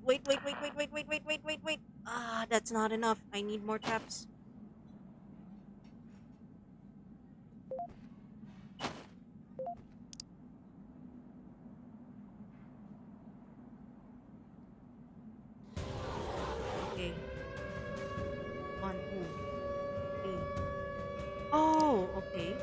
Ah, that's not enough. I need more traps. Okay. 1, 2, 3. Oh, okay.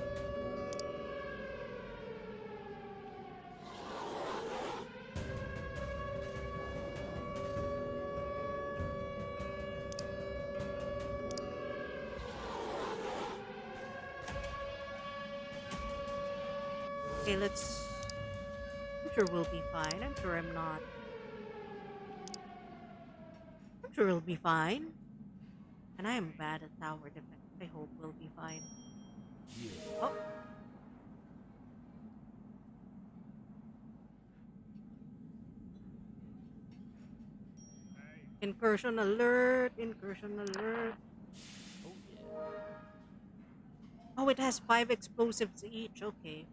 Okay, let's... I'm sure we'll be fine. I'm sure I'm not. I'm sure we'll be fine. And I am bad at tower defense. I hope we'll be fine. Oh. Incursion alert! Incursion alert! Oh, it has 5 explosives each. Okay.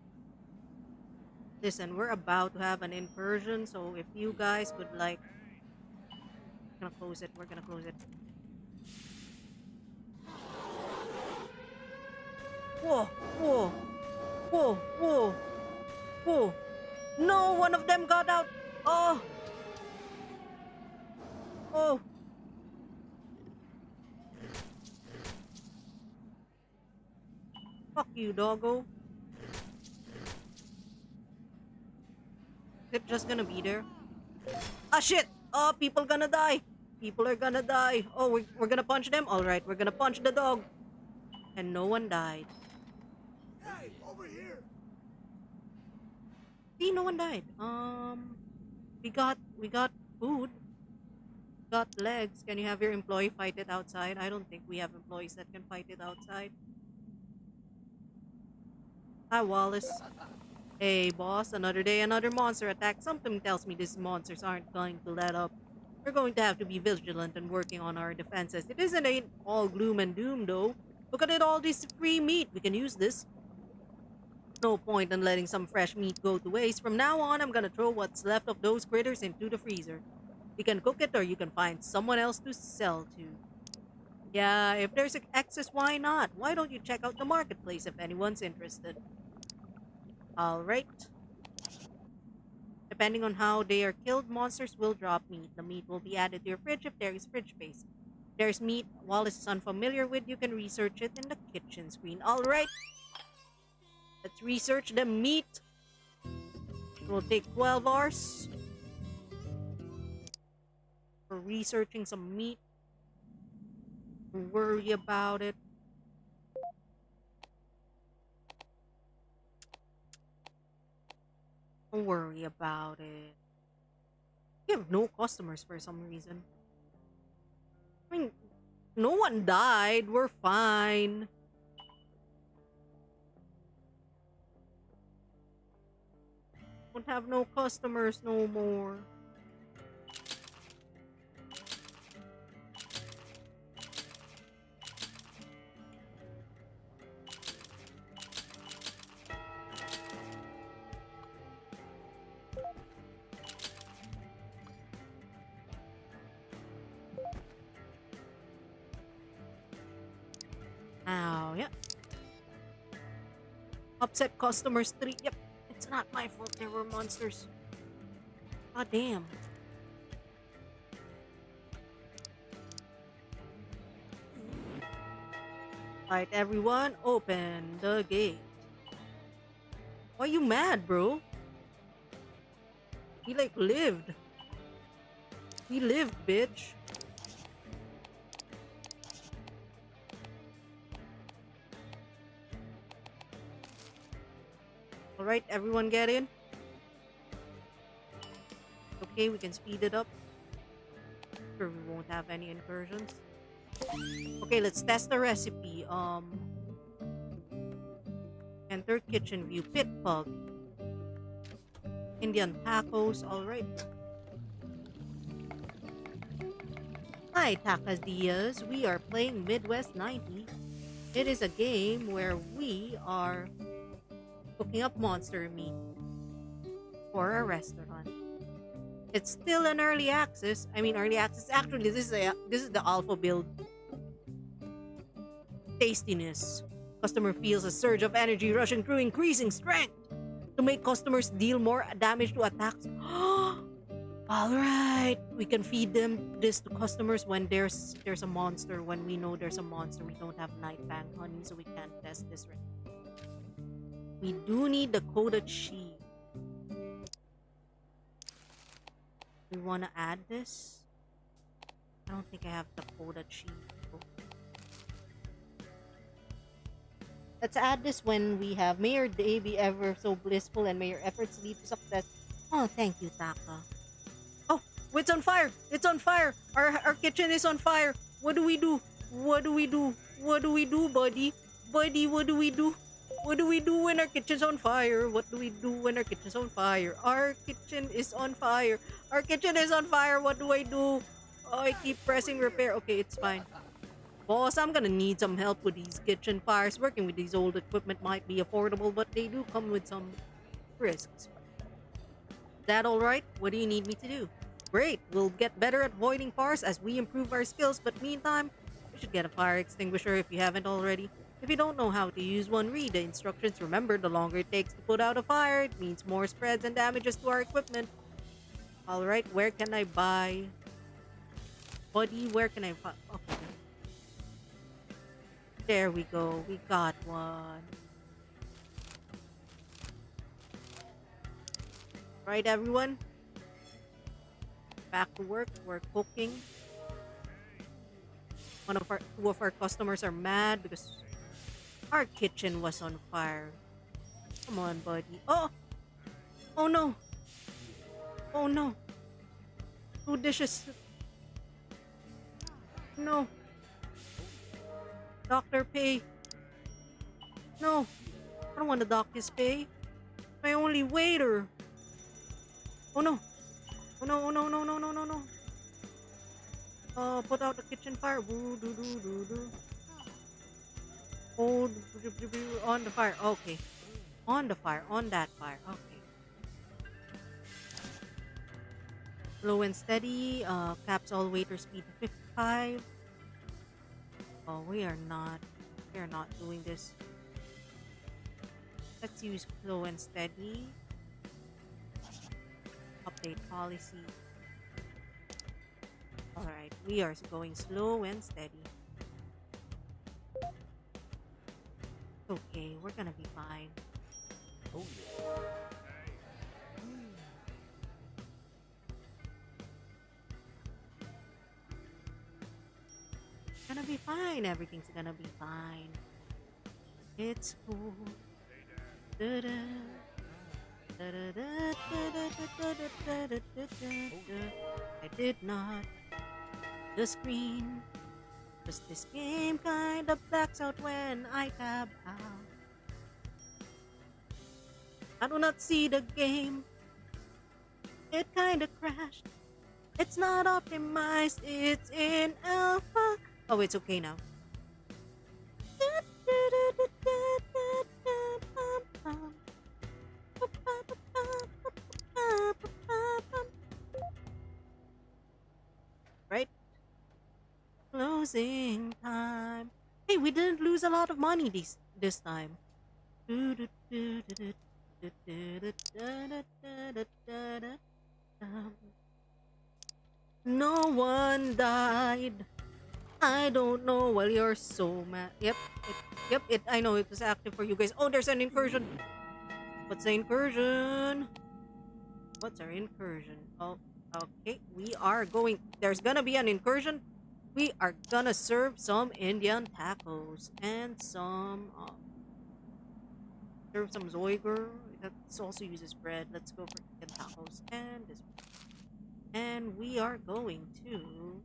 Listen, we're about to have an incursion, so if you guys would like... We're gonna close it. We're gonna close it. Whoa! Whoa! Whoa! Whoa! Whoa! No! One of them got out! Oh! Oh! Fuck you, doggo. Is it just gonna be there? Ah, shit! Oh, people gonna die! People are gonna die. Oh, we're gonna punch them? Alright, we're gonna punch the dog. And no one died. Hey, over here! See, no one died. We got food. Got legs. Can you have your employee fight it outside? I don't think we have employees that can fight it outside. Hi, Wallace. Hey, boss. Another day, another monster attack. Something tells me these monsters aren't going to let up. We're going to have to be vigilant and working on our defenses. It ain't all gloom and doom, though. Look at all this free meat. We can use this. No point in letting some fresh meat go to waste. From now on, I'm gonna throw what's left of those critters into the freezer. You can cook it or you can find someone else to sell to. Yeah, if there's excess, why not? Why don't you check out the marketplace if anyone's interested? Alright. Depending on how they are killed, monsters will drop meat. The meat will be added to your fridge if there is fridge space. If there's meat Wallace is unfamiliar with, you can research it in the kitchen screen. Alright. Let's research the meat. It will take 12 hours for researching some meat. Don't worry about it. Don't worry about it. We have no customers for some reason. I mean, no one died. We're fine. Don't have no customers no more. Upset customers 3. Yep, it's not my fault there were monsters. God damn. Alright, everyone, open the gate. Why you mad, bro? He like lived. He lived, bitch. Alright, everyone get in. Okay, we can speed it up. Sure, we won't have any incursions. Okay, let's test the recipe. Enter kitchen view. Pit pug. Indian tacos. Alright. Hi, Tacadillas. We are playing Midwest 90. It is a game where we are cooking up monster meat for a restaurant. It's still an early access. I mean, early access. Actually, this is the alpha build. Tastiness. Customer feels a surge of energy rushing through increasing strength to make customers deal more damage to attacks. All right, we can feed them this to customers when there's a monster. When we know there's a monster, we don't have night bang honey, so we can't test this right. We do need the coated sheep. We want to add this. I don't think I have the coated sheep. Let's add this when we have may your day be ever so blissful and may your efforts lead to success. Oh, thank you, Taka. Oh, it's on fire! It's on fire! Our kitchen is on fire! What do we do? What do we do? What do we do, buddy? Buddy, what do we do? What do we do when our kitchen's on fire? What do we do when our kitchen's on fire? Our kitchen is on fire. Our kitchen is on fire. What do I do? Oh, I keep pressing repair. Okay, it's fine. Boss, I'm gonna need some help with these kitchen fires. Working with these old equipment might be affordable, but they do come with some risks. Is that alright? What do you need me to do? Great, we'll get better at avoiding fires as we improve our skills, but meantime, you should get a fire extinguisher if you haven't already. If you don't know how to use one, read the instructions. Remember, the longer it takes to put out a fire, it means more spreads and damages to our equipment. Alright, where can I buy? Buddy, where can I buy? Okay. There we go. We got one. Right, everyone? Back to work. We're cooking. Two of our customers are mad because our kitchen was on fire. Come on, buddy. Oh! Oh no! Oh no! 2 dishes. No. Doctor pay. No. I don't want to dock his pay. My only waiter. Oh no. Oh no, oh no, no, no, no, no, no. Put out the kitchen fire. Woo, doo, doo, doo, doo. Oh, on the fire. Okay. On the fire. On that fire. Okay. Slow and steady. Caps all waiter speed to 55. Oh, we are not doing this. Let's use slow and steady. Update policy. Alright, we are going slow and steady. Okay, we're gonna be fine. Oh yeah. Gonna be fine. Everything's gonna be fine. It's cool. Da-da. Da-da-da, da-da-da-da-da-da-da-da. I did not. The screen. Just this game kinda blacks out when I tab out. I do not see the game. It kinda crashed. It's not optimized. It's in alpha. Oh, it's okay now. Right? Closing time. Hey, we didn't lose a lot of money this time. No one died. I don't know. Well, you're so mad. Yep. I know it was active for you guys. Oh, there's an incursion. What's the incursion? What's our incursion? Oh, okay. We are going. There's gonna be an incursion. We are gonna serve some Indian tacos and some. Serve some Zoiger. That also uses bread. Let's go for Indian tacos and this. And we are going to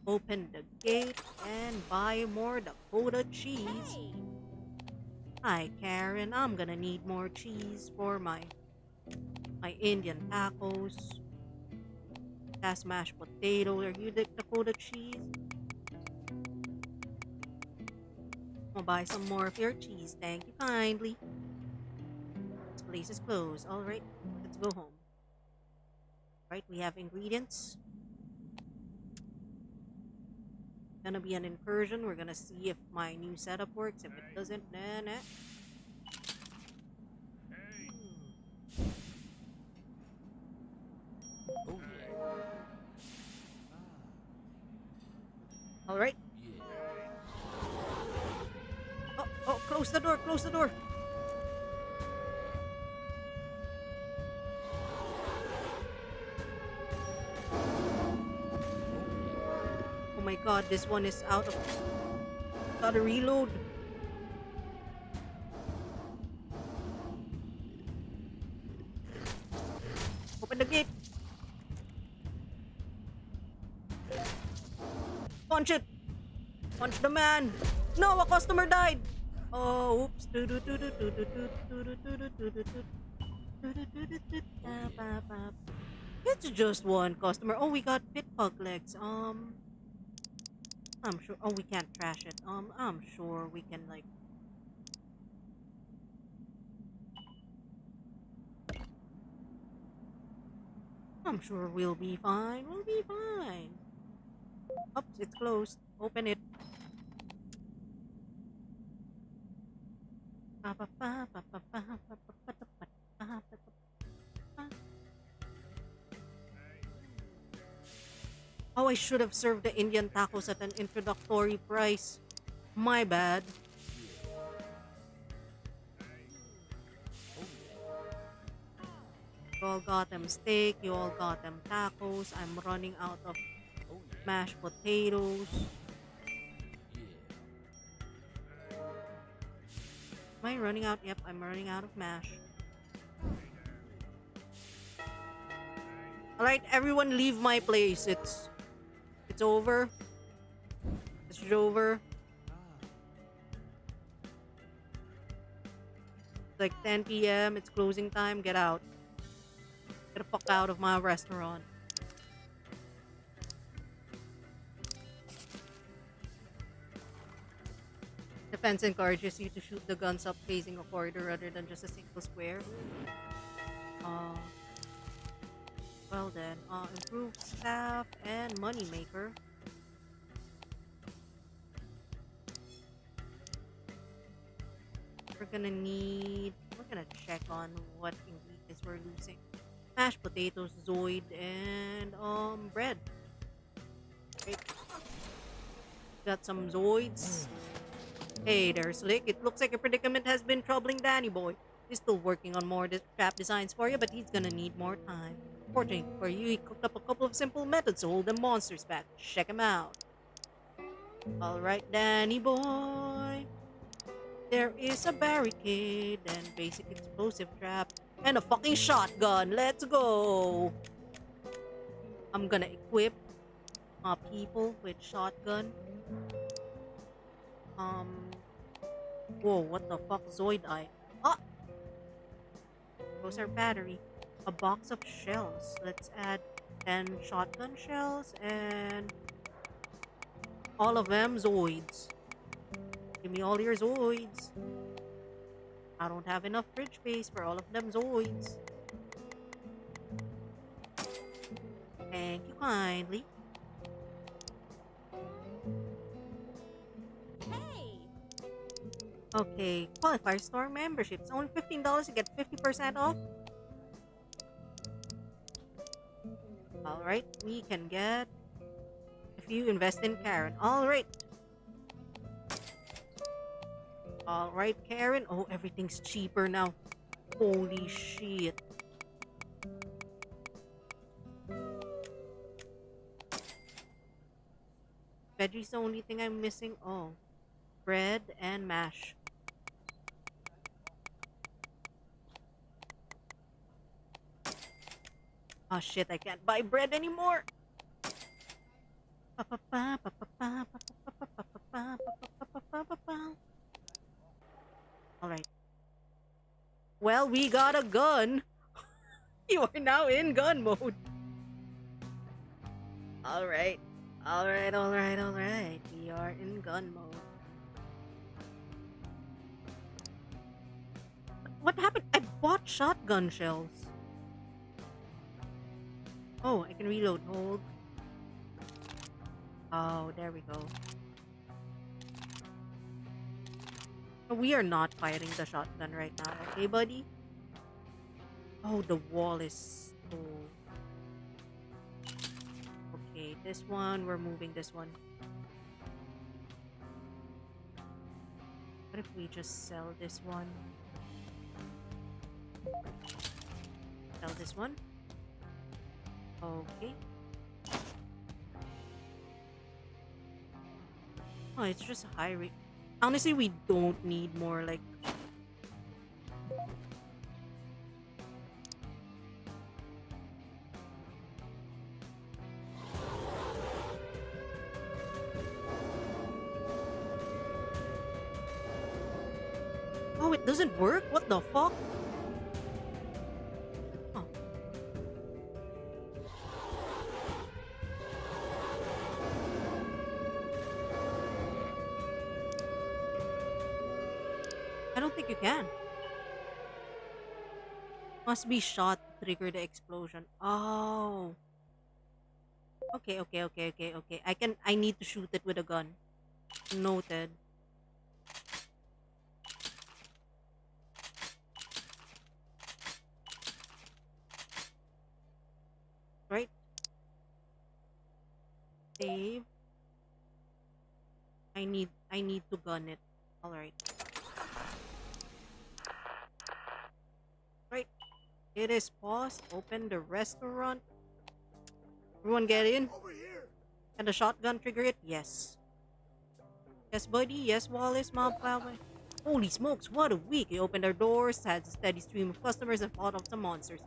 open the gate and buy more Dakota cheese. Hi, Karen. I'm gonna need more cheese for my Indian tacos. That's mashed potato. Are you the Dakota cheese? I'll buy some more of your cheese. Thank you kindly. This place is closed. Alright, let's go home. Right, we have ingredients. Gonna be an incursion. We're gonna see if my new setup works. If it doesn't, nah. Oh yeah. Alright. Yeah. Oh, close the door, close the door. Oh my god, this one is out of... Gotta reload. Open the gate. Punch it. Punch the man. No, a customer died. Oh, oops. It's just one customer. Oh, we got pit pug legs. I'm sure. Oh, we can't trash it. I'm sure we can like. I'm sure we'll be fine. We'll be fine. Oops, it's closed. Open it. Oh, I should have served the Indian tacos at an introductory price. My bad. You all got them steak, you all got them tacos. I'm running out of Oh yeah. mashed potatoes. Am I running out? Yep, I'm running out of mash. Alright, everyone leave my place. It's over. It's over. It's like 10 p.m. It's closing time. Get out. Get the fuck out of my restaurant. Defense encourages you to shoot the guns up facing a corridor rather than just a single square. Well then, improve staff and moneymaker. We're gonna check on what ingredients we're losing. Mashed potatoes, Zoid, and bread. Right. Got some Zoids. Hey there, Slick. It looks like your predicament has been troubling Danny Boy. He's still working on more trap designs for you, but he's gonna need more time. Fortunately for you, he cooked up a couple of simple methods to hold the monsters back. Check him out. Alright, Danny Boy. There is a barricade and basic explosive trap and a fucking shotgun. Let's go. I'm gonna equip people with shotgun. Whoa, what the fuck? Zoid Eye. Ah! Those are battery. A box of shells. Let's add 10 shotgun shells and all of them Zoids. Give me all your Zoids. I don't have enough fridge space for all of them Zoids. Thank you kindly. Hey! Okay, qualifier store membership. It's only $15 to get 50% off. Alright, we can get if you invest in Karen. Alright. Alright, Karen. Oh, everything's cheaper now. Holy shit. Veggie's the only thing I'm missing. Oh, bread and mash. Oh shit, I can't buy bread anymore. Alright. Well, we got a gun. You are now in gun mode. Alright. Alright. We are in gun mode. What happened? I bought shotgun shells. Oh, I can reload. Hold. Oh, there we go. We are not firing the shotgun right now, okay, buddy? Oh, the wall is so... Okay, this one, we're moving this one. What if we just sell this one? Sell this one? Okay. Oh, it's just a high rate. Honestly, we don't need more, like... Oh, it doesn't work? What the fuck? Oh. I don't think you can. Must be shot to trigger the explosion. Oh. Okay. I need to shoot it with a gun. Noted. Right? Save. I need to gun it. Alright. Right. It is paused. Open the restaurant. Everyone get in. Can the shotgun trigger it? Yes. Yes, buddy. Yes, Wallace. Mob Cloud. Holy smokes, what a week. He opened our doors, had a steady stream of customers, and fought off some monsters.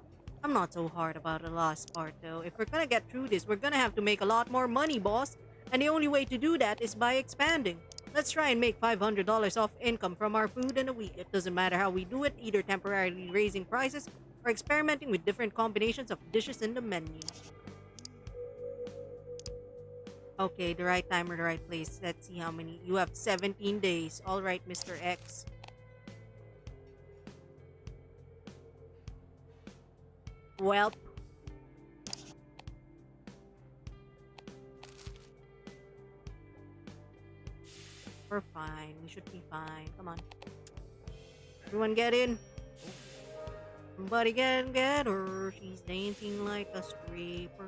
I'm not so hard about the last part, though. If we're gonna get through this, we're gonna have to make a lot more money, boss. And the only way to do that is by expanding. Let's try and make $500 off income from our food in a week. It doesn't matter how we do it, either temporarily raising prices or experimenting with different combinations of dishes in the menu. Okay, the right timer, the right place. Let's see how many. You have 17 days. Alright, Mr. X. Well. We're fine. We should be fine. Come on. Everyone get in. Somebody get her. She's dancing like a stripper.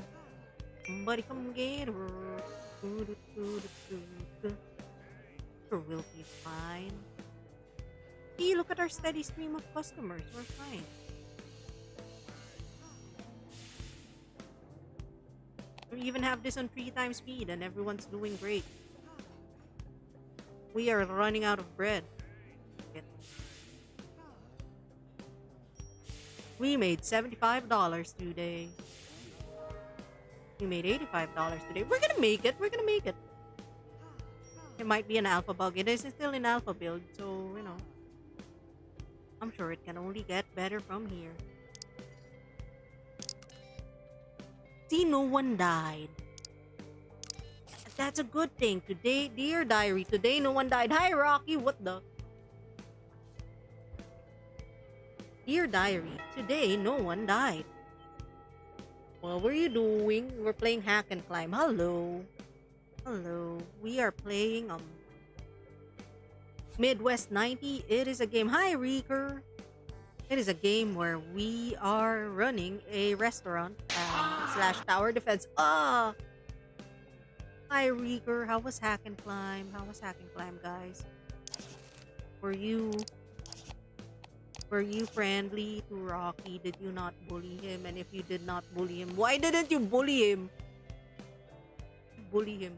Somebody come get her. Sure, we'll be fine. See, look at our steady stream of customers. We're fine. We even have this on 3 times speed and everyone's doing great. We are running out of bread. We made $75 today. We made $85 today. We're gonna make it. We're gonna make it. It might be an alpha bug. It is still in alpha build, so, you know. I'm sure it can only get better from here. See, no one died. That's a good thing. Today, dear diary, today no one died. Hi, Rocky. What the? Dear diary, today no one died. What were you doing? We're playing hack and climb. Hello. Hello. We are playing Midwest 90. It is a game. Hi, Reeker. It is a game where we are running a restaurant slash tower defense. Ah! Hi, Reeker. How was Hack and Climb? How was Hack and Climb, guys? Were you friendly to Rocky? Did you not bully him? And if you did not bully him, why didn't you bully him? Bully him.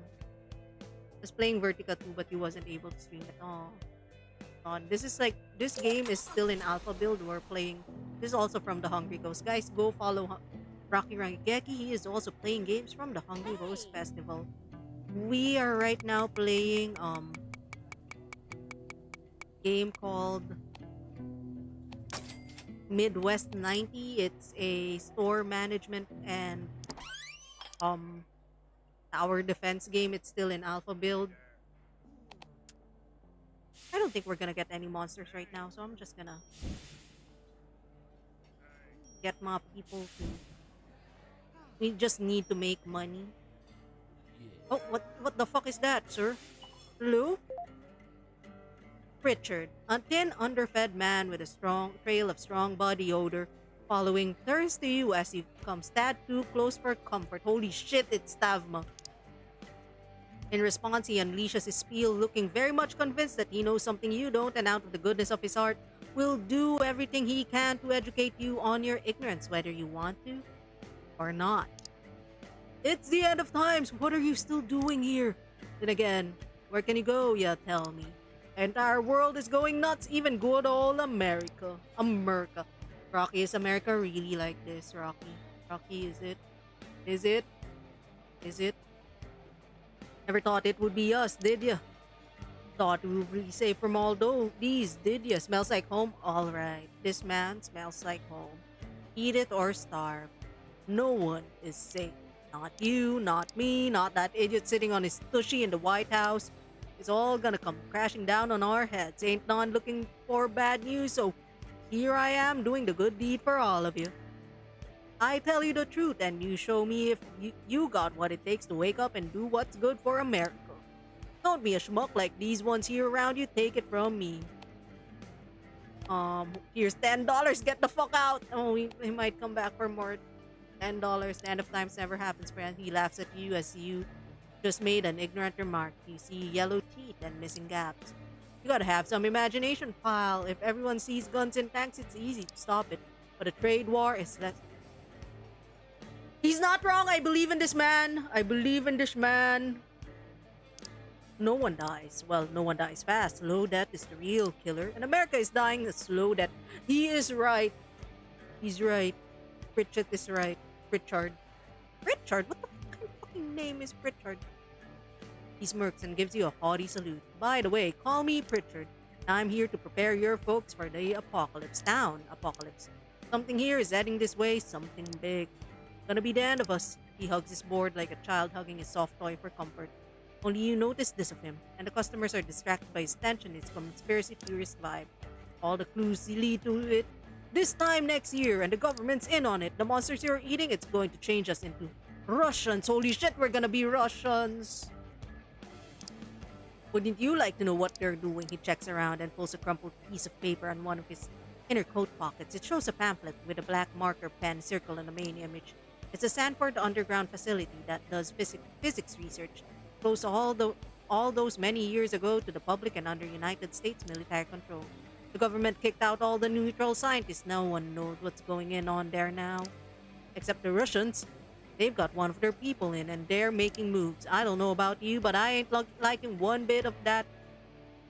I was playing Vertica 2, but he wasn't able to stream at all. God, this game is still in alpha build. We're playing. This is also from the Hungry Ghost. Guys, go follow Rocky Rangigeki. He is also playing games from the Hungry Ghost Festival. We are right now playing game called Midwest 90. It's a store management and tower defense game. It's still in alpha build. I don't think we're gonna get any monsters right now, so I'm just gonna get my people to. We just need to make money. Oh, what the fuck is that, sir? Hello? Richard, a thin, underfed man with a strong trail of strong body odor, following turns to you as you come tad too close for comfort. Holy shit, it's Tavma. In response, he unleashes his spiel, looking very much convinced that he knows something you don't, and out of the goodness of his heart, will do everything he can to educate you on your ignorance, whether you want to or not. It's the end of times. What are you still doing here? Then again, where can you go, you tell me? The entire world is going nuts, even good old America. America. Rocky, is America really like this, Rocky? Rocky, is it? Is it? Is it? Never thought it would be us, did ya? Thought we would be safe from all these, did ya? Smells like home? Alright, this man smells like home. Eat it or starve. No one is safe. Not you, not me, not that idiot sitting on his tushy in the White House. It's all gonna come crashing down on our heads. Ain't none looking for bad news, so here I am doing the good deed for all of you. I tell you the truth, and you show me if you got what it takes to wake up and do what's good for America. Don't be a schmuck like these ones here around you. Take it from me. Here's $10. Get the fuck out. Oh, he might come back for more. $10. The end of times never happens, friend. He laughs at you as you just made an ignorant remark. You see yellow teeth and missing gaps. You gotta have some imagination, pal. If everyone sees guns and tanks, it's easy to stop it. But a trade war is less. He's not wrong. I believe in this man. I believe in this man. No one dies. Well, no one dies fast. Slow death is the real killer. And America is dying a slow death. He is right. He's right. Pritchett is right. Pritchard. Pritchard? What the fucking name is Pritchard? He smirks and gives you a haughty salute. By the way, call me Pritchard. I'm here to prepare your folks for the apocalypse. Town apocalypse. Something here is heading this way. Something big. Gonna be the end of us. He hugs his board like a child hugging his soft toy for comfort. Only you notice this of him, and the customers are distracted by his tension, his conspiracy theorist vibe. All the clues lead to it. This time next year, and the government's in on it. The monsters you're eating, it's going to change us into Russians. Holy shit, we're gonna be Russians. Wouldn't you like to know what they're doing? He checks around and pulls a crumpled piece of paper on one of his inner coat pockets. It shows a pamphlet with a black marker pen circled on the main image. It's a Sanford underground facility that does physics research. Closed all those many years ago to the public and under United States military control. The government kicked out all the neutral scientists. No one knows what's going on there now. Except the Russians. They've got one of their people in and they're making moves. I don't know about you, but I ain't liking one bit of that.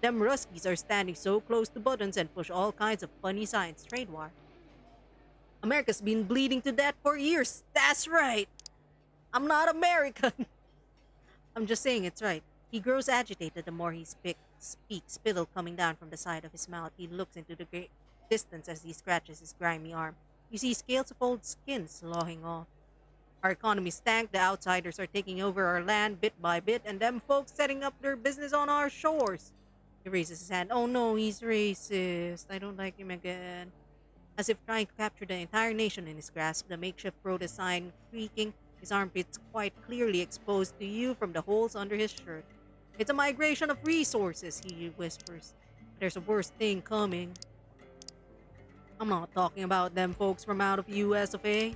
Them Ruskies are standing so close to buttons and push all kinds of funny science. Trade war. America's been bleeding to death for years. That's right. I'm not American. I'm just saying it's right. He grows agitated the more he speaks, spittle coming down from the side of his mouth. He looks into the great distance as he scratches his grimy arm. You see scales of old skin sloughing off. Our economy stank, the outsiders are taking over our land bit by bit, and them folks setting up their business on our shores. He raises his hand. Oh no, he's racist. I don't like him again. As if trying to capture the entire nation in his grasp, the makeshift protest sign creaking, his armpits quite clearly exposed to you from the holes under his shirt. It's a migration of resources, he whispers. There's a worse thing coming. I'm not talking about them folks from out of US of A.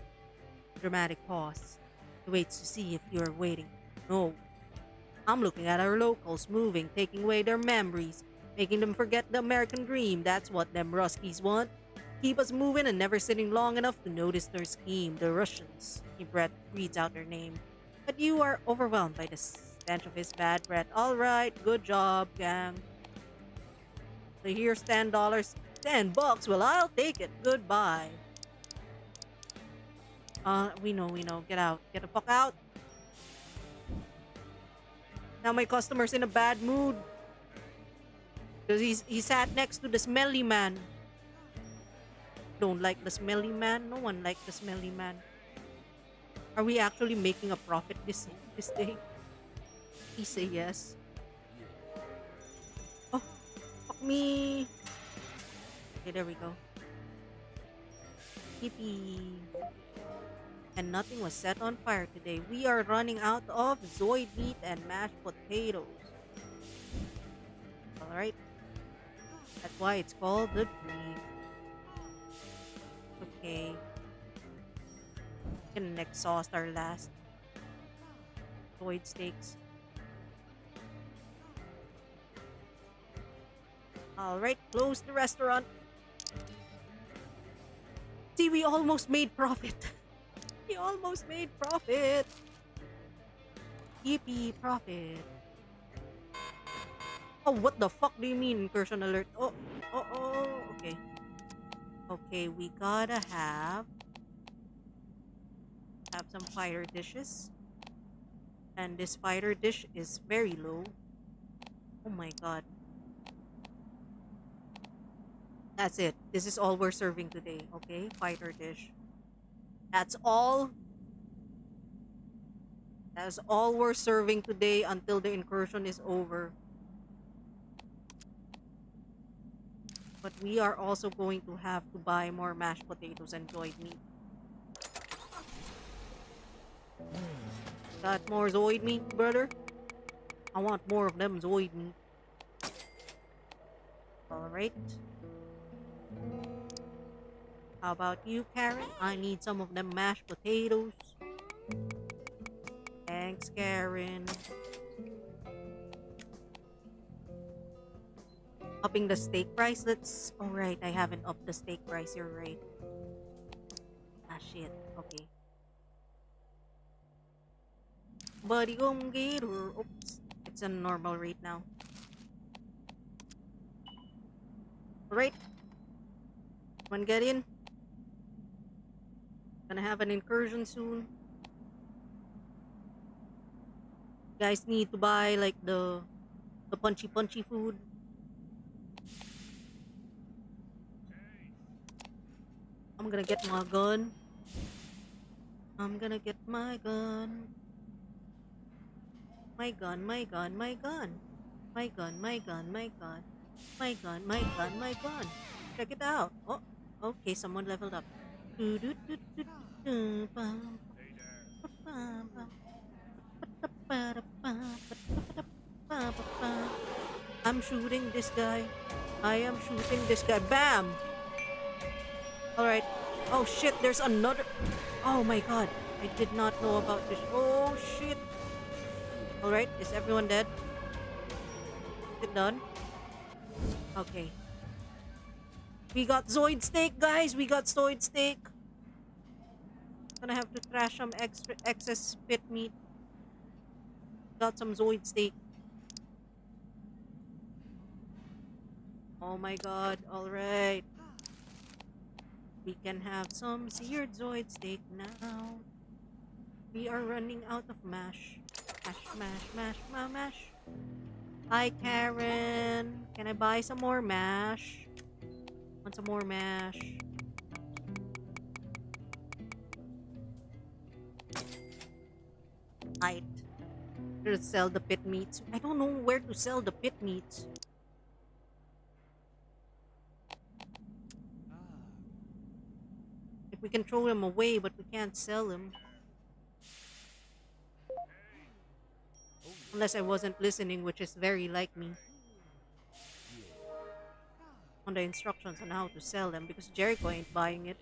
Dramatic pause. He waits to see if you're waiting. No. I'm looking at our locals moving, taking away their memories, making them forget the American dream. That's what them Ruskies want. Keep us moving and never sitting long enough to notice their scheme. The Russians. He reads out their name. But you are overwhelmed by the stench of his bad breath. Alright, good job, gang. So here's $10. $10? Well, I'll take it. Goodbye. We know. Get out. Get the fuck out. Now my customer's in a bad mood. Because he sat next to the smelly man. Don't like the smelly man? No one likes the smelly man. Are we actually making a profit this day? Please say yes. Oh, fuck me. Okay, there we go. Yippee. And nothing was set on fire today. We are running out of Zoid meat and mashed potatoes. Alright. That's why it's called the dream. Okay. And exhaust our last Zoid steaks. Alright, close the restaurant. See, we almost made profit. We almost made profit. Yippee, profit. Oh, what the fuck do you mean, incursion alert? Oh, okay. Okay, we gotta have some fighter dishes. And this fighter dish is very low. Oh my god. That's it. This is all we're serving today, okay? Fighter dish. That's all. That's all we're serving today until the incursion is over. But we are also going to have to buy more mashed potatoes and Zoid meat. Got more Zoid meat, brother? I want more of them Zoid meat. Alright. How about you, Karen? I need some of them mashed potatoes. Thanks, Karen. Upping the steak price? Let's... Alright, I haven't upped the steak price. You're right. Ah, shit. Okay. Buddy, gonna get her. Oops. It's a normal rate now. Alright. Everyone get in. Gonna have an incursion soon. You guys need to buy like the punchy food. I'm gonna get my gun. I'm gonna get my gun. My gun, my gun, my gun. My gun, my gun, my gun. My gun, my gun, my gun. Check it out. Oh, okay, someone leveled up. I'm shooting this guy. I am shooting this guy. Bam! Alright. Oh shit, there's another. Oh my god. I did not know about this. Oh shit. Alright, is everyone dead? Is it done? Okay. We got Zoid steak, guys. We got Zoid steak. Gonna have to trash some excess pit meat. Got some Zoid steak. Oh my god. Alright. We can have some seared Zoid steak now. We are running out of mash. Mash. Hi, Karen. Can I buy some more mash? Want some more mash? Right. To sell the pit meats. I don't know where to sell the pit meats. Like we can throw them away, but we can't sell them. Unless I wasn't listening, which is very like me. on the instructions on how to sell them because Jericho ain't buying it.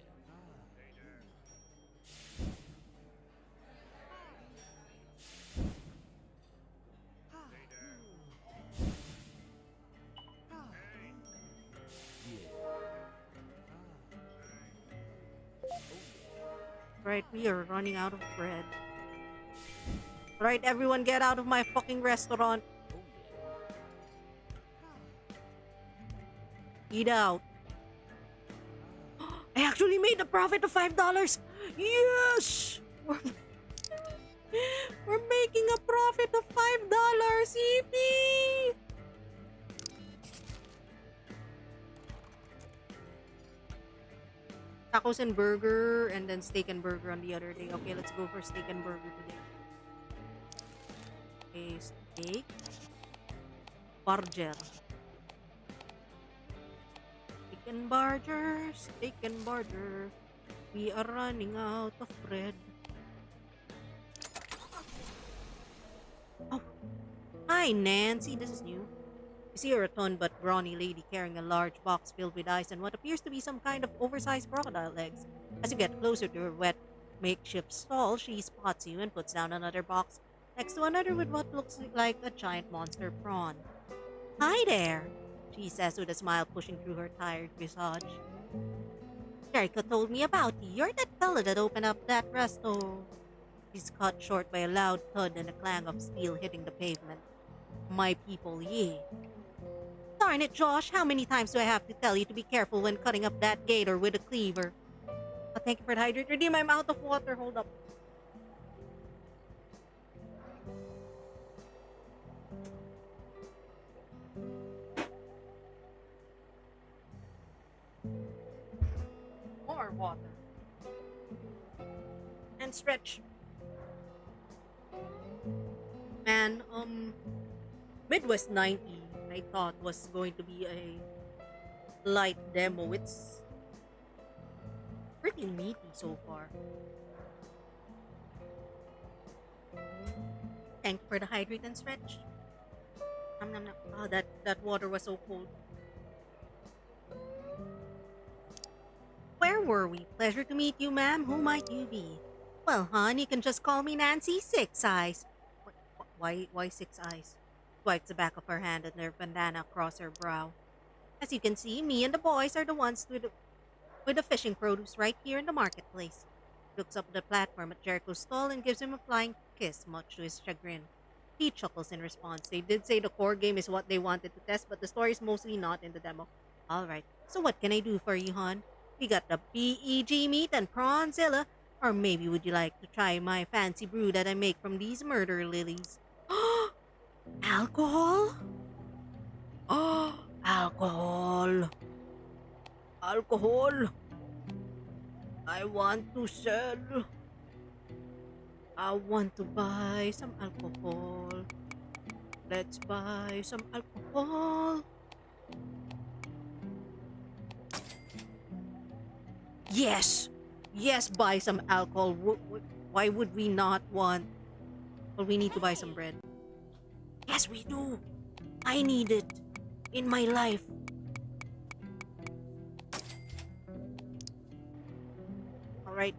Right, we are running out of bread. Right, everyone get out of my fucking restaurant. Eat out. I actually made a profit of $5. Yes! We're making a profit of $5. Yippee! Tacos and burger, and then steak and burger on the other day. Okay, let's go for steak and burger today. Okay, steak. Burger. Steak and burger. Steak and burger. We are running out of bread. Oh. Hi, Nancy. This is new. You see a rotund but brawny lady carrying a large box filled with ice and what appears to be some kind of oversized crocodile eggs. As you get closer to her wet makeshift stall, she spots you and puts down another box next to another with what looks like a giant monster prawn. Hi there, she says with a smile pushing through her tired visage. Jericho told me about you. You're that fellow that opened up that resto. She's cut short by a loud thud and a clang of steel hitting the pavement. My people, yeah. Darn it, Josh, how many times do I have to tell you to be careful when cutting up that gator with a cleaver? Oh, thank you for the hydrate. Redeem, I'm out of water. Hold up. More water. And stretch. Man, Midwest 90, I thought was going to be a light demo. It's pretty meaty so far. Thank you for the hydrate and stretch. Nom, nom, nom. Oh, that water was so cold. Where were we? Pleasure to meet you, ma'am. Who might you be? Well, hon, you can just call me Nancy Six Eyes. Why Six Eyes? Swipes the back of her hand and her bandana across her brow. As you can see, me and the boys are the ones with the fishing produce right here in the marketplace. Looks up at the platform at Jericho's stall and gives him a flying kiss, much to his chagrin. He chuckles in response. They did say the core game is what they wanted to test, but the story is mostly not in the demo. Alright, so what can I do for you, hon? We got the BEG meat and prawnzilla, or maybe would you like to try my fancy brew that I make from these murder lilies? Alcohol? Oh, alcohol. Alcohol. I want to sell. I want to buy some alcohol. Let's buy some alcohol. Yes! Yes, buy some alcohol. Why would we not want? Well, we need to buy some bread. Yes, we do. I need it in my life. Alright.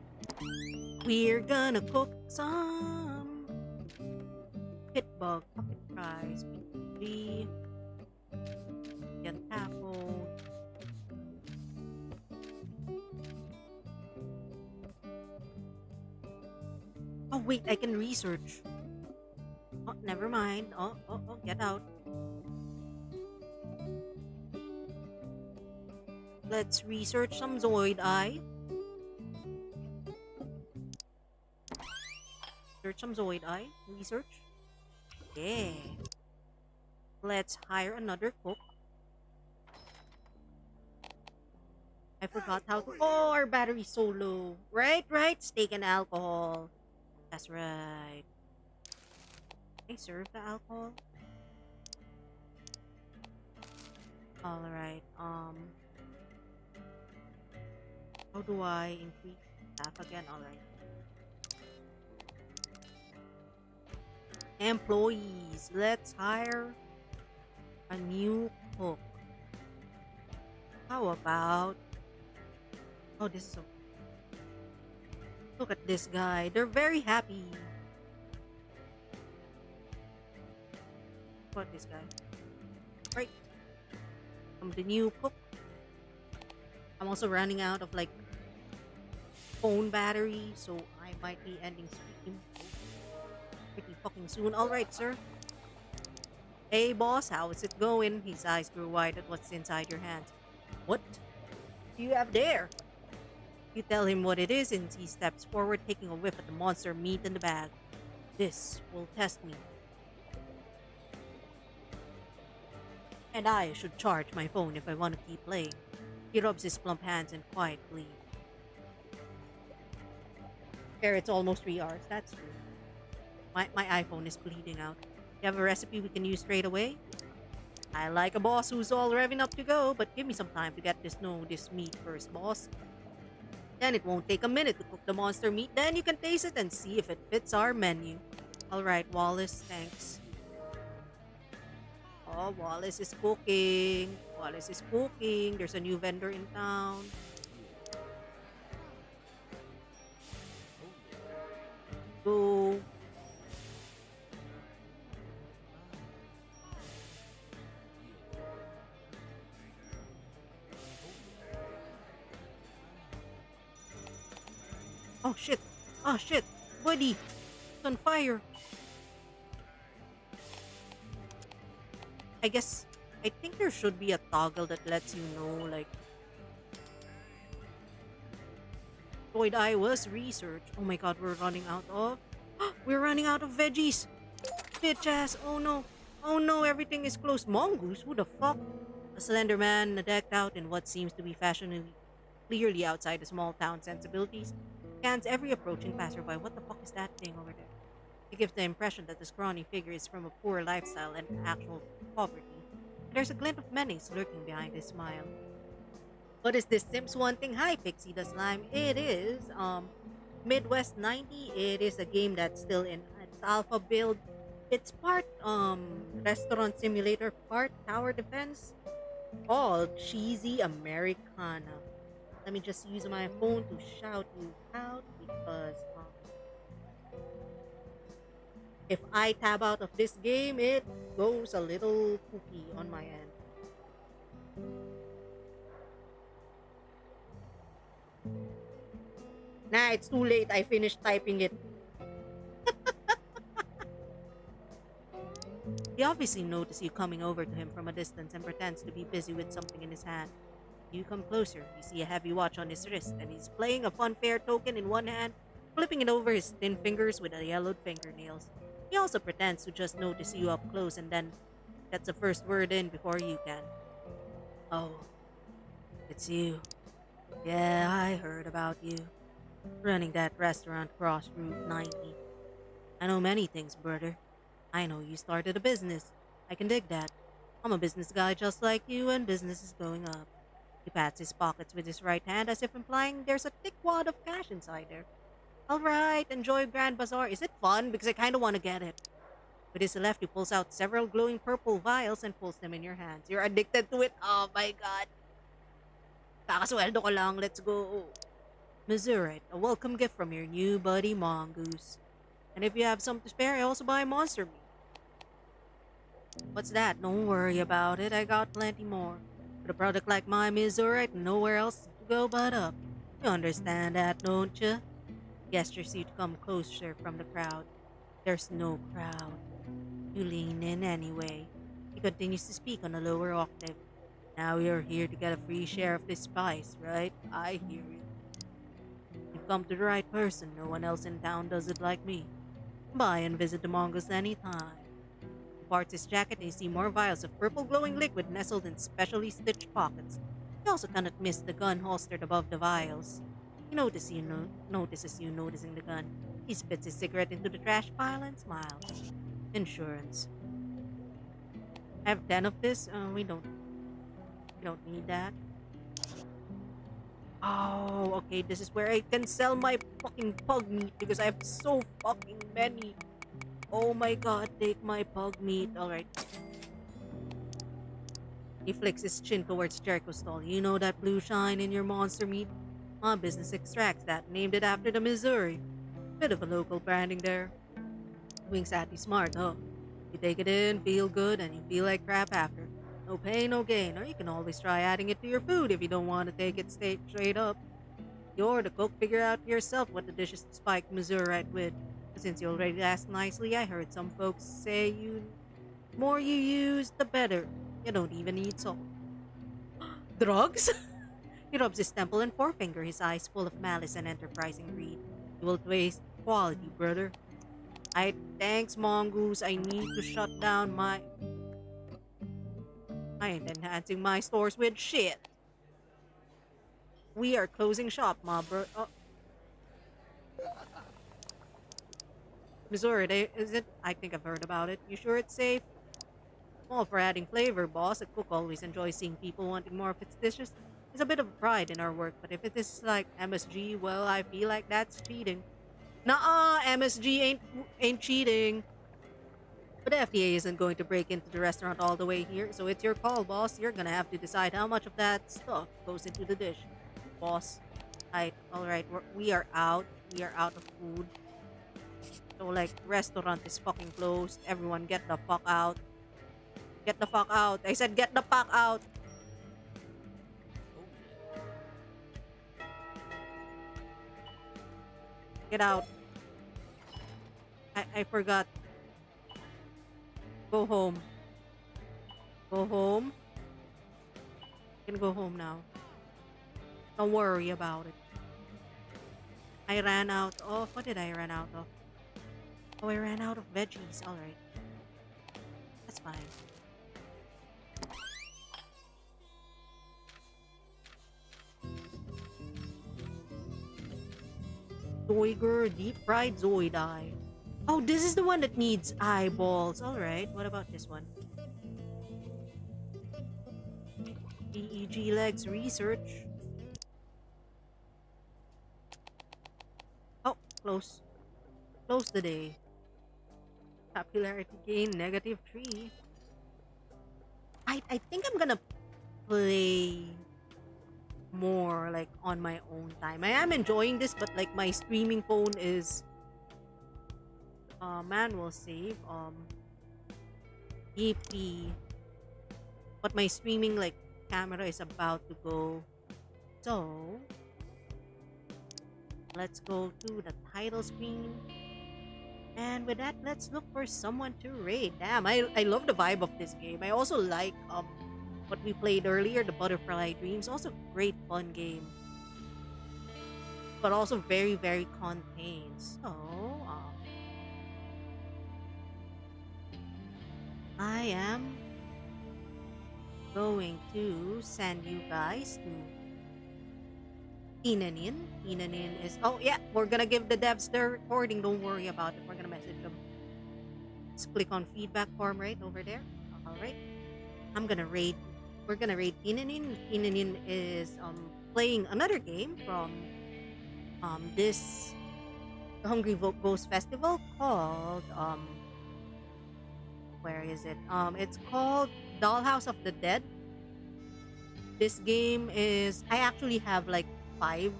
We're gonna cook some pit bug, pocket fries, pea, get taco. Oh wait, I can research. Oh, never mind. Oh, get out. Let's research some Zoid Eye. Search some Zoid Eye. Research. Yeah. Let's hire another cook. I forgot how to. Oh, our battery's so low. Right. Steak and alcohol. That's right. Can I serve the alcohol? Alright, how do I increase staff again? Alright. Employees. Let's hire a new cook. How about... Oh, this is so... Look at this guy. They're very happy. Look at this guy. Right. I'm the new cook. I'm also running out of like phone battery, so I might be ending stream pretty fucking soon. Alright, sir. Hey boss, how is it going? His eyes grew wide at what's inside your hand. What do you have there? You tell him what it is, and he steps forward, taking a whiff at the monster meat in the bag. This will test me. And I should charge my phone if I want to keep playing. He rubs his plump hands in quiet glee. There, it's almost 3 hours. That's true. My iPhone is bleeding out. You have a recipe we can use straight away? I like a boss who's all revving up to go, but give me some time to get this meat first, boss. Then it won't take a minute to cook the monster meat. Then you can taste it and see if it fits our menu. Alright, Wallace, thanks. Oh, Wallace is cooking. Wallace is cooking. There's a new vendor in town. Go. Oh shit! Oh shit! Buddy! It's on fire! I think there should be a toggle that lets you know, like... Droid Eye was researched. Oh my god, we're running out of... We're running out of veggies! Bitch ass! Oh no! Oh no, everything is closed. Mongoose? Who the fuck? A slender man decked out in what seems to be fashionably clearly outside the small town sensibilities scans every approaching passerby. What the fuck is that thing over there? It gives the impression that the scrawny figure is from a poor lifestyle and actual poverty. There's a glint of menace lurking behind his smile. What is this Sims wanting? Hi, Pixie the Slime. It is Midwest 90. It is a game that's still in its alpha build. It's part restaurant simulator, part tower defense, all cheesy Americana. Let me just use my phone to shout you out because if I tab out of this game, it goes a little kooky on my end. Nah, it's too late. I finished typing it. He obviously notices you coming over to him from a distance and pretends to be busy with something in his hand. You come closer, you see a heavy watch on his wrist, and he's playing a funfair token in one hand, flipping it over his thin fingers with yellowed fingernails. He also pretends to just notice you up close and then gets the first word in before you can. Oh, it's you. Yeah, I heard about you. Running that restaurant across Route 90. I know many things, brother. I know you started a business. I can dig that. I'm a business guy just like you, and business is going up. He pats his pockets with his right hand as if implying there's a thick wad of cash inside there. Alright, enjoy Grand Bazaar. Is it fun? Because I kind of want to get it. With his left, he pulls out several glowing purple vials and pulls them in your hands. You're addicted to it? Oh my god. Kakasweldo ko lang. Let's go. Missouri, a welcome gift from your new buddy Mongoose. And if you have some to spare, I also buy monster meat. What's that? Don't worry about it. I got plenty more. With a product like mine, Missouri, nowhere else to go but up. You understand that, don't you? Gestures you to come closer from the crowd. There's no crowd. You lean in anyway. He continues to speak on a lower octave. Now you're here to get a free share of this spice, right? I hear you. You've come to the right person. No one else in town does it like me. Buy and visit the Mongoose anytime. He parts his jacket and you see more vials of purple glowing liquid nestled in specially stitched pockets. You also cannot miss the gun holstered above the vials. He notices you noticing the gun. He spits his cigarette into the trash pile and smiles. Insurance. I have 10 of this. We don't need that. Oh, okay. This is where I can sell my fucking pug meat because I have so fucking many. Oh my god, take my pug meat. Alright. He flicks his chin towards Jericho's stall. You know that blue shine in your monster meat? My business extracts that. Named it after the Missouri. Bit of a local branding there. Winks at you smart, huh? You take it in, feel good, and you feel like crap after. No pain, no gain. Or you can always try adding it to your food if you don't want to take it straight up. You're the cook, figure out for yourself what the dish is to spike Missouri with. Since you already asked nicely, I heard some folks say more you use, the better. You don't even need salt. Drugs? He rubs his temple and forefinger, his eyes full of malice and enterprising greed. You will waste quality, brother. Thanks, Mongoose. I need to shut down my... I ain't enhancing my stores with shit. We are closing shop, ma bro. Oh. Missouri, is it? I think I've heard about it. You sure it's safe? All for adding flavor, boss. A cook always enjoys seeing people wanting more of its dishes. There's a bit of pride in our work, but if it is like MSG, well, I feel like that's cheating. Nuh-uh, MSG ain't cheating. But the FDA isn't going to break into the restaurant all the way here, so it's your call, boss. You're gonna have to decide how much of that stuff goes into the dish, boss. Alright, we are out. We are out of food. So, like, restaurant is fucking closed. Everyone get the fuck out. Get the fuck out. I said get the fuck out. Get out. I forgot. Go home. Go home. You can go home now. Don't worry about it. I ran out of... What did I run out of? Oh, I ran out of veggies. Alright. That's fine. Zoiger deep fried Zoidai. Oh, this is the one that needs eyeballs. Alright, what about this one? DEG legs research. Oh, close. Close the day. Popularity gain -3. I think I'm gonna play more like on my own time. I am enjoying this, but like my streaming phone is manual save EP, but my streaming like camera is about to go, so let's go to the title screen, and with that let's look for someone to raid. Damn, I love the vibe of this game. I also like what we played earlier, the Butterfly Dreams. Also great fun game, but also very, very contained. So I am going to send you guys to Inanin. Inanin is... Oh, yeah, we're gonna give the devs the recording. Don't worry about it. We're gonna message them. Just click on feedback form right over there. Alright. I'm gonna raid... We're gonna raid Inanin. Inanin is playing another game from this Hungry Ghost Festival called... where is it? It's called Dollhouse of the Dead. This game is... I actually have like 5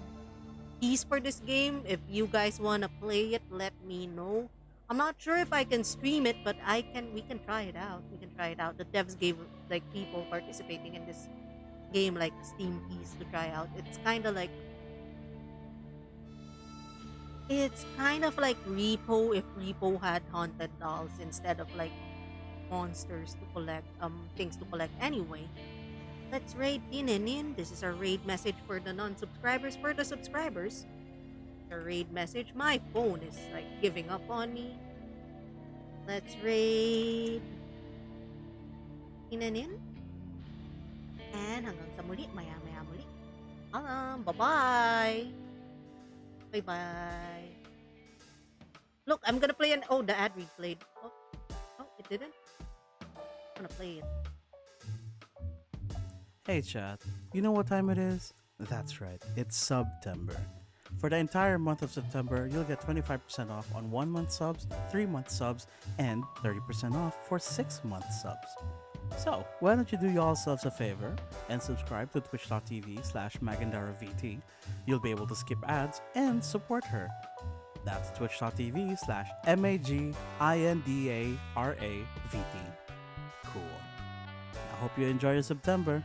keys for this game. If you guys want to play it, let me know. I'm not sure if I can stream it, but we can try it out. We can try it out. The devs gave like people participating in this game like Steam keys to try out. It's kind of like Repo if Repo had haunted dolls instead of like monsters to collect, things to collect. Anyway, let's raid Inanin. This is our raid message for the non-subscribers. For the subscribers, a raid message. My phone is like giving up on me. Let's raid Inanin. And hanggang sa muli, maya-maya muli. Bye-bye. Bye-bye. Look, I'm gonna play oh, the ad read played. Oh, it didn't? I'm gonna play it. Hey chat, you know what time it is? That's right, it's September. For the entire month of September, you'll get 25% off on 1-month subs, 3-month subs, and 30% off for 6-month subs. So, why don't you do yourselves a favor and subscribe to twitch.tv/MagandaravT. You'll be able to skip ads and support her. That's twitch.tv/MaginDaraVT. Cool. I hope you enjoy your September.